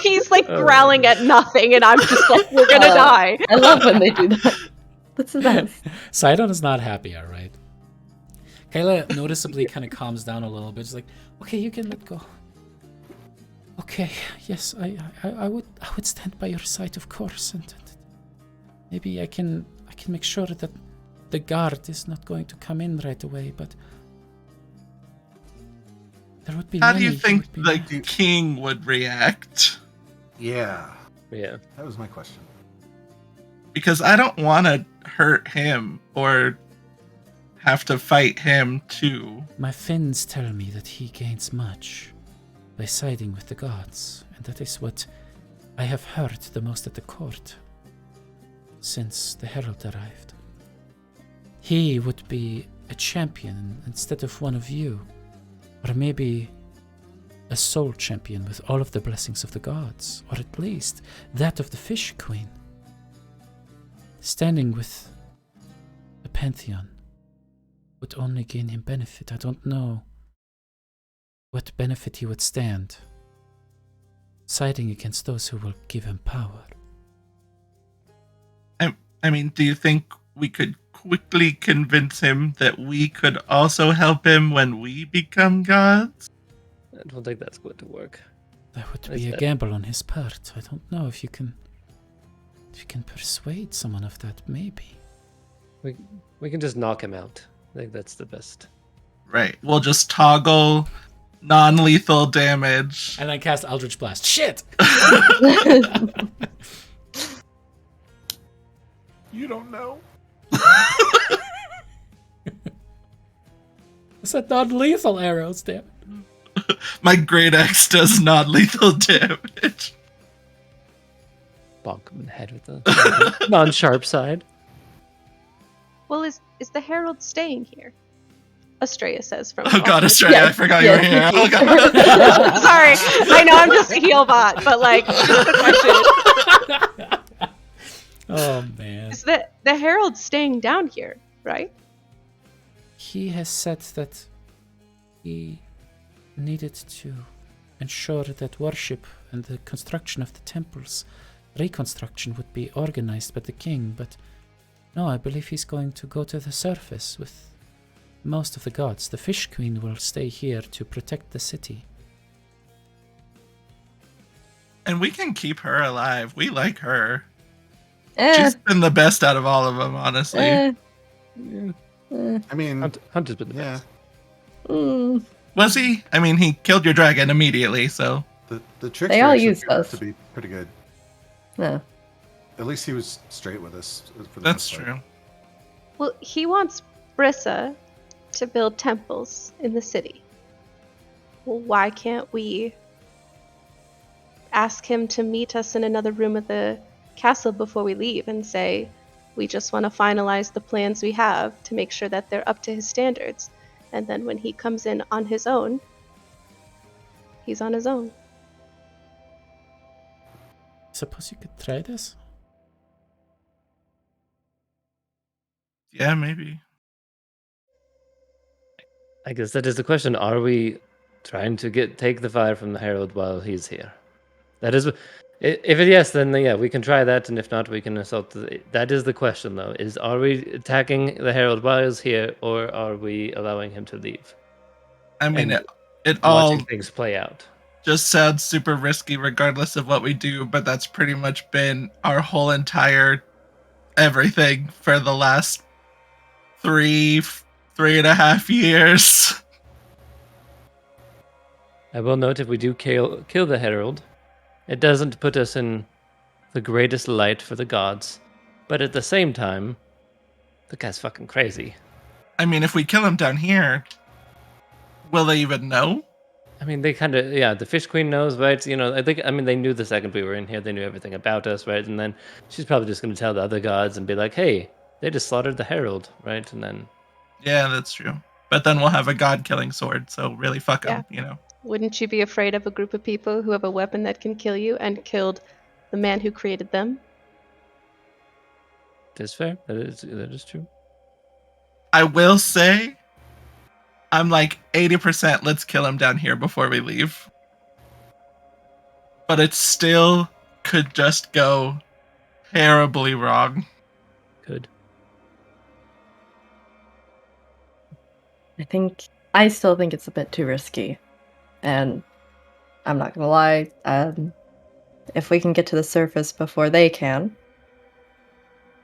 He's like growling at nothing, and I'm just like, we're gonna die. I love when they do that. That's the best. Sidon is not happy, all right? Kayla noticeably kind of calms down a little bit. She's like, okay, you can let go. Okay, yes, I would stand by your side, of course, and maybe I can make sure that the guard is not going to come in right away, but there would be How do many you who think would be the mad. king would react? Yeah, Yeah. that was my question. Because I don't want to hurt him or have to fight him too. My Finns tell me that he gains much by siding with the gods, and that is what I have heard the most at the court since the herald arrived. He would be a champion instead of one of you, or maybe a soul champion with all of the blessings of the gods, or at least that of the Fish Queen. Standing with the Pantheon would only gain him benefit. I don't know what benefit he would stand siding against those who will give him power. I mean, do you think we could quickly convince him that we could also help him when we become gods? I don't think that's going to work. That would Is be a that- gamble on his part. I don't know if you can persuade someone of that, maybe. We can just knock him out. I think that's the best. Right. We'll just toggle non-lethal damage. And then cast Eldritch Blast. Shit! You don't know. I said non-lethal arrows, damn it. My great axe does non-lethal damage. Bonk him in the head with the non-sharp side. Well, is the herald staying here? Estrella says from. Oh God, off Estrella, I Yes, forgot you were here. yes, Oh yes. God. Sorry, I know I'm just a heel bot, but like, just a question. Oh, man. Is the herald staying down here, right? He has said that he needed to ensure that worship and the construction of the temples, reconstruction, would be organized by the king, but no, I believe he's going to go to the surface with most of the gods. The Fish Queen will stay here to protect the city. And we can keep her alive. We like her. Eh, She's been the best out of all of them, honestly. eh, Yeah. eh, I mean, Hunter's been the yeah. best. mm. Was he? I mean, he killed your dragon immediately, so. The tricks They were all actually use turned out us. to be pretty good. No. At least he was straight with us. For the That's most part. true. Well, he wants Brissa to build temples in the city. Well, why can't we ask him to meet us in another room of the castle before we leave and say, we just want to finalize the plans we have to make sure that they're up to his standards. And then when he comes in on his own, he's on his own. Suppose you could try this? Yeah, maybe. I guess that is the question. Are we trying to take the fire from the Herald while he's here? That is, if yes, then yeah, we can try that, and if not, we can assault. That is the question, though: is are we attacking the Herald while he's here, or are we allowing him to leave? I mean, And it all Watching things play out. just sounds super risky regardless of what we do, but that's pretty much been our whole entire everything for the last 3.5 years. I will note if we do kill the Herald, it doesn't put us in the greatest light for the gods, but at the same time, the guy's fucking crazy. I mean, if we kill him down here, will they even know? I mean, they kind of, the Fish Queen knows, right? You know, they knew the second we were in here, they knew everything about us, right? And then she's probably just going to tell the other gods and be like, hey, they just slaughtered the Herald, right? And then... Yeah, that's true. But then we'll have a god-killing sword, so really fuck him, Wouldn't you be afraid of a group of people who have a weapon that can kill you and killed the man who created them? That's fair. That is true. I will say, I'm like 80% let's kill him down here before we leave. But it still could just go terribly wrong. Could. I still think it's a bit too risky. And I'm not gonna lie, if we can get to the surface before they can,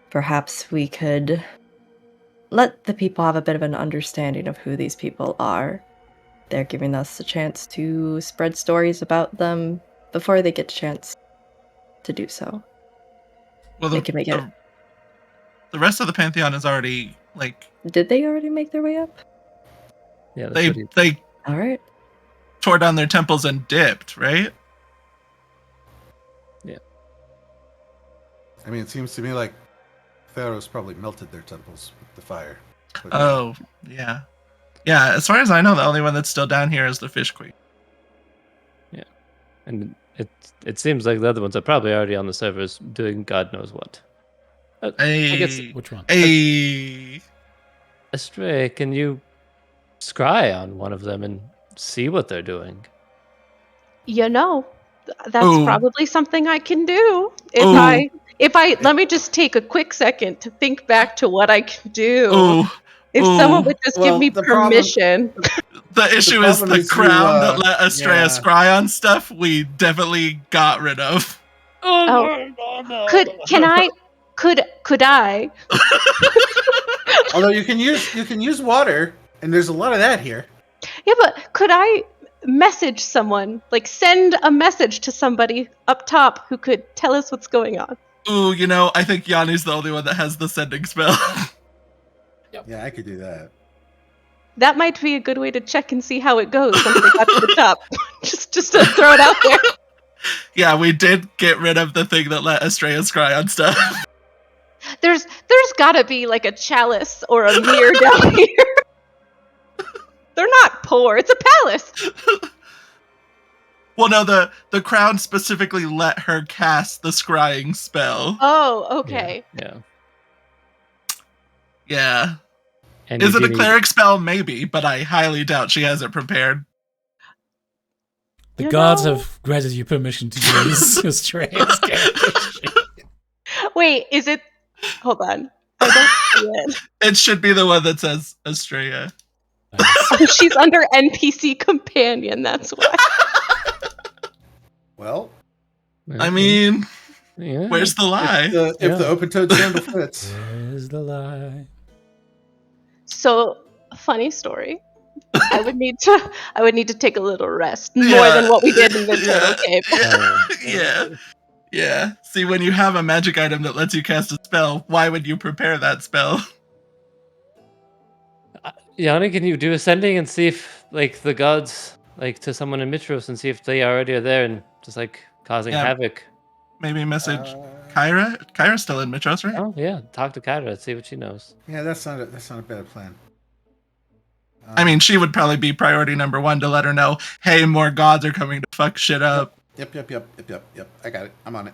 perhaps we could let the people have a bit of an understanding of who these people are. They're giving us a chance to spread stories about them before they get a chance to do so. Well, They can make it. the rest of the Pantheon is already, like... Did they already make their way up? Yeah, They All right. tore down their temples and dipped, right? Yeah. I mean, it seems to me like Pharaoh's probably melted their temples with the fire. But, Oh, yeah. Yeah, as far as I know, the only one that's still down here is the Fish Queen. And it seems like the other ones are probably already on the servers doing God knows what. I guess Which one? Astray, can you scry on one of them and see what they're doing? You know, that's Ooh. probably something I can do. Ooh. If I let me just take a quick second to think back to what I can do. Ooh. If Ooh. someone would just Well, give me the problem- permission. The issue is problem the is crown you, that let Astrea yeah. scry on stuff we definitely got rid of. Oh, could I? Although you can use water, and there's a lot of that here. Yeah, but could I message someone, like send a message to somebody up top who could tell us what's going on? Ooh, I think Yanni's the only one that has the sending spell. Yeah, I could do that. That might be a good way to check and see how it goes once they got to the top. just to throw it out there. Yeah, we did get rid of the thing that let Astrea scry on stuff. There's gotta be like a chalice or a mirror down here. They're not poor. It's a palace. Well, no, the crown specifically let her cast the scrying spell. Oh, okay. Yeah. And Is you it a do need- cleric spell? Maybe, but I highly doubt she has it prepared. The You gods know- have granted you permission to use Astraea's character. Wait, is it? Hold on. I don't see it. It should be the one that says Astrea. Oh, she's under NPC companion. That's why. Well, I mean, yeah. where's the lie? if the open-toed sandal fits. There's the lie. So, funny story. I would need to take a little rest more Yeah. than what we did in the Yeah. cave. Yeah. See, when you have a magic item that lets you cast a spell, why would you prepare that spell? Yanni, can you do ascending and see if the gods to someone in Mitros and see if they already are there and just causing havoc? Maybe message Kyra. Kyra's still in Mitros, right? Oh yeah, talk to Kyra, see what she knows. Yeah, that's not a bad plan. I mean, she would probably be priority number one to let her know, hey, more gods are coming to fuck shit up. Yep. I got it. I'm on it.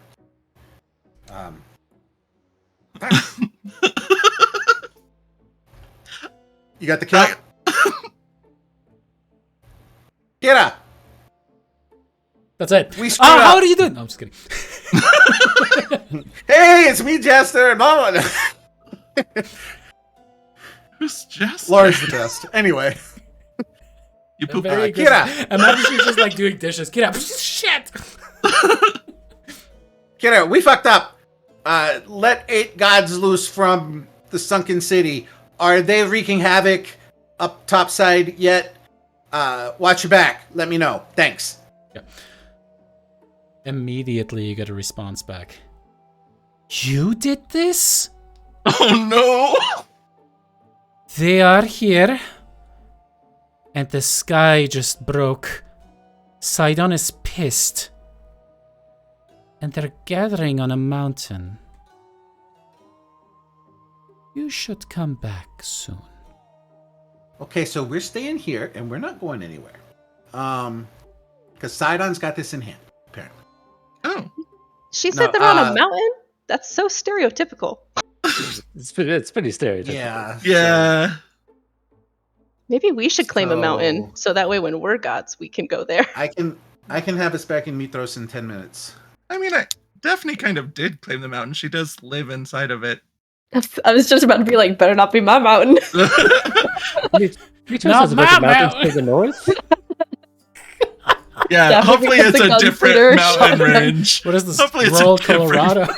You got the count? Get up! That's it. We screwed How up. do you do it? No, I'm just kidding. Hey, it's me, Jester, and Mama. Who's Jess? Laura's the best. Anyway. You poop Very out. Get up! Imagine she's just doing dishes. Get up. Shit. Get out. We fucked up. Let 8 gods loose from the sunken city. Are they wreaking havoc up topside yet? Watch your back. Let me know. Thanks. Yeah. Immediately you get a response back. You did this? Oh no! They are here. And the sky just broke. Sidon is pissed. And they're gathering on a mountain. You should come back soon. Okay, so we're staying here and we're not going anywhere. Because Sidon's got this in hand, apparently. Oh. She said No, they're on a mountain? That's so stereotypical. It's pretty stereotypical. Yeah. Yeah. Maybe we should claim a mountain So- so that way when we're gods, we can go there. I can have us back in Mitros in 10 minutes. I mean, Daphne kind of did claim the mountain. She does live inside of it. I was just about to be like, better not be my mountain. Mitros Not has a bunch of my mountains mountain. to the north. Yeah, Daphne hopefully becomes it's the a gun different leader. mountain Shotgun. range. What is this? Hopefully it's a Rural different- Colorado?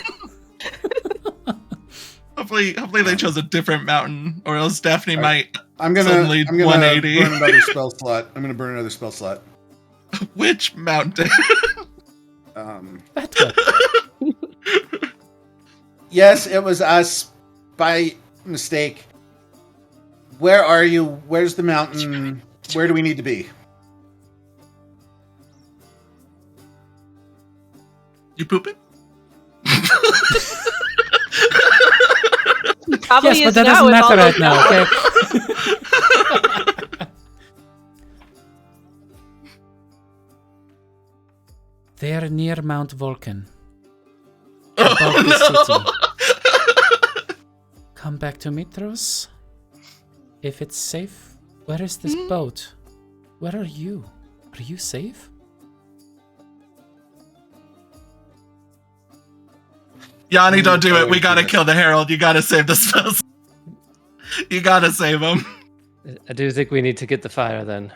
Hopefully they chose a different mountain, or else Daphne might. I'm gonna Suddenly 180. burn another spell slot. I'm gonna burn another spell slot. Which mountain? That one. Yes, it was us by mistake. Where are you? Where's the mountain? Where do we need to be? You pooping? Probably Yes, but is that now doesn't with all matter those right now, okay? They are near Mount Vulcan. Above the city. Come back to Mitros. If it's safe, where is this boat? Where are you? Are you safe? Yanni, don't do it. We gotta kill the Herald. You gotta save the spells. You gotta save him. I do think we need to get the fire then.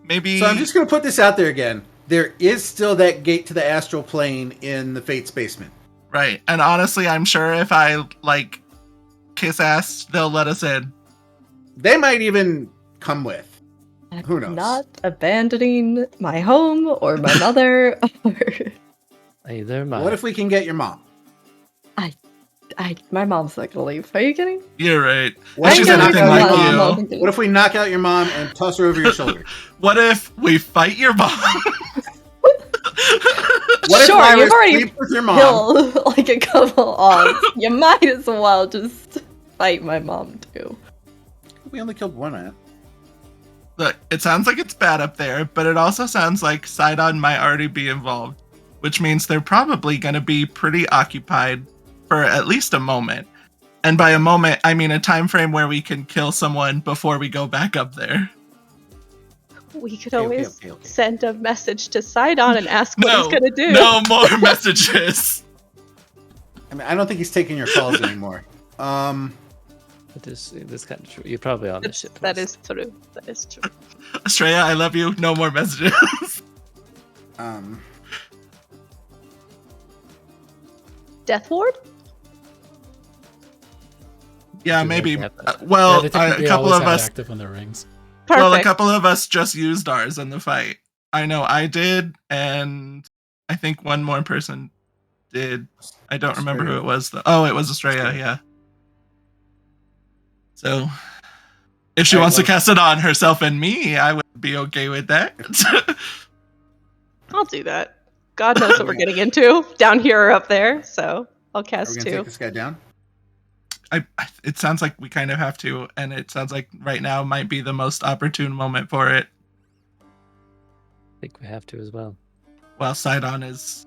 Maybe. So I'm just gonna put this out there again. There is still that gate to the astral plane in the Fate's basement. Right. And honestly, I'm sure if I, kiss ass, they'll let us in. They might even come with. Who knows? Not abandoning my home or my mother. Or Either my. What if we can get your mom? my mom's not gonna leave. Are you kidding? You're right. What If she's if we anything knock like out your you. mom? What if we knock out your mom and toss her over your shoulder? What if we fight your mom? What if Sure, Lyra you've already sleeps with your mom? Kill like a couple odds. You might as well just fight my mom too. We only killed one ant. Look, it sounds like it's bad up there, but it also sounds like Sidon might already be involved, which means they're probably going to be pretty occupied for at least a moment. And by a moment, I mean a time frame where we can kill someone before we go back up there. We could Okay, always okay. send a message to Sidon and ask what he's gonna do. No more messages. I mean, I don't think he's taking your calls anymore. It is kind of true. You're probably on the ship. That is true. That is true. Estrella, I love you. No more messages. Death Ward? Yeah, Do they maybe. have that? Well, they technically a couple always of have us. active on their rings. Perfect. Well, a couple of us just used ours in the fight. I know I did, and I think one more person did. I don't remember who it was, though. Oh, it was Estrella, yeah. So, if she Alright, wants to well- cast it on herself and me, I would be okay with that. I'll do that. God knows what we're getting into down here or up there, so I'll Are we cast gonna two. take this guy down? It sounds like we kind of have to, and it sounds like right now might be the most opportune moment for it. I think we have to as well. While Sidon is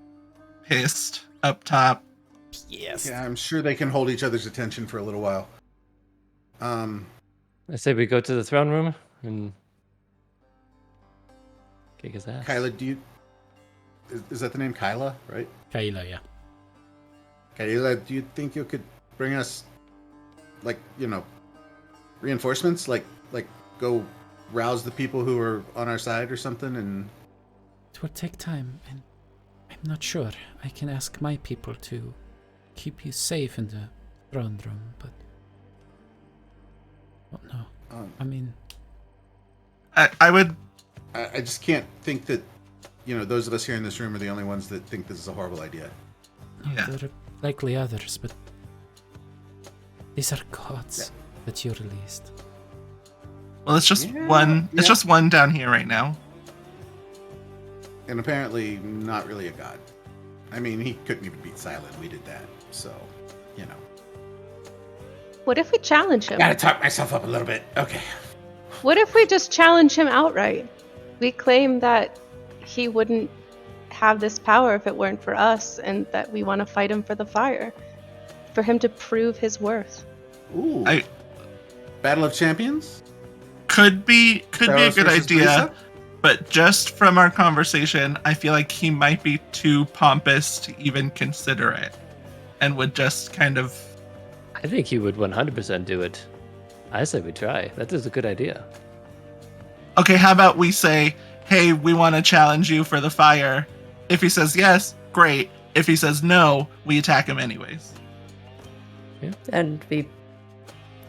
pissed up top. Yes. Yeah, I'm sure they can hold each other's attention for a little while. I say we go to the throne room and kick his ass. Kyla, is that the name Kyla, right? Kaila, yeah. Kyla, do you think you could bring us, reinforcements? Like go rouse the people who are on our side or something? And It will take time, and I'm not sure. I can ask my people to keep you safe in the throne room, but... Well, no. I mean... I would. I just can't think that those of us here in this room are the only ones that think this is a horrible idea. Yeah. There are likely others, but these are gods that you released. Well, it's just one. It's just one down here right now. And apparently not really a god. I mean, he couldn't even beat Silent. We did that. So, What if we challenge him? Gotta talk myself up a little bit. Okay. What if we just challenge him outright? We claim that he wouldn't have this power if it weren't for us, and that we want to fight him for the fire. For him to prove his worth. Ooh. Battle of Champions? Could be a Pharaohs good versus idea, Lisa? but just from our conversation, I feel like he might be too pompous to even consider it, and would just kind of. I think he would 100% do it. I say we try. That is a good idea. Okay, how about we say, hey, we want to challenge you for the fire. If he says yes, great. If he says no, we attack him anyways. And we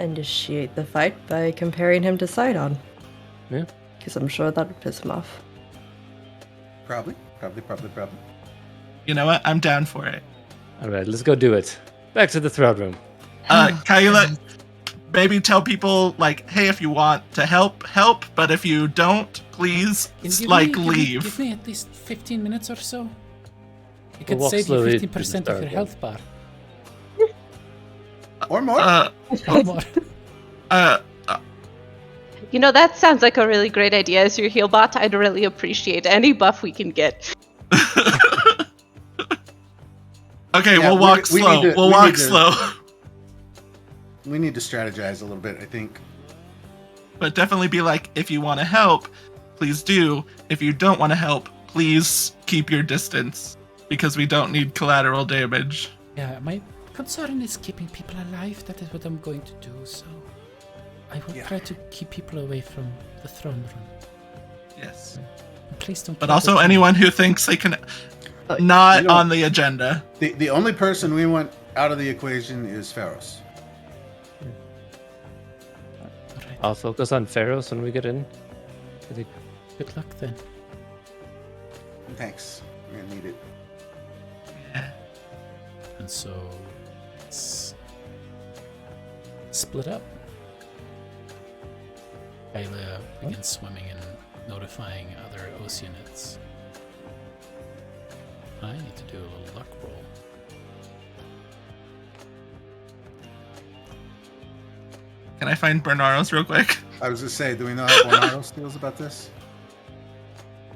initiate the fight by comparing him to Sidon. Yeah. Because I'm sure that would piss him off. Probably. You know what? I'm down for it. All right, let's go do it. Back to the throne room. Kyla, maybe tell people, like, hey, if you want to help, but if you don't, please, leave. Give me at least 15 minutes or so. You We'll could walk save you slowly to 15% the of start, your yeah. health bar. Or more. Or more. That sounds like a really great idea as your heal bot. I'd really appreciate any buff we can get. Okay, Yeah, we'll walk we slow. need to- We'll we walk need to- slow. We need to strategize a little bit, I think. But definitely be like, if you want to help, please do. If you don't want to help, please keep your distance. Because we don't need collateral damage. Yeah, my concern is keeping people alive. That is what I'm going to do, so I will try to keep people away from the throne room. Yes. And please don't. But kill also the king. anyone who thinks they can... Not you know- on the agenda. The only person we want out of the equation is Pharaohs. Alright, I'll focus on Pharaohs when we get in. I think good luck then. Thanks. We're gonna need it. And so let's split up. Kyla begins swimming and notifying other Oceanids. I need to do a little luck roll. Can I find Bernaros real quick? I was gonna say, do we know how Bornaros feels about this?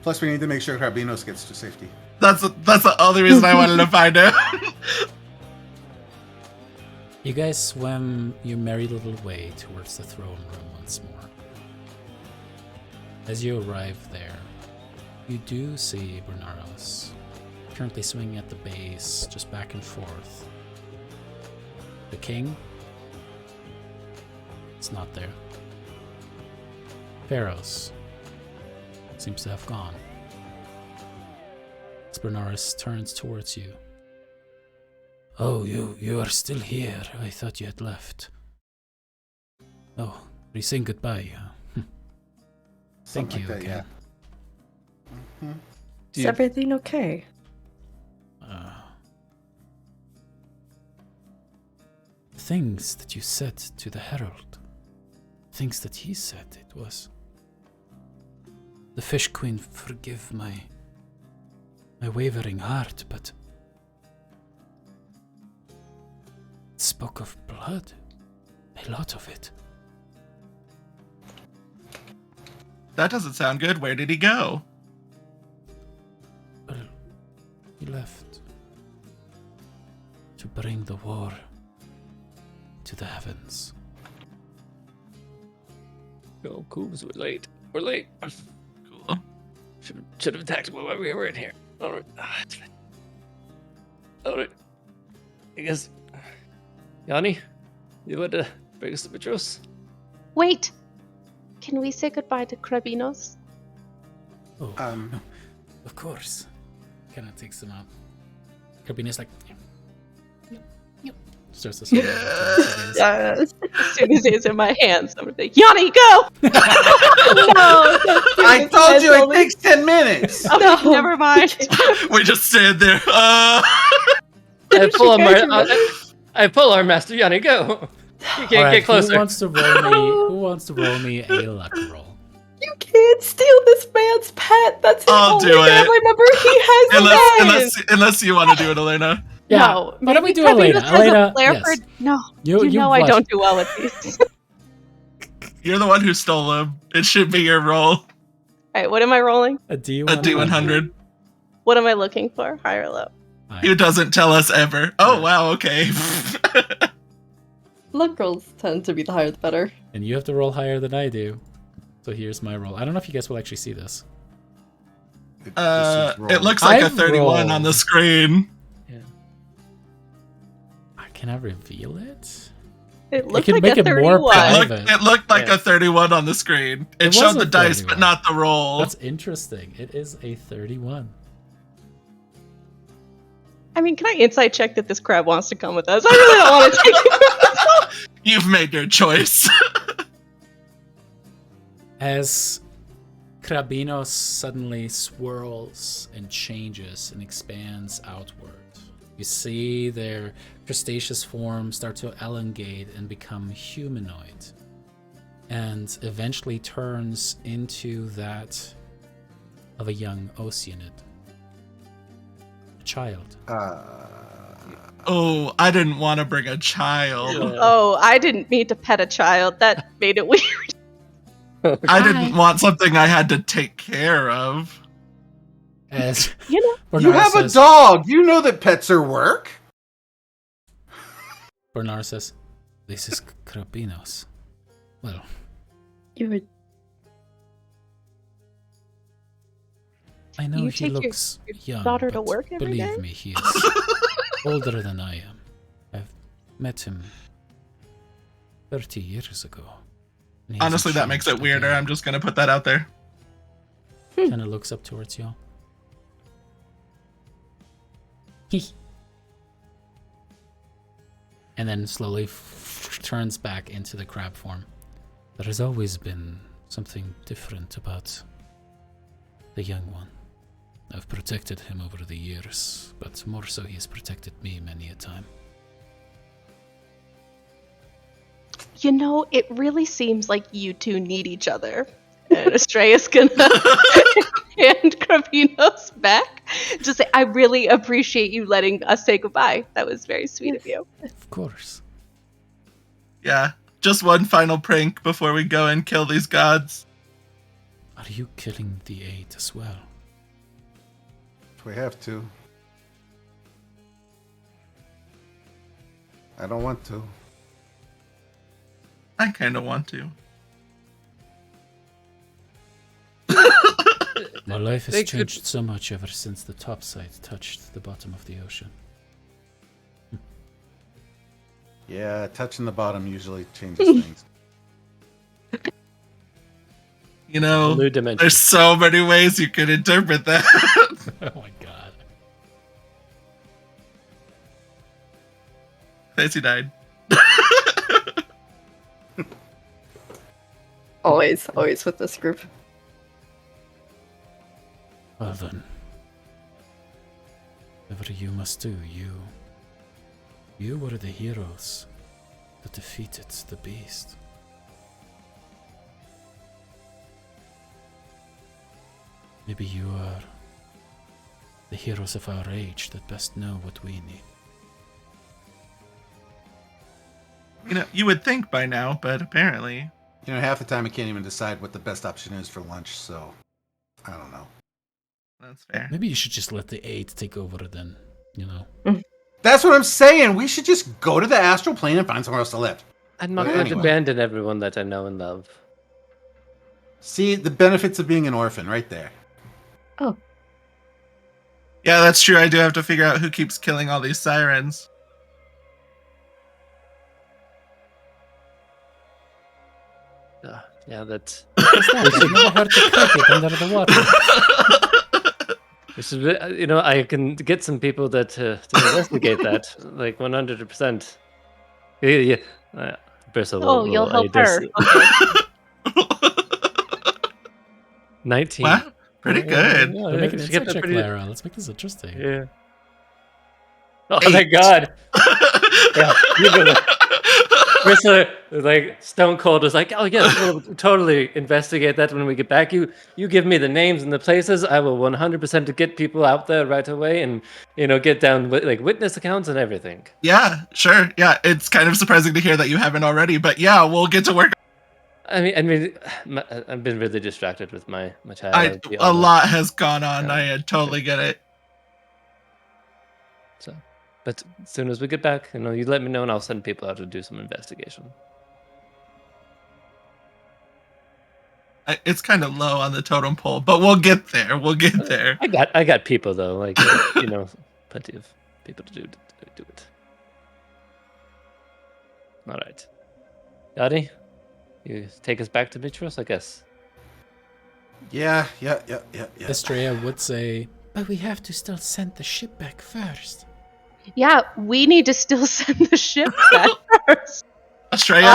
Plus, we need to make sure Carbinos gets to safety. That's the only reason I wanted to find out. You guys swim your merry little way towards the throne room once more. As you arrive there, you do see Bernaros currently swinging at the base, just back and forth. The king? It's not there. Pharaohs seems to have gone. As Bernaros turns towards you. Oh, you are still here. I thought you had left. Oh, are you saying goodbye? Thank Something you like that, again. yeah. Is everything okay? Things that you said to the Herald. Things that he said, it was. The Fish Queen, forgive my wavering heart, but it spoke of blood. A lot of it. That doesn't sound good. Where did he go? Well, he left to bring the war to the heavens. go, Coobs. We're late. We're late. Cool. Should have attacked while we were in here. All right. It's fine. All right. I guess. Yanni, you want to bring us the Petros? Wait! Can we say goodbye to Krabinos? Oh, of course. Kind of takes them out. Carabina's like, yep. Starts to swim. Yes. As soon as it's in my hands, I'm gonna say, Yanni, go! No, I told you it takes 10 minutes. Okay, No. never mind. We just stand there. I pull our master Yanni, go. You can't Alright, get closer. Who wants to roll me a luck roll? You can't steal this man's pet. That's the I'll only do family it. member he has left. Unless you want to do it, Elena. Yeah. No, Why don't we do maybe Elena? Krabinos has a Elena, flair yes. for- no, You you I blush. don't do well with these. You're the one who stole him. It should be your roll. Alright, what am I rolling? A D100. A D100. What am I looking for? High or low? Who doesn't tell us ever? Oh, wow, okay. Luck rolls tend to be the higher the better. And you have to roll higher than I do. So here's my roll. I don't know if you guys will actually see this. It looks like I've a 31 on the rolled. screen. Can I reveal it? It looked can like make a it more 31. private. It looked like Yeah. a 31 on the screen. It It showed was the a dice, 31. but not the roll. That's interesting. It is a 31. I mean, can I insight check that this crab wants to come with us? I really don't want to take it. You've made your choice. As Krabinos suddenly swirls and changes and expands outward, you see their crustaceous form start to elongate and become humanoid, and eventually turns into that of a young Oceanid. A child. Oh, I didn't want to bring a child. Oh, I didn't mean to pet a child. That made it weird. I didn't want something I had to take care of. As You know, Bernard You have a says- dog. You know that pets are work. Bernard says, "This is Krabinos." Well, You would. I know You he take your looks young, daughter to but work every believe day? me, he is older than I am. I've met him 30 years ago. and he Honestly, hasn't that makes it changed a weirder. bit. I'm just going to put that out there. Kind of looks up towards y'all. And then slowly turns back into the crab form. There has always been something different about the young one. I've protected him over the years, but more so he has protected me many a time. you know, it really seems like you two need each other. And Estrella's gonna hand Krabinos back to say, I really appreciate you letting us say goodbye. That was very sweet of you. Of course. Yeah. Just one final prank before we go and kill these gods. Are you killing the 8 as well? We have to. I don't want to. I kind of want to. My life has They could- changed so much ever since the topside touched the bottom of the ocean. Yeah, touching the bottom usually changes things. You know, New dimension. there's so many ways you could interpret that. Oh my god. Fancy died. Always with this group. Well then. Whatever you must do, you were the heroes that defeated the beast. Maybe you are the heroes of our age that best know what we need. You know, you would think by now, but apparently. You know, half the time I can't even decide what the best option is for lunch, so I don't know. That's fair. Maybe you should just let the 8 take over then, you know. That's what I'm saying. We should just go to the astral plane and find somewhere else to live. I'm not But going to anyway. abandon everyone that I know and love. See the benefits of being an orphan right there. Yeah, that's true. I do have to figure out who keeps killing all these sirens. Yeah, that's. What's that? I never heard the cricket under the water. This is, you know, I can get some people that to investigate that, like 100%. Yeah. Bristle Oh, you'll help her. Okay. 19. Wow, pretty good. We're making an she kept insight that check, pretty- Clara. Let's make this interesting. Yeah. Oh, 8. thank God. Yeah, you go. Bristler, like Stone Cold, was like, "Oh yes, we'll totally investigate that when we get back. You give me the names and the places. I will 100% to get people out there right away, and get down with like witness accounts and everything." Yeah, sure. Yeah, it's kind of surprising to hear that you haven't already, but yeah, we'll get to work. I mean, I've been really distracted with my child. I'll be A honest. lot has gone on. Yeah. I totally get it. So, but as soon as we get back, you let me know, and I'll send people out to do some investigation. It's kind of low on the totem pole, but we'll get there. We'll get there. I got people though, like plenty of people to do it. All right, Yadi, you take us back to Mitros, I guess. Yeah. Estrella would say, but we have to still send the ship back first. Yeah, we need to still send the ship back first. Australia.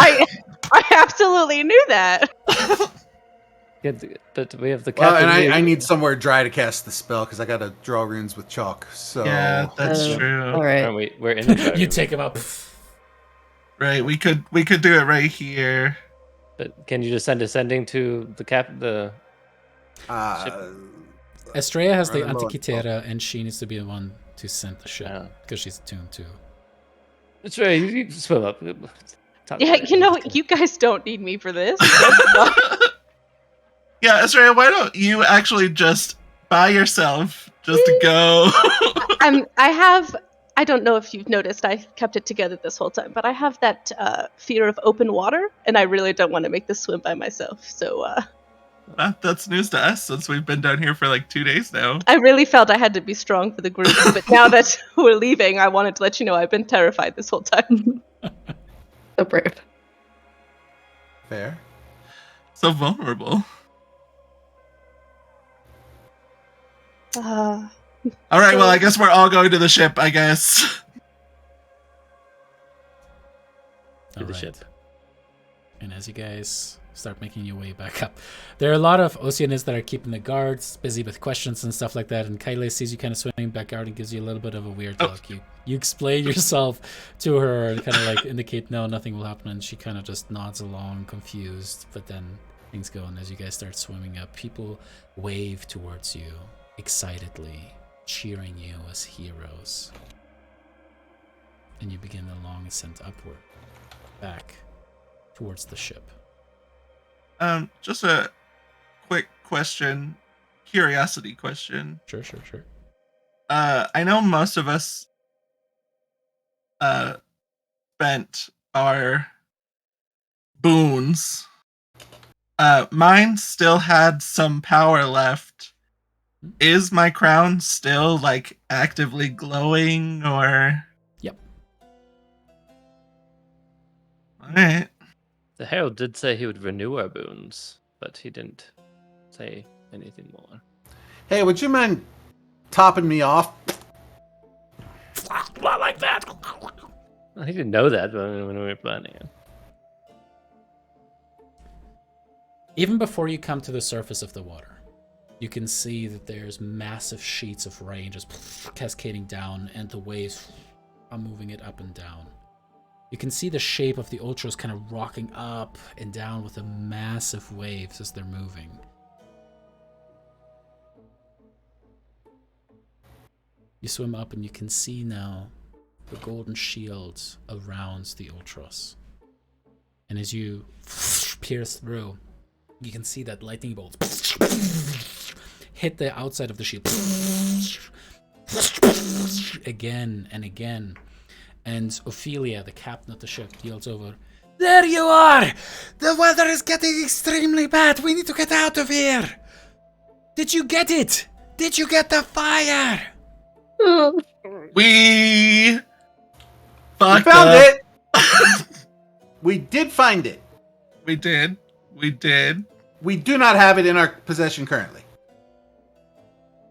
I absolutely knew that. Yeah, but we have the Well, captain. and here. I need somewhere dry to cast the spell because I got to draw runes with chalk. So Yeah, that's true. All right. Aren't we? We're in the You take him up. Right, we could do it right here. But can you just send a sending to the Estrella has the Running low on Antikythera, and she needs to be the one to send the ship Yeah. because she's attuned to. That's right. You swim up. Top Yeah, right. you guys don't need me for this. Yeah, Australia, why don't you actually just by yourself just go? I don't know if you've noticed, I kept it together this whole time, but I have that fear of open water, and I really don't want to make this swim by myself. So That's news to us since we've been down here for like 2 days now. I really felt I had to be strong for the group, but now that we're leaving, I wanted to let you know I've been terrified this whole time. So brave. fair. So vulnerable. Uh, All right, well, I guess we're all going to the ship, I guess. To the Alright. ship. And as you guys start making your way back up, there are a lot of Oceanists that are keeping the guards busy with questions and stuff like that. And Kyle sees you kind of swimming back out and gives you a little bit of a weird look. You explain yourself to her and kind of like indicate no, nothing will happen. And she kind of just nods along, confused. But then things go on as you guys start swimming up. People wave towards you excitedly, cheering you as heroes. And you begin the long ascent upward, back towards the ship. Just a quick question, curiosity question. Sure. I know most of us spent our boons. Mine still had some power left. Is my crown still like actively glowing or? Yep. Alright. The herald did say he would renew our boons, but he didn't say anything more. Hey, would you mind topping me off? Not like that. Well, he didn't know that when we were planning it. Even before you come to the surface of the water, you can see that there's massive sheets of rain just cascading down, and the waves are moving it up and down. You can see the shape of the Ultras kind of rocking up and down with the massive waves as they're moving. You swim up and you can see now the golden shields around the Ultras. And as you pierce through, you can see that lightning bolt hit the outside of the shield again and again. And Ophelia, the captain of the ship, yells over, "There you are! The weather is getting extremely bad. We need to get out of here. Did you get it? Did you get the fire?" We We fucked found up. it! We did find it. We did. We do not have it in our possession currently.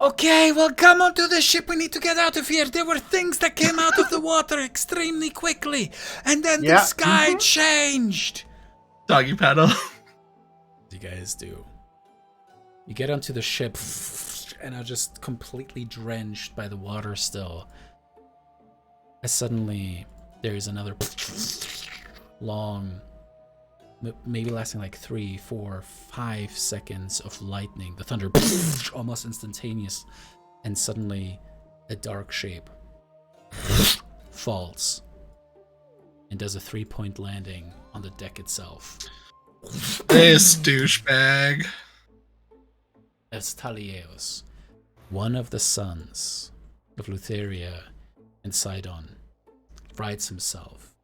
Okay, well, come onto the ship. We need to get out of here. There were things that came out of the water extremely quickly, and then the Yeah. sky changed. Doggy paddle. You guys do. You get onto the ship and are just completely drenched by the water still. As suddenly there is another long, maybe lasting like 3, 4, 5 seconds of lightning. The thunder almost instantaneous, and suddenly a dark shape falls and does a 3-point landing on the deck itself. This douchebag. As Thylea, one of the sons of Lutheria and Sidon, rights himself,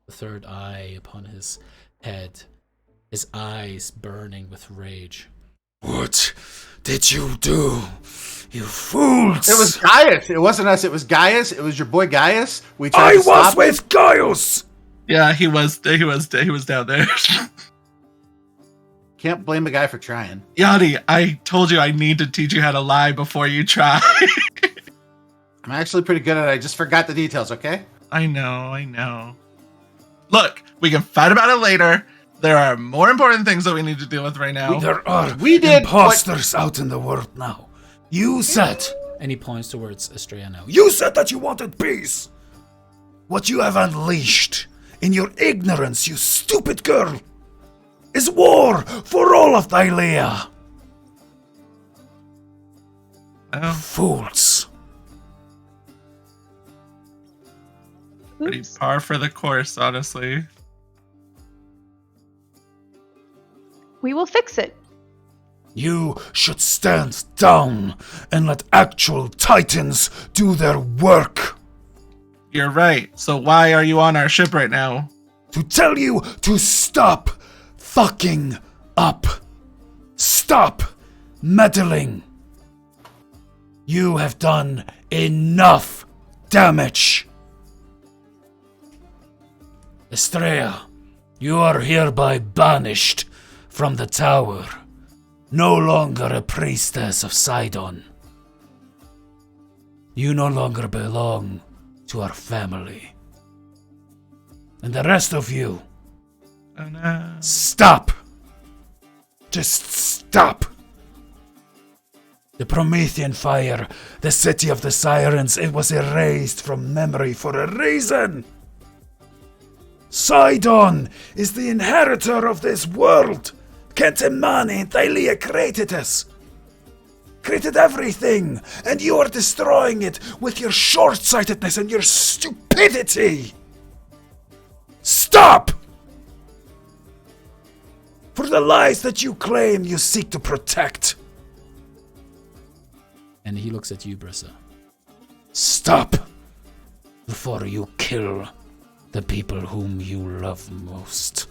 the third eye upon his head, his eyes burning with rage. What did you do, you fools? It was Gaius. It wasn't us. It was Gaius. It was your boy Gaius. We tried to stop him. Gaius. Yeah, he was down there. Can't blame a guy for trying. Yadi, I told you I need to teach you how to lie before you try. I'm actually pretty good at it. I just forgot the details, okay? I know. Look, we can fight about it later. There are more important things that we need to deal with right now. There are did imposters out in the world now. You said, and he points towards Estrella now. You said that you wanted peace. What you have unleashed in your ignorance, you stupid girl, is war for all of Thylea. Oh, Fools. pretty par for the course, honestly. We will fix it. You should stand down and let actual titans do their work. You're right. So why are you on our ship right now? To tell you to stop fucking up. Stop meddling. You have done enough damage. Estrella, you are hereby banished from the tower. No longer a priestess of Sidon. You no longer belong to our family. And the rest of you, Oh no. stop! Just stop! The Promethean fire, the city of the sirens, it was erased from memory for a reason! Sidon is the inheritor of this world! Kentemani and Thylea created us! Created everything! And you are destroying it with your short-sightedness and your stupidity! Stop! For the lies that you claim you seek to protect. And he looks at you, Brissa. Stop! Before you kill the people whom you love most.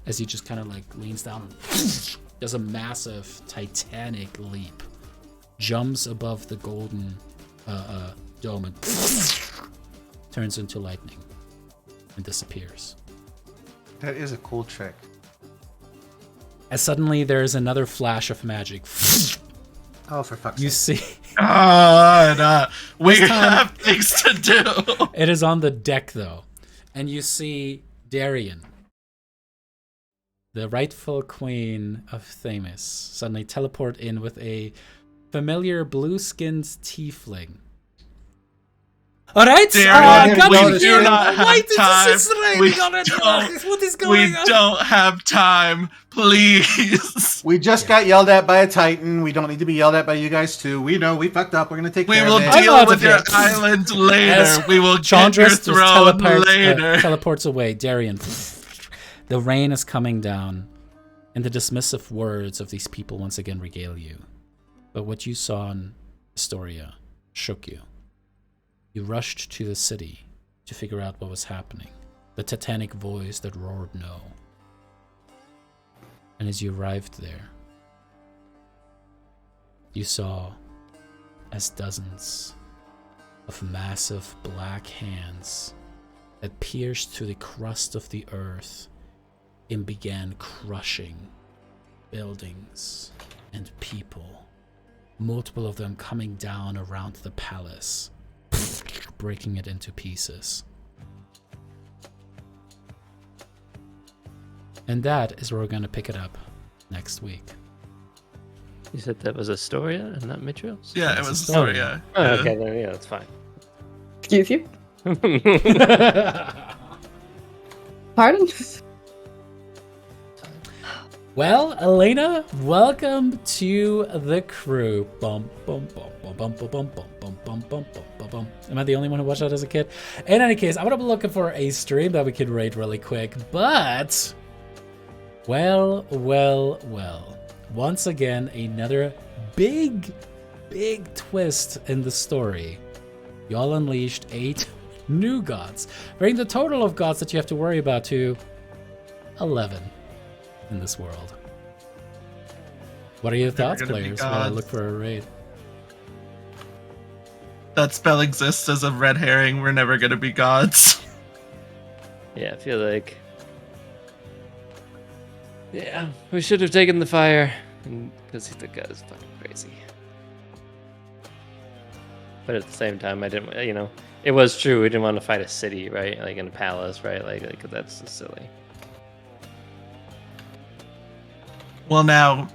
As he just kind of like leans down and does a massive titanic leap. Jumps above the golden dome and turns into lightning and disappears. That is a cool trick. As suddenly there is another flash of magic. Oh, for fuck's You sake. see, God, we This time- have things to do. it is on the deck though, and you see Darian, the rightful queen of Themis, suddenly teleport in with a familiar blue-skinned tiefling. All right, Darian, come we do here. not have Why did time. this is raining We already? don't- What is We going on? don't have time, please. We just got yelled at by a Titan. We don't need to be yelled at by you guys, too. We know we fucked up. We're going to take We care will of it. I'm deal out with of your here. island later. As We will get your Chandras just throne later. teleports away. Darian, the rain is coming down, and the dismissive words of these people once again regale you. But what you saw in Astoria shook you. You rushed to the city to figure out what was happening. The titanic voice that roared no. And as you arrived there, you saw as dozens of massive black hands that pierced through the crust of the earth and began crushing buildings and people multiple of them coming down around the palace, breaking it into pieces. And that is where we're going to pick it up next week. You said that was Astoria and not Mitros? Yeah, it That's was a story. Astoria. Oh, Yeah. okay, then, yeah, that's fine. Excuse you? Pardon? Well, Elena, welcome to the crew. Bum, bum, bum, bum, bum, bum, bum, bum, bum, bum, bum, bum, bum. Am I the only one who watched that as a kid? In any case, I'm gonna be looking for a stream that we can raid really quick, but well. Once again, another big twist in the story. Y'all unleashed 8 new gods, bringing the total of gods that you have to worry about to 11 in this world. What are your thoughts, gonna be players, while I gods. look for a raid? That spell exists as a red herring. We're never gonna be gods. Yeah, I feel like... Yeah, we should have taken the fire, because the guy is fucking crazy. But at the same time, I didn't, it was true, we didn't want to fight a city, right? Like in a palace, right? Like that's just silly. Well, now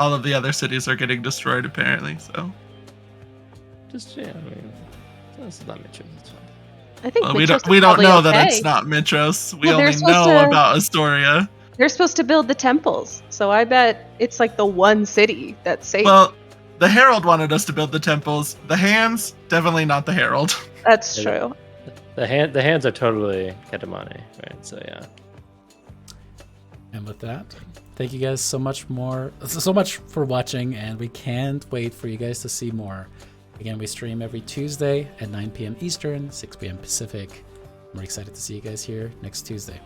all of the other cities are getting destroyed, apparently. So Just, yeah, I mean, it's not Mitchell, it's fine. I think well, Mitros we is don't probably know that okay. it's not Mitros. We Well, they're only supposed know to- about Astoria. They're supposed to build the temples, so I bet it's like the one city that's safe. Well, the Herald wanted us to build the temples. The Hands, definitely not the Herald. That's Yeah. true. The hands are totally Katamani, right? So yeah. And with that, thank you guys so much for watching, and we can't wait for you guys to see more. Again, we stream every Tuesday at 9 p.m. Eastern, 6 p.m. Pacific. We're excited to see you guys here next Tuesday.